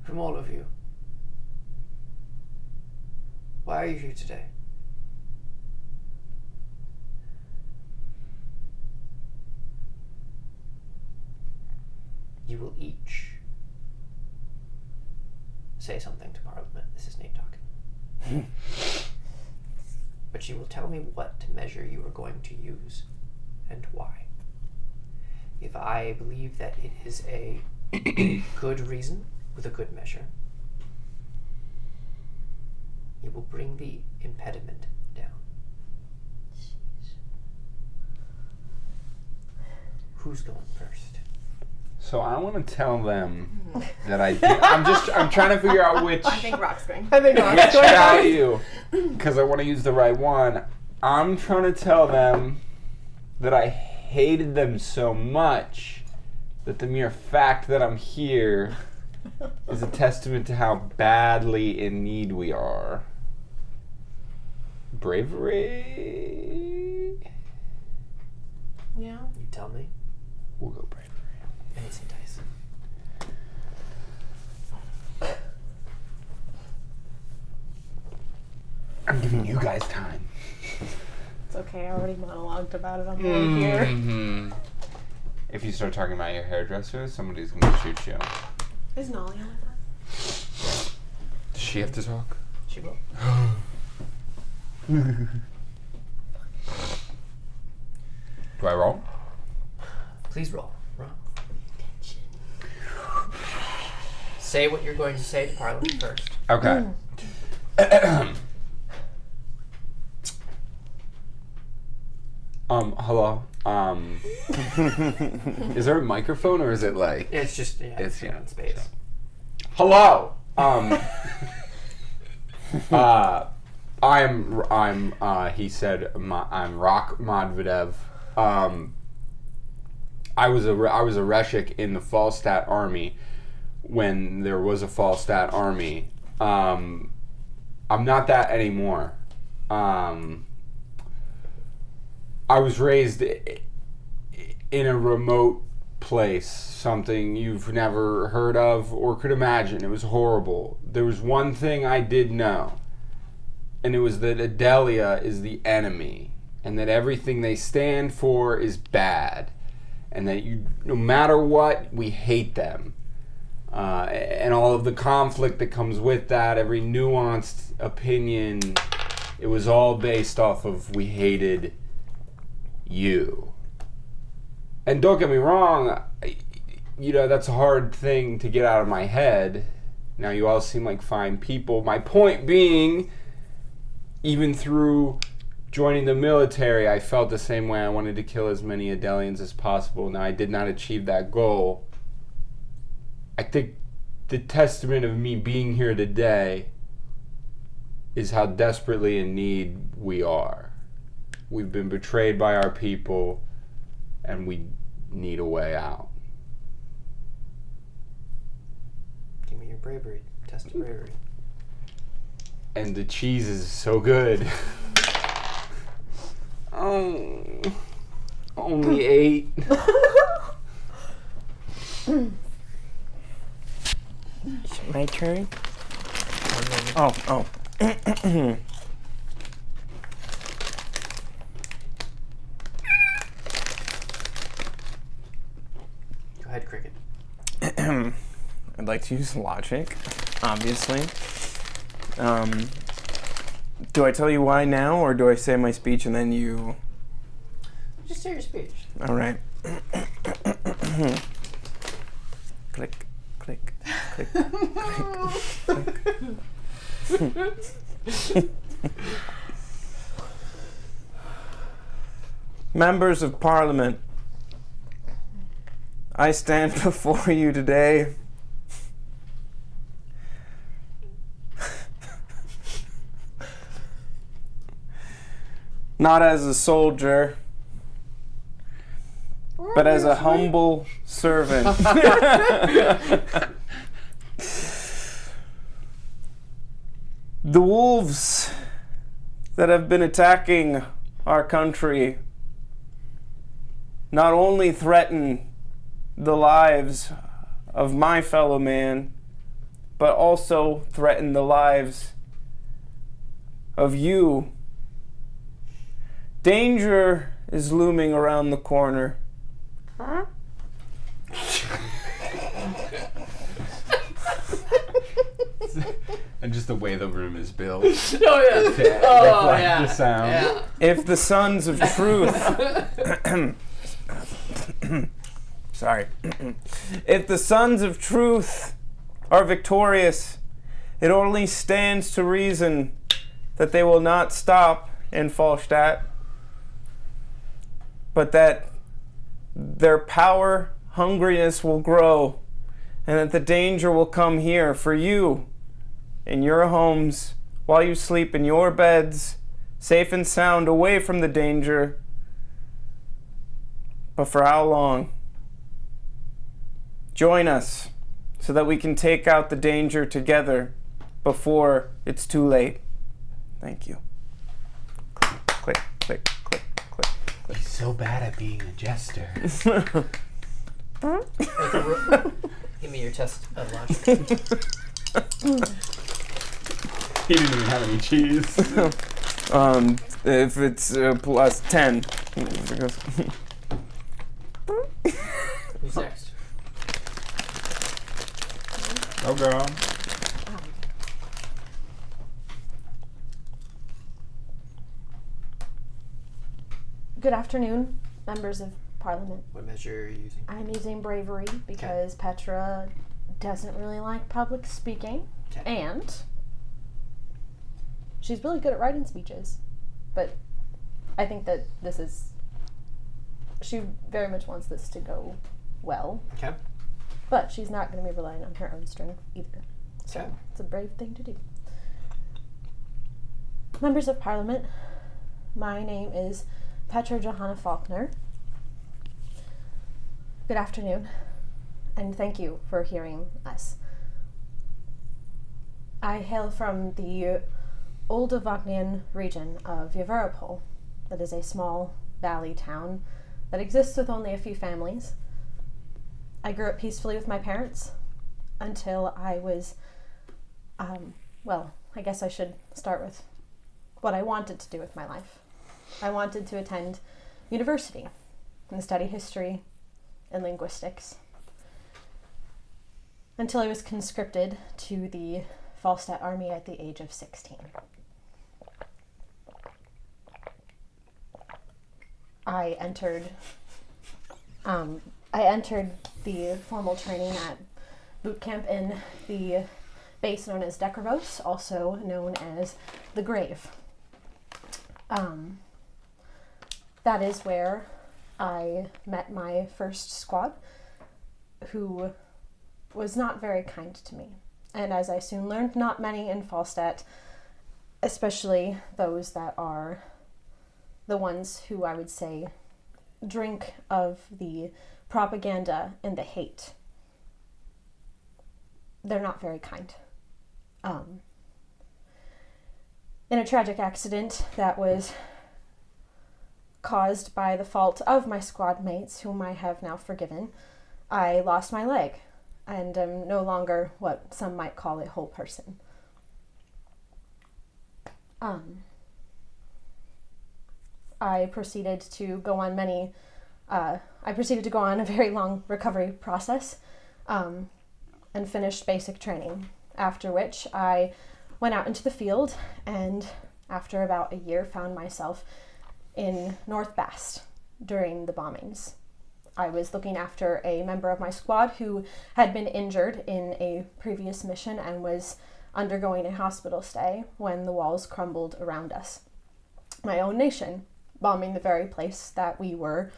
from all of you. Why are you here today? You will each say something to Parliament. This is Nate talking. But you will tell me what measure you are going to use and why. If I believe that it is a good reason with a good measure, you will bring the impediment down. Who's going first? So I want to tell them that I'm trying to figure out which I think Rock's going. which value, because I want to use the right one. I'm trying to tell them that I hated them so much that the mere fact that I'm here is a testament to how badly in need we are. Bravery? Yeah. You tell me. We'll go bravery. I need some dice. I'm giving you guys time. It's okay, I already monologued about it on the way here. Mm-hmm. If you start talking about your hairdresser, somebody's going to shoot you. Is Nolly on with us? Does she have to talk? She will. Do I roll? Please roll. Say what you're going to say to Parliament first. Okay. Hello. Is there a microphone or is it like? It's just it's in space. Hello. He said, I'm Rock Medvedev. I was a Reshik in the Falstadt army when there was a Falstadt army. I'm not that anymore. I was raised in a remote place, something you've never heard of or could imagine. It was horrible. There was one thing I did know, and it was that Adelia is the enemy, and that everything they stand for is bad, and that no matter what, we hate them. And all of the conflict that comes with that, every nuanced opinion, it was all based off of we hated you. And don't get me wrong, that's a hard thing to get out of my head. Now you all seem like fine people. My point being, even through joining the military, I felt the same way. I wanted to kill as many Adelians as possible. Now I did not achieve that goal. I think the testament of me being here today is how desperately in need we are. We've been betrayed by our people, and we need a way out. Give me your bravery. Test of bravery. And the cheese is so good. Oh, only 8. My turn? Oh. Go ahead, Cricket. I'd like to use logic, obviously. Do I tell you why now, or do I say my speech and then you... Just say your speech. All right. Click, click, click, click, click. Members of Parliament, I stand before you today not as a soldier, but as a humble servant. The wolves that have been attacking our country not only threaten the lives of my fellow man, but also threaten the lives of you. Danger is looming around the corner. And just the way the room is built. Oh, yeah. Reflect the sound. Yeah. If the sons of truth... Sorry. If the sons of truth are victorious, it only stands to reason that they will not stop in Falstadt, but that their power, hungriness will grow, and that the danger will come here for you, in your homes, while you sleep in your beds, safe and sound, away from the danger. But for how long? Join us so that we can take out the danger together before it's too late. Thank you. Click, click, click, click. He's so bad at being a jester. Give me your test of logic. He didn't even have any cheese. If it's plus 10. Who's next? Oh, girl. Good afternoon, members of Parliament. What measure are you using? I'm using bravery because Petra doesn't really like public speaking, and she's really good at writing speeches, but I think that she very much wants this to go well. Okay. But she's not going to be relying on her own strength either. So Okay. it's a brave thing to do. Members of Parliament, my name is Petra Johanna Faulkner. Good afternoon, and thank you for hearing us. I hail from the Old Avognian region of Yavurapol, that is a small valley town that exists with only a few families. I grew up peacefully with my parents until I was, I guess I should start with what I wanted to do with my life. I wanted to attend university and study history and linguistics until I was conscripted to the Falstadt army at the age of 16. I entered the formal training at boot camp in the base known as Dekravos, also known as the Grave. That is where I met my first squad, who was not very kind to me. And as I soon learned, not many in Falstadt, especially those that are the ones who I would say drink of the propaganda and the hate. They're not very kind. In a tragic accident that was caused by the fault of my squad mates, whom I have now forgiven, I lost my leg and am no longer what some might call a whole person. I proceeded to go on a very long recovery process and finished basic training, after which I went out into the field and after about a year found myself in North Bast during the bombings. I was looking after a member of my squad who had been injured in a previous mission and was undergoing a hospital stay when the walls crumbled around us. My own nation bombing the very place that we were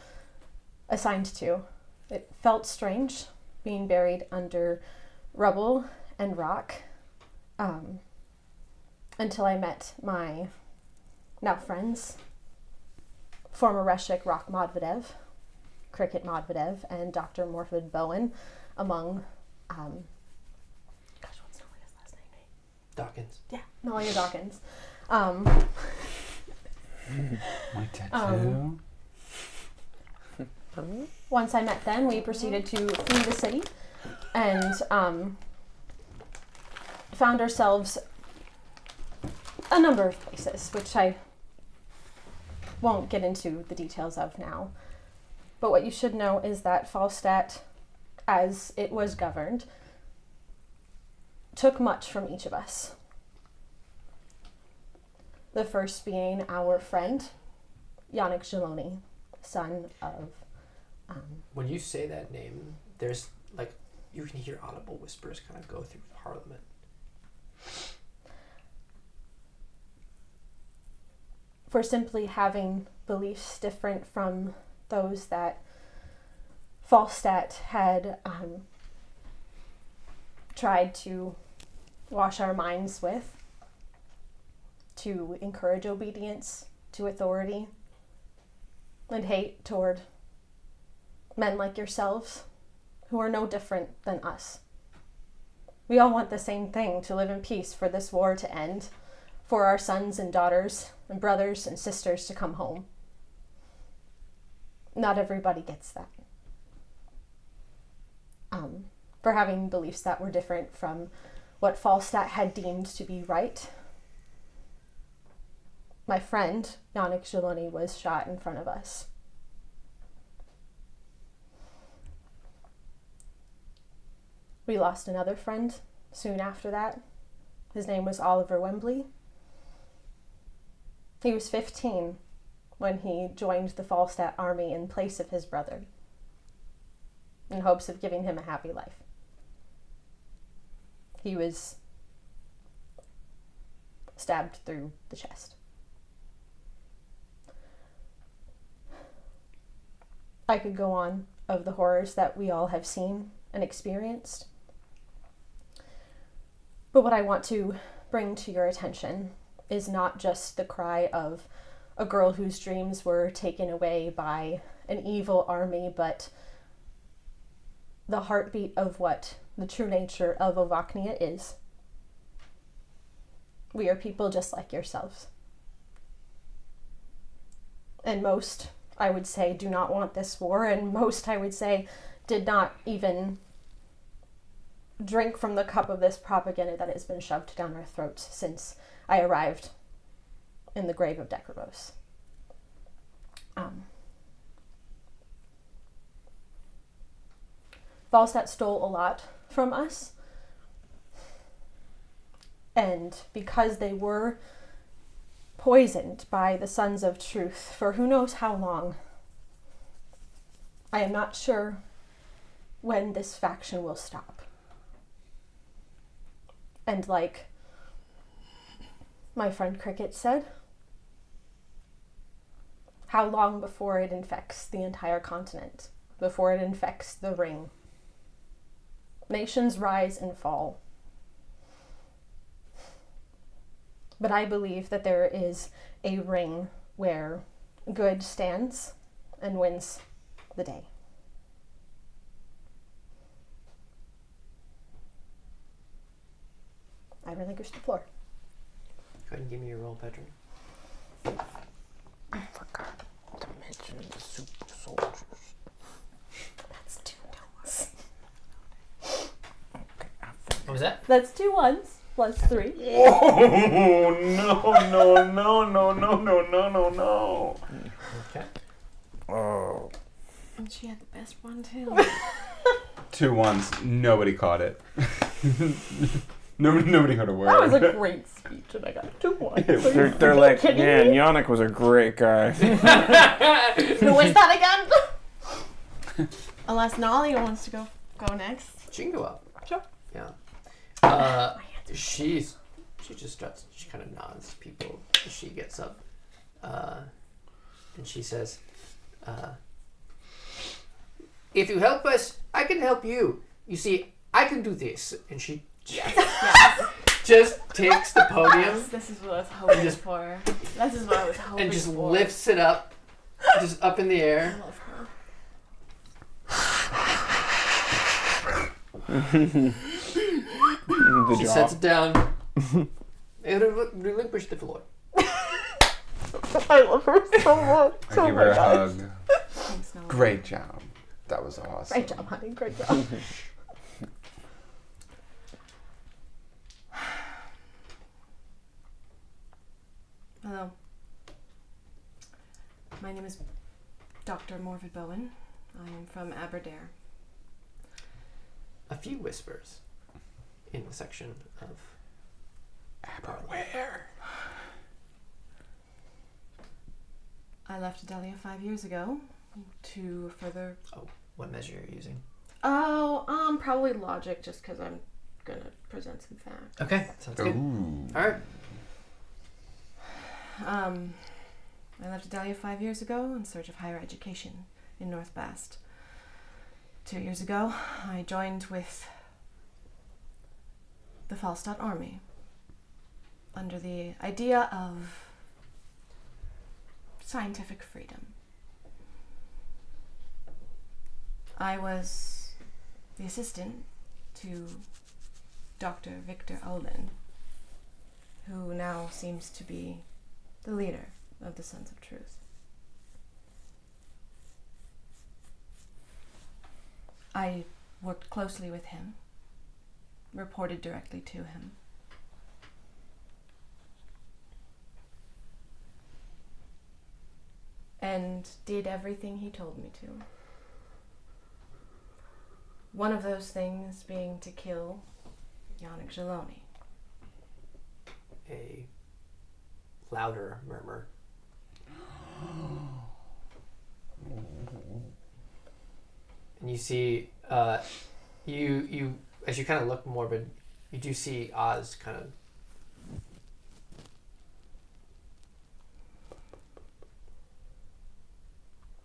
assigned to. It felt strange being buried under rubble and rock until I met my now friends, former Reshik Rock Modvedev, Cricket Modvedev, and Dr. Morford Bowen, among, what's Nolia's last name? Dawkins. Yeah, Nolia Dawkins. My tattoo. Once I met them, we proceeded to flee the city and found ourselves a number of places, which I won't get into the details of now. But what you should know is that Falstadt, as it was governed, took much from each of us. The first being our friend, Yannick Geloni, son of... When you say that name, there's like, you can hear audible whispers kind of go through Parliament. For simply having beliefs different from those that Falstadt had tried to wash our minds with, to encourage obedience to authority and hate toward men like yourselves who are no different than us. We all want the same thing, to live in peace, for this war to end, for our sons and daughters and brothers and sisters to come home. Not everybody gets that. For having beliefs that were different from what Falstadt had deemed to be right. My friend, Yannick Geloni, was shot in front of us. We lost another friend soon after that. His name was Oliver Wembley. He was 15 when he joined the Falstadt army in place of his brother, in hopes of giving him a happy life. He was stabbed through the chest. I could go on of the horrors that we all have seen and experienced. But what I want to bring to your attention is not just the cry of a girl whose dreams were taken away by an evil army, but the heartbeat of what the true nature of Ovaknia is. We are people just like yourselves. And most, I would say, do not want this war, and most, I would say, did not even drink from the cup of this propaganda that has been shoved down our throats since I arrived in the grave of Decaros. Falstadt stole a lot from us, and because they were poisoned by the Sons of Truth for who knows how long, I am not sure when this faction will stop. And like my friend Cricket said, how long before it infects the entire continent, before it infects the ring? Nations rise and fall. But I believe that there is a ring where good stands and wins the day. I relinquish the floor. Go ahead and give me your roll, Petra. I forgot to mention the super soldiers. That's 2 ones. What was that? That's 2 ones plus 3. Oh no. Okay. Oh. And she had the best one too. 2 ones. Nobody caught it. Nobody heard a word. That was a great speech, and I got 2 ones. They're like, man, Yannick was a great guy. Who was that again? Unless Nolly wants to go next. She can go up. Sure. Yeah. She just starts. She kind of nods to people as she gets up, and she says, "If you help us, I can help you. You see, I can do this." And she just takes the podium This is what I was hoping just- for. This is what I was hoping and just for. lifts it up, just up in the I air. love her. The She job. sets it down and relinquish the floor. I love her so much. I give her a hug. Thanks, Nolly. Great job. That was awesome. Great job, honey. Great job. Hello. My name is Dr. Morvid Bowen. I am from Aberdare. A few whispers in the section of Where? I left Adelia 5 years ago to further... what measure you're using. Oh, probably logic, just because I'm gonna present some facts. Okay, sounds good. Ooh. All right. I left Adelia 5 years ago in search of higher education in North Bast. 2 years ago, I joined with the Falstadt Army under the idea of scientific freedom. I was the assistant to Dr. Victor Olin, who now seems to be the leader of the Sons of Truth. I worked closely with him, reported directly to him. And did everything he told me to. One of those things being to kill Yannick Geloni. A louder murmur. And you see, you as you kind of look morbid, you do see Oz kind of.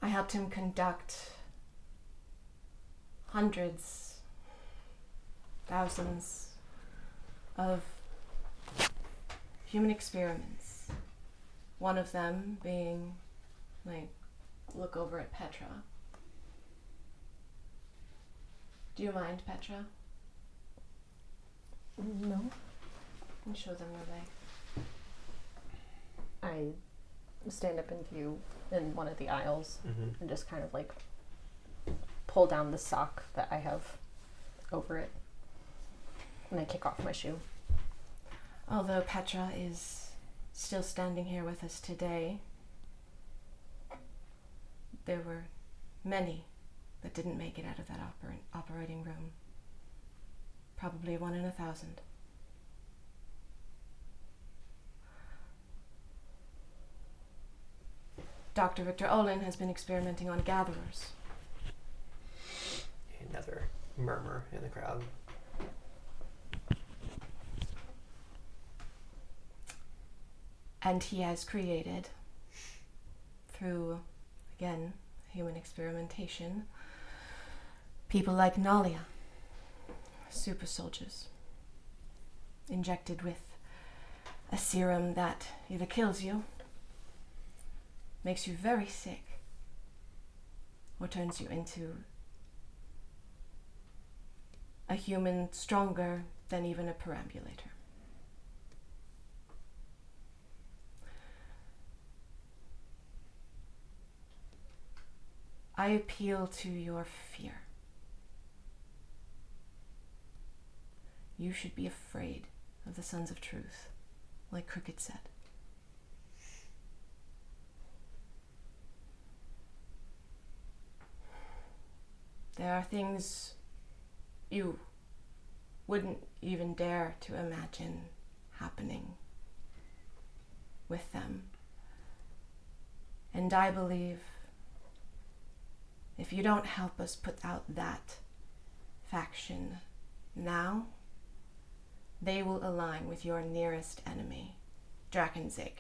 I helped him conduct hundreds, thousands of human experiments. One of them being, look over at Petra. Do you mind, Petra? No. And show them your leg. I stand up in view in one of the aisles Mm-hmm. and just kind of pull down the sock that I have over it. And I kick off my shoe. Although Petra is still standing here with us today, there were many that didn't make it out of that operating room. Probably 1 in 1,000. Dr. Victor Olin has been experimenting on gatherers. Another murmur in the crowd. And he has created, through, again, human experimentation, people like Nalia, super soldiers, injected with a serum that either kills you makes you very sick or turns you into a human stronger than even a perambulator. I appeal to your fear. You should be afraid of the Sons of Truth, like Cricket said. There are things you wouldn't even dare to imagine happening with them. And I believe if you don't help us put out that faction now, they will align with your nearest enemy, Drakenzig.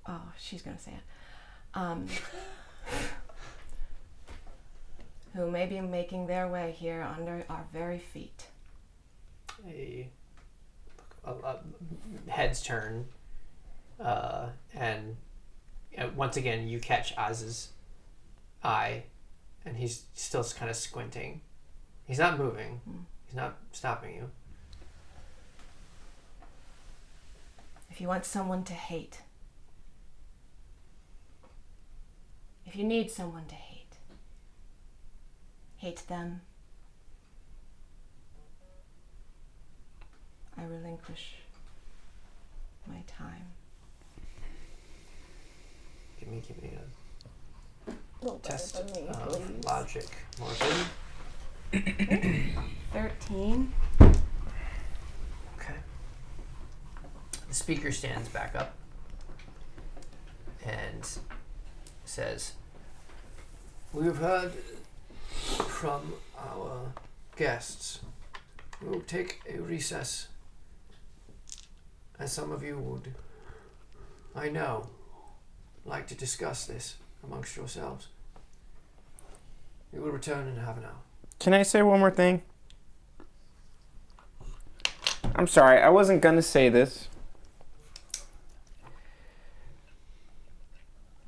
Oh, she's gonna say it. Who may be making their way here under our very feet. Heads turn, and once again you catch Oz's eye, and he's still kind of squinting. He's not moving. He's not stopping you. If you want someone to hate, if you need someone to hate them, I relinquish my time. Give me a test of logic, Morgan. 13. Okay. The speaker stands back up and says, "We've heard from our guests. We'll take a recess, as some of you would, I know, like to discuss this amongst yourselves. We will return in half an hour." Can I say one more thing? I'm sorry, I wasn't gonna say this.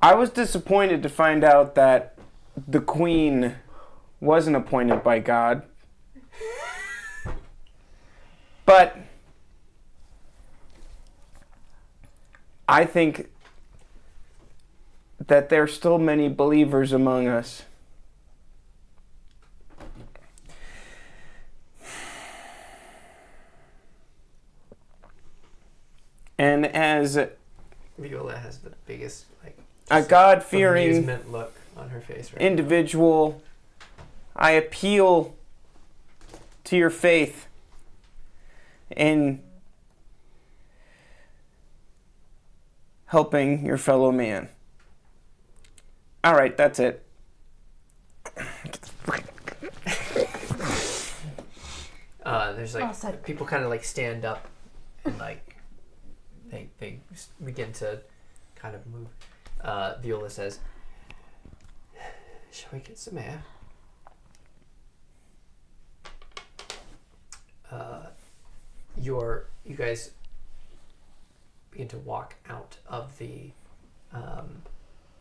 I was disappointed to find out that the queen wasn't appointed by God. But I think that there's still many believers among us. And as Viola has the biggest, a God-fearing amusement look on her face right individual, I appeal to your faith in helping your fellow man. All right, that's it. There's people kind of stand up and they begin to kind of move. Viola says, "Shall we get some air?" You guys begin to walk out of the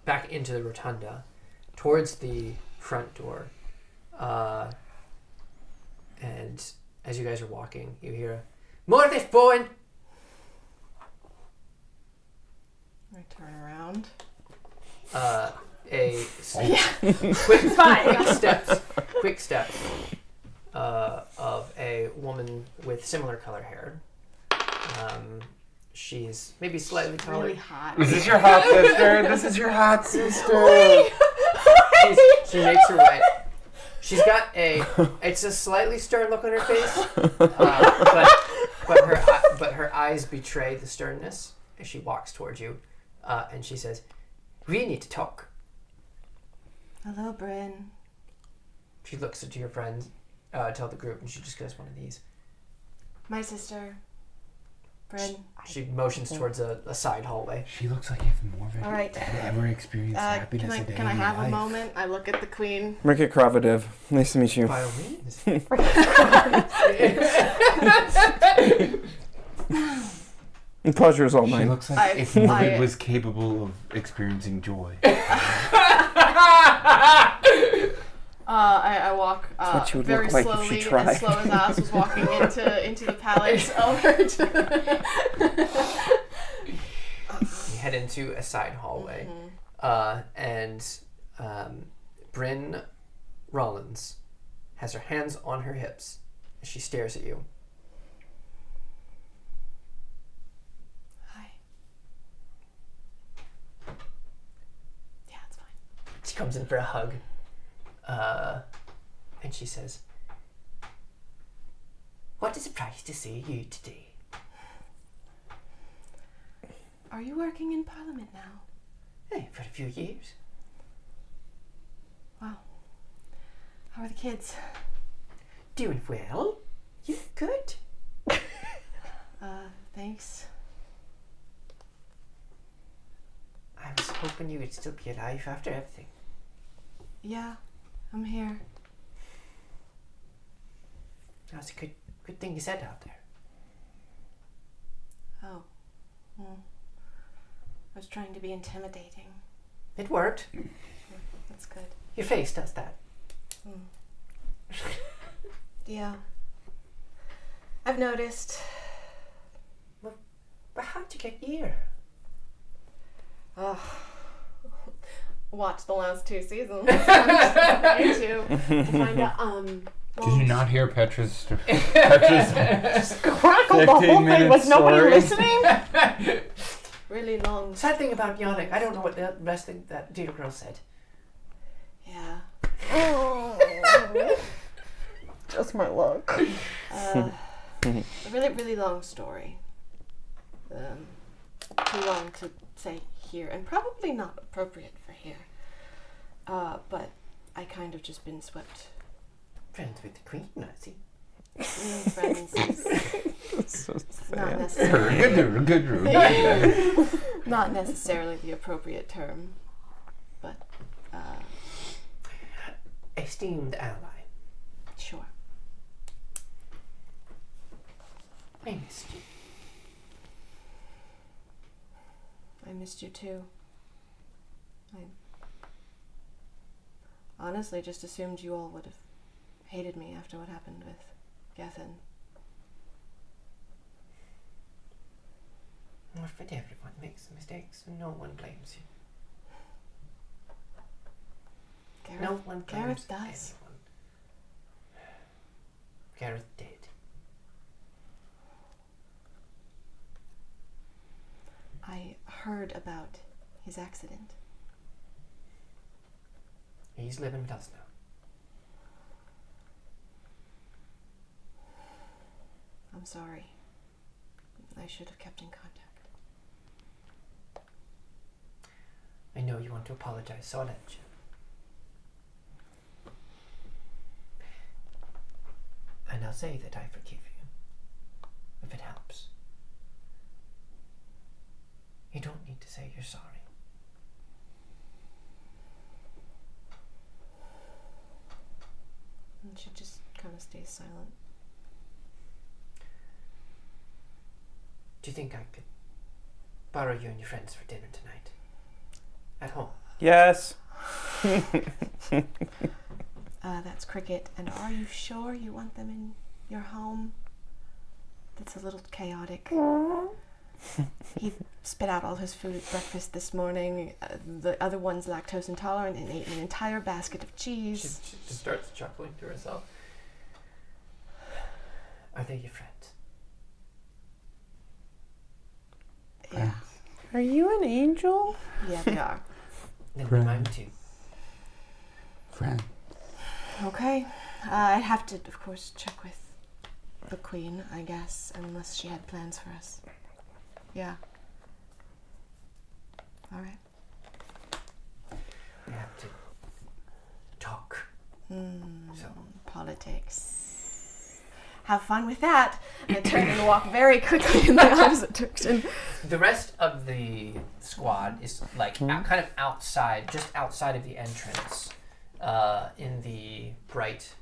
back into the rotunda towards the front door, and as you guys are walking, you hear, "More of this, Bowen!" I turn around. Quick steps of a woman with similar color hair. She's maybe slightly taller. Really hot. Is this your hot sister? This is your hot sister. She makes her way. She's got it's a slightly stern look on her face, but her eyes betray the sternness as she walks towards you, and she says, "We need to talk." Hello, Bryn. She looks to your friends, tell the group, and she just goes, "One of these." My sister, Bryn. She motions towards a side hallway. She looks like if Morven All right. had ever experienced happiness a day Can I in her have life. a moment? I look at the queen. Rikit Kravadev, nice to meet you. By all means. And pleasure is all She mine. looks like if Morvid was capable of experiencing joy. I walk what she would very look like if slowly, she tried. as slow as Alice was walking into the palace. Over to You head into a side hallway, and Bryn Rollins has her hands on her hips as she stares at you. Hi. Yeah, it's fine. She comes in for a hug, and she says, "What a surprise to see you today." Are you working in Parliament now? Hey, for a few years. Wow. How are the kids? Doing well. You good? Thanks. I was hoping you would still be alive after everything. Yeah, I'm here. That's a good thing you said out there. Oh. Well, I was trying to be intimidating. It worked. That's good. Your face does that. Yeah. I've noticed. But how'd you get here? Watch the last 2 seasons. to find out. Did you not hear Petra's Chronicle the whole 15 thing. minute Was nobody story? listening? Really long. Sad thing about Yannick, I don't know what the rest thing that Data Girl said. Yeah. Just my luck. A really, really long story. Too long to say here, and probably not appropriate for here. But I kind of just been swept. Friends with the Queen, I see. Friends is So not sad. necessarily Good. not necessarily the appropriate term, but Esteemed ally, sure. I missed you. I missed you too. I honestly just assumed you all would have hated me after what happened with Gethin. I'm afraid everyone makes mistakes and no one blames you. No one blames Gareth does. anyone. Gareth did. I heard about his accident. He's living with us now. I'm sorry. I should have kept in contact. I know you want to apologize, so I'll let you. And I'll say that I forgive you, if it helps. You don't need to say you're sorry. And she just kind of stays silent. Do you think I could borrow you and your friends for dinner tonight? At home? Yes. That's Cricket. And are you sure you want them in your home? That's a little chaotic. He spit out all his food at breakfast this morning. The other one's lactose intolerant and ate an entire basket of cheese. She just starts chuckling to herself. Are they your friends? Yeah, Are you an angel? yeah, they are. Then Friends. mine too. Friend. Okay. I'd have to, of course, check with the Queen, I guess, unless she had plans for us. Yeah. All right. We have to talk. So Politics. Have fun with that. I turn and walk very quickly in the opposite direction. the rest of the squad is like kind of outside, just outside of the entrance, in the bright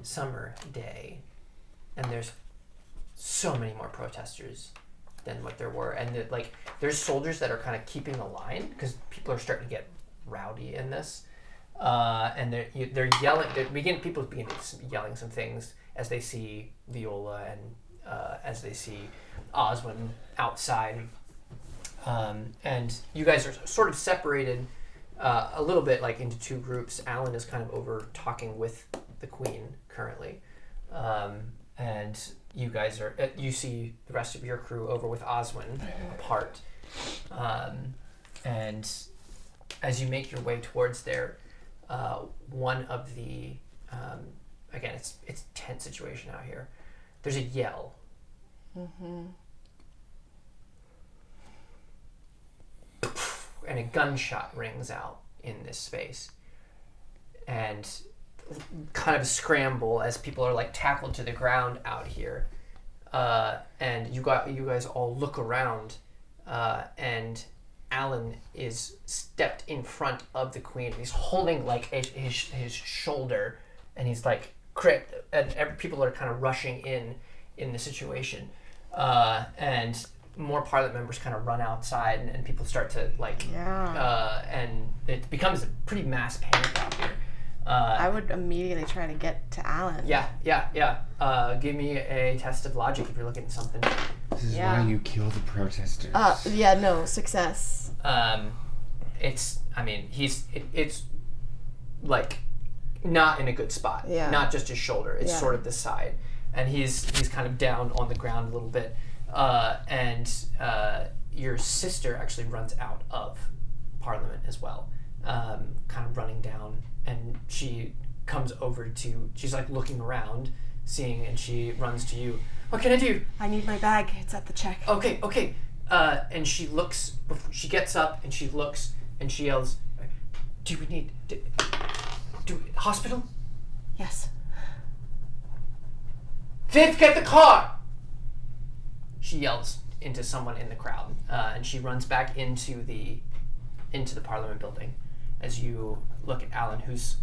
summer day, and there's so many more protesters than what there were, and there's soldiers that are kind of keeping the line because people are starting to get rowdy in this, and they're yelling. People begin yelling some things as they see Viola and as they see Oswin outside, and you guys are sort of separated a little bit, like into two groups. Alan is kind of over talking with the Queen currently, and you guys are. You see the rest of your crew over with Oswin apart, and as you make your way towards there, one of the again, it's a tense situation out here. There's a yell. Mm-hmm. And a gunshot rings out in this space, and kind of a scramble as people are like tackled to the ground out here, and you guys all look around, and Alan is stepped in front of the Queen. He's holding like his shoulder, and he's like and people are kind of rushing in the situation, and more Parliament members kind of run outside, and people start to and it becomes a pretty mass panic out here. I would immediately try to get to Alan. Yeah. Give me a test of logic if you're looking at something. This is why you kill the protesters. Success. It's like not in a good spot. Yeah. Not just his shoulder. It's sort of the side, and he's kind of down on the ground a little bit. And your sister actually runs out of Parliament as well, kind of running down, and she comes over she's like looking around, seeing, and she runs to you. What can I do? I need my bag. It's at the check. Okay. And she looks, she gets up and she looks and she yells, do we need, hospital? Yes. Viv, get the car! She yells into someone in the crowd, and she runs back into the Parliament building. As you look at Alan, who's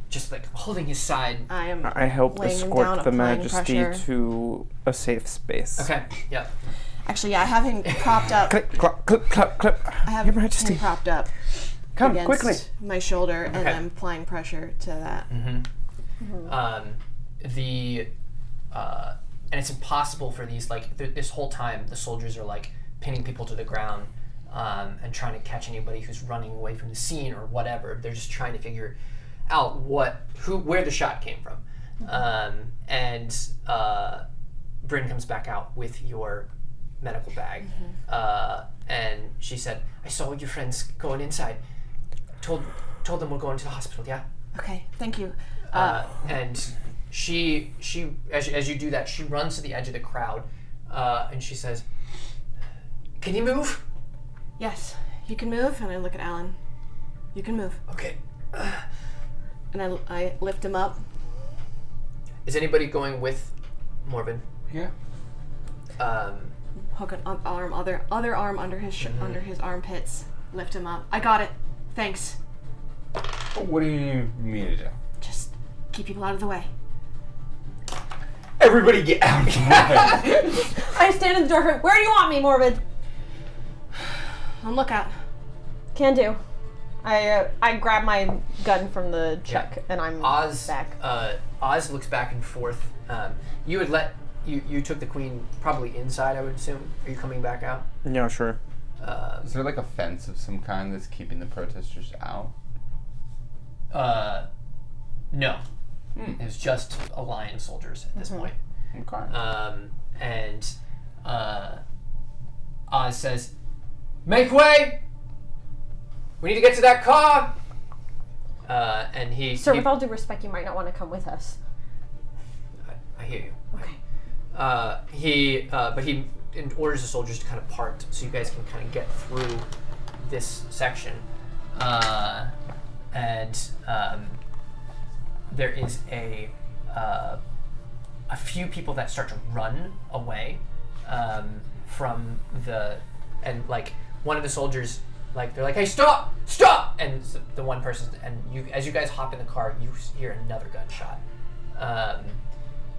just like holding his side. I help escort the Majesty to a safe space. Okay. Yeah. Actually, I have him propped up. Clip, clop, clip, clop, clip. I have Your Majesty. him propped up. Come against quickly. My shoulder, and I'm applying pressure to that. And it's impossible for these, this whole time the soldiers are like pinning people to the ground, and trying to catch anybody who's running away from the scene or whatever. They're just trying to figure out where the shot came from. And Bryn comes back out with your medical bag, and she said, I saw your friends going inside. Told them we're going to the hospital, yeah? Okay, thank you. And she as you do that, she runs to the edge of the crowd, and she says, can you move? Yes, you can move. And I look at Alan. You can move. Okay. And I lift him up. Is anybody going with Morven? Yeah. Hook an arm, other arm under his under his armpits. Lift him up. I got it. Thanks. What do you need me to do? Just keep people out of the way. Everybody get out. I stand in the doorway. Where do you want me, Morbid? On lookout. Can do. I grab my gun from the chuck and I'm back. Oz looks back and forth. You took the Queen probably inside, I would assume. Are you coming back out? Yeah, sure. Is there like a fence of some kind that's keeping the protesters out? No. It was just a line of soldiers at this point. Okay. And Oz says, make way! We need to get to that car! And he... Sir, with all due respect, you might not want to come with us. I hear you. Okay. But he orders the soldiers to kind of part so you guys can kind of get through this section. There is a few people that start to run away from and like one of the soldiers, like they're like, hey, stop, and the one person, and you, as you guys hop in the car, you hear another gunshot,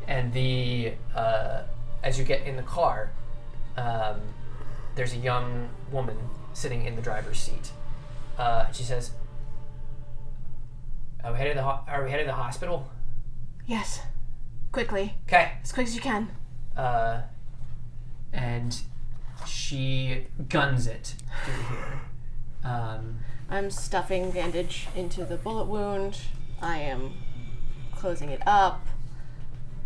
and the as you get in the car, there's a young woman sitting in the driver's seat. She says, "Are we headed to the hospital?" Yes. Quickly. Okay. As quick as you can. And she guns it through here. I'm stuffing bandage into the bullet wound. I am closing it up.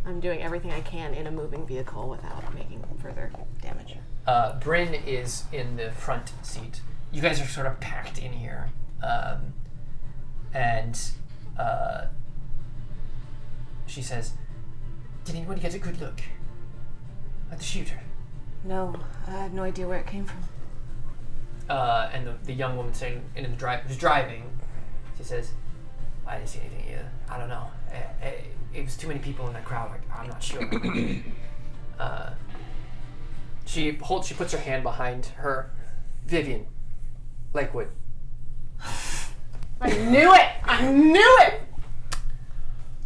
I'm doing everything I can in a moving vehicle without making further damage. Bryn is in the front seat. You guys are sort of packed in here. And she says, "Did anyone get a good look at the shooter?" No, I have no idea where it came from. And the young woman sitting in the who's driving, she says, "I didn't see anything either. I don't know. It was too many people in that crowd. I'm not sure." She puts her hand behind her. "Vivian Lakewood." I knew it! I knew it!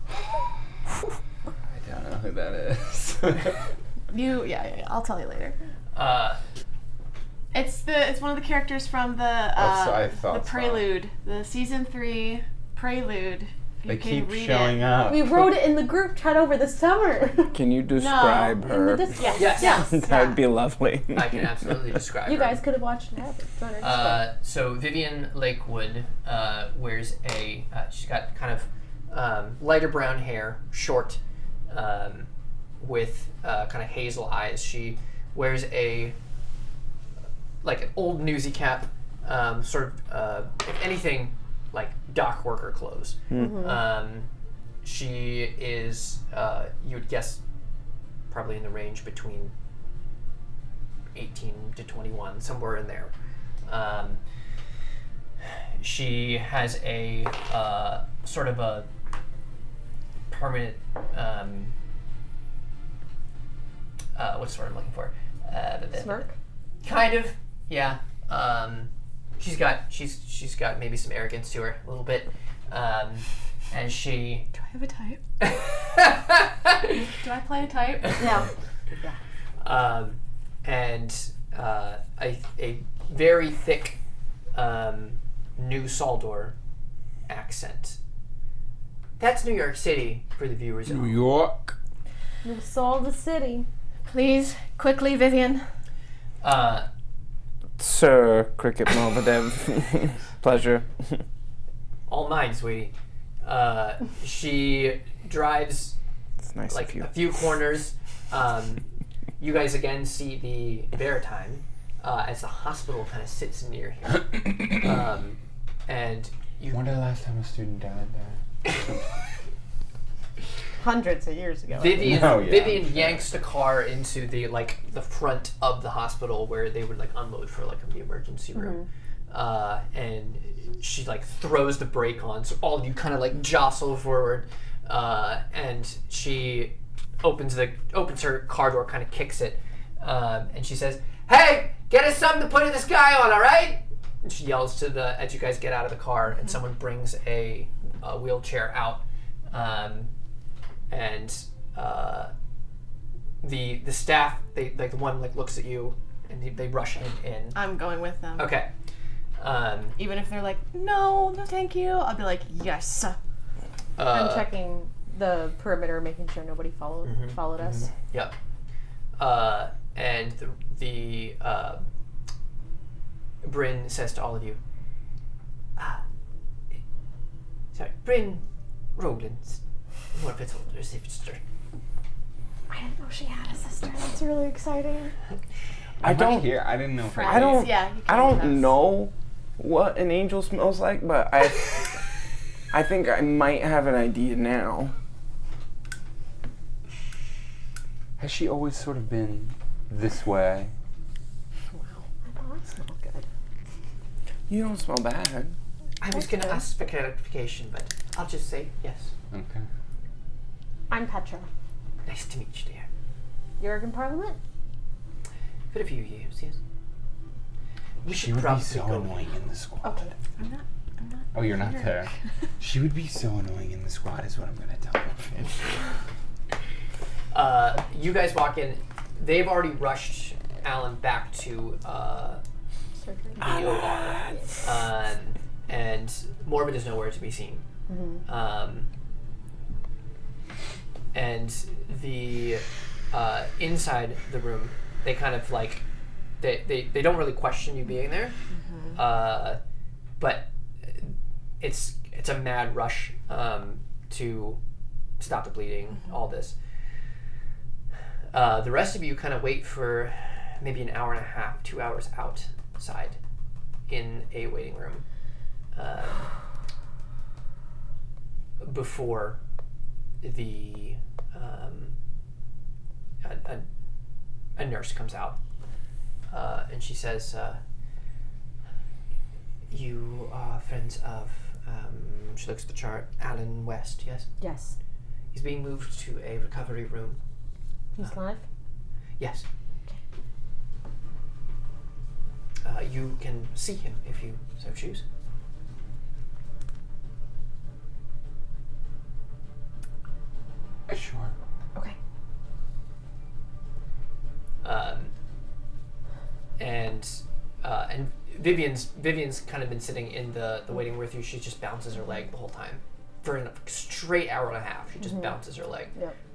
I don't know who that is. Yeah, I'll tell you later. Uh, It's one of the characters from the I thought so. Prelude, the season 3 Prelude. They You can keep read showing it. up. We wrote it in the group chat over the summer. Can you describe her? Yes. That would be lovely. I can absolutely describe You her. guys could have watched it. So Vivian Lakewood wears she's got kind of lighter brown hair, short, with kind of hazel eyes. She wears like an old newsy cap, sort of, if anything, like dock worker clothes. She is, you would guess, probably in the range between 18 to 21, somewhere in there. She has a sort of a permanent, what's the word I'm looking for? Smirk? Kind of, yeah. She's got maybe some arrogance to her a little bit, and she. Do I have a type? Do I play a type? No. And a very thick New Saldor accent. That's New York City for the viewers. New York. We sold the city. Please, quickly, Vivian. Sir Cricket Movadev. Pleasure. All mine, sweetie. She drives It's nice like of you. a few corners. You guys again see the Veritime as the hospital kind of sits near here. And you. When's the last time a student died there? Hundreds of years ago. Vivian, Oh, yeah, Vivian I'm sure. yanks the car into the front of the hospital where they would like unload for like the emergency room, and she like throws the brake on, so all of you kind of like jostle forward, and she opens her car door, kind of kicks it, and she says, "Hey, get us something to put in the sky on, all right?" And she yells as you guys get out of the car, and someone brings a wheelchair out. And the staff, they like the one like looks at you and they rush him in. I'm going with them. Okay. Even if they're like, no, thank you, I'll be like, yes. I'm checking the perimeter, making sure nobody followed us. Yep. And the Bryn says to all of you, sorry, Bryn Rowlands, Morpeth's older sister. I didn't know she had a sister. That's really exciting. I don't hear. I didn't know. If I don't. Yeah, you I can don't with us. know what an angel smells like, but I think I might have an idea now. Has she always sort of been this way? Wow. I thought it smelled good. You don't smell bad. I was going to ask for clarification, but I'll just say yes. Okay. I'm Petra. Nice to meet you, dear. Jurgen Parliament? For a few years, yes. We She should would be probably so go. annoying in the squad. Okay. I'm not. Oh, you're not there. She would be so annoying in the squad is what I'm gonna tell you. You guys walk in. they've already rushed Alan back to the OR. And Morbid is nowhere to be seen. And the inside the room, they kind of like they don't really question you being there, but it's a mad rush to stop the bleeding, all this. The rest of you kind of wait for maybe an hour and a half, 2 hours outside in a waiting room before the a nurse comes out and she says, you are friends of, she looks at the chart, Alan West, yes? Yes. He's being moved to a recovery room. He's alive? Yes. You can see him if you so choose. Sure. Okay. And Vivian's kind of been sitting in the waiting room with you. She just bounces her leg the whole time. For a straight hour and a half, she just bounces her leg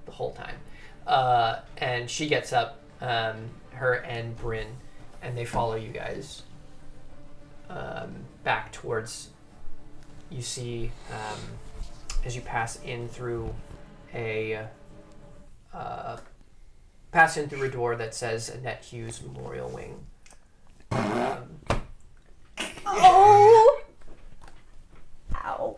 the whole time. And she gets up, her and Bryn, and they follow you guys back towards, you see, as you pass in through a door that says Annette Hughes Memorial Wing. Oh! Ow.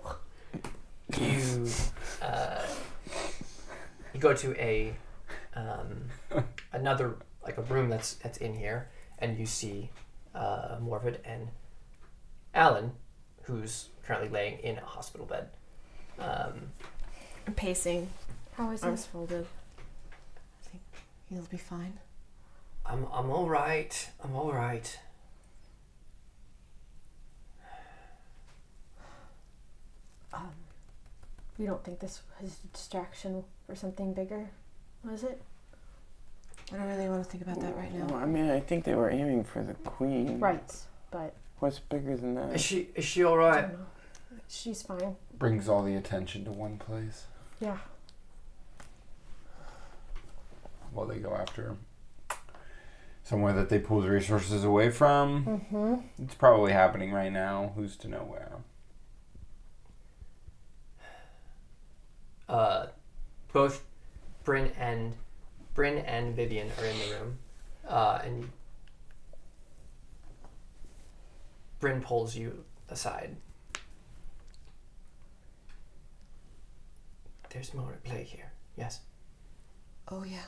You go to a another, like a room that's in here, and you see Morvid and Alan, who's currently laying in a hospital bed. I'm pacing. How is Arms he? folded. I think he'll be fine. I'm all right. I'm all right. You don't think this was a distraction for something bigger, was it? I don't really want to think about that right now. Well, I mean, I think they were aiming for the queen. Right, but What's bigger than that? Is she all I right? don't know. She's fine. Brings all the attention to one place. Yeah. While they go after somewhere that they pull the resources away from. Mm-hmm. It's probably happening right now. Who's to know where? Both Bryn and Vivian are in the room, and Bryn pulls you aside. There's more at play here. Yes. Oh yeah.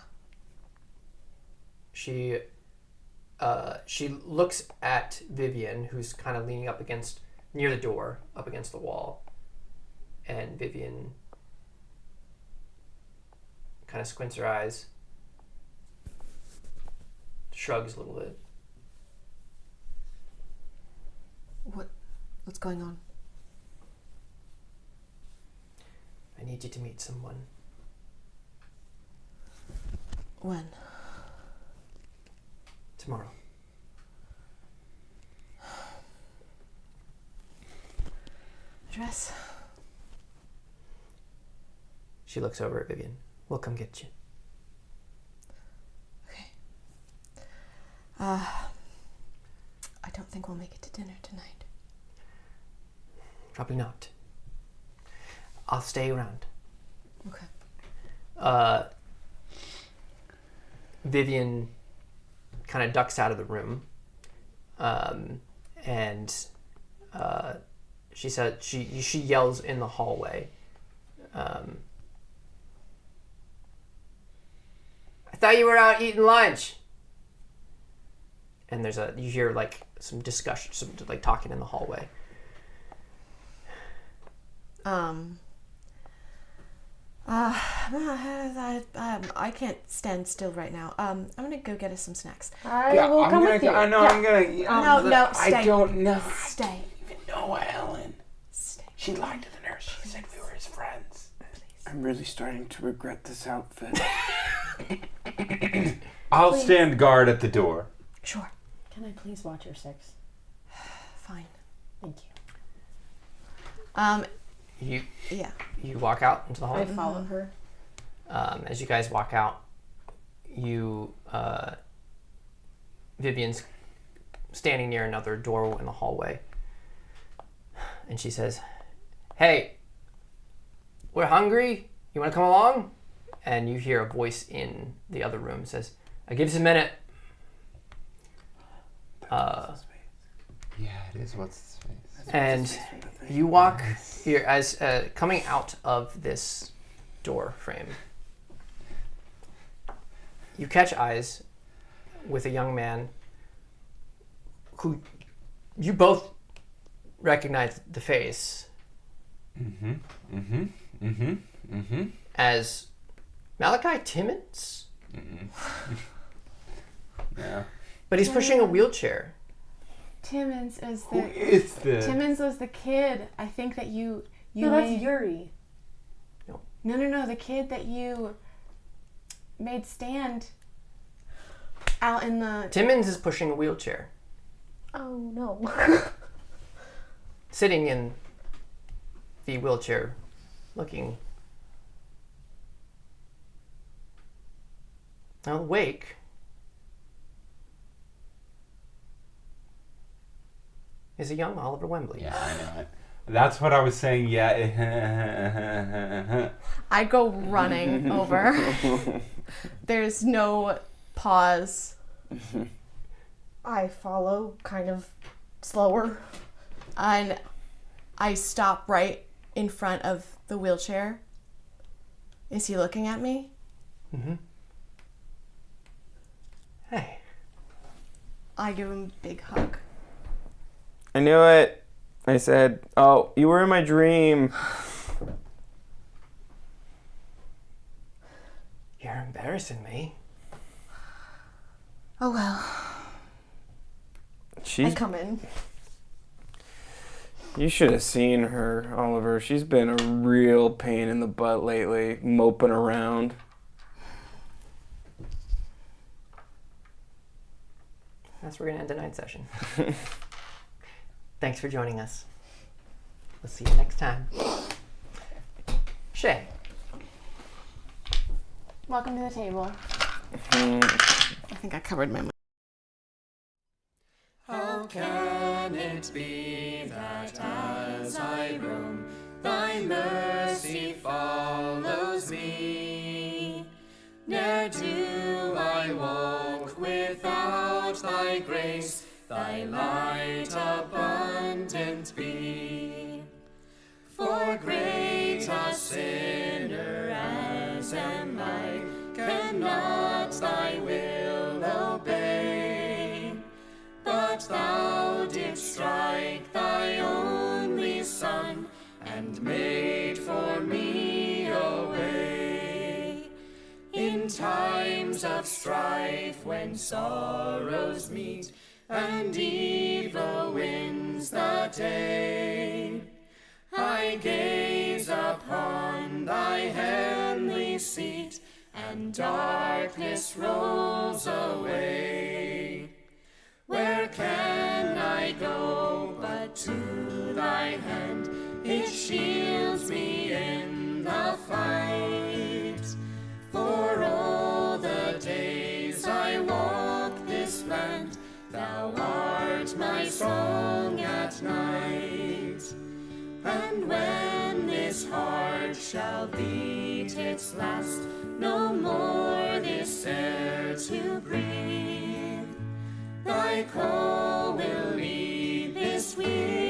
She looks at Vivian, who's kind of leaning up against near the door, up against the wall, and Vivian kind of squints her eyes, shrugs a little bit. What's going on? I need you to meet someone. When? Tomorrow. Address? She looks over at Vivian. We'll come get you. Okay. I don't think we'll make it to dinner tonight. Probably not. I'll stay around. Okay. Vivian kind of ducks out of the room, and she said she yells in the hallway. I thought you were out eating lunch. And you hear like some discussion, some like talking in the hallway. I can't stand still right now. I'm gonna go get us some snacks. I will come with you. I know. Yeah. I'm gonna. No, stay. I don't know. Stay. I don't even know Ellen. Stay. She lied to the nurse. She said we were his friends. I'm really starting to regret this outfit. I'll Please. stand guard at the door. Sure. Can I please watch your 6? Fine. Thank you. You Yeah. you walk out into the hall. I follow her. As you guys walk out, Vivian's standing near another door in the hallway, and she says, "Hey, we're hungry. You want to come along?" And you hear a voice in the other room says, "I'll give you a minute." Yeah, it is. What's his face? And you walk here as coming out of this door frame. You catch eyes with a young man who you both recognize the face as Malachi Timmons, Yeah. but he's pushing a wheelchair. Timmons is Who is this? Timmons was the kid. I think that you No, that's made. Yuri. No. The kid that you made stand out in the. Timmons is pushing a wheelchair, Oh no. sitting in the wheelchair, looking awake. Is a young Oliver Wembley. Yeah, I know it. That's what I was saying. Yeah. I go running over. There's no pause. I follow, kind of slower. And I stop right in front of the wheelchair. Is he looking at me? Mm-hmm. Hey. I give him a big hug. I knew it. I said, "Oh, you were in my dream." You're embarrassing me. Oh well. I She's. come in. You should have seen her, Oliver. She's been a real pain in the butt lately, moping around. That's where we're gonna end tonight's session. Thanks for joining us. We'll see you next time. Shay. Welcome to the table. Hmm. I think I covered my. How can it be that as I roam, thy mercy follows me? Ne'er do I walk without thy grace, thy light abundant be. For great a sinner as am I, cannot thy will obey. But thou didst strike thy only Son, and made for me a way. In times of strife, when sorrows meet, and evil wins the day, I gaze upon thy heavenly seat, and darkness rolls away. Where can I go but to thy hand? It shields me in the fight. For all the days I walk this land, thou art my song at night. And when this heart shall beat its last, no more this air to breathe, thy call will lead this weary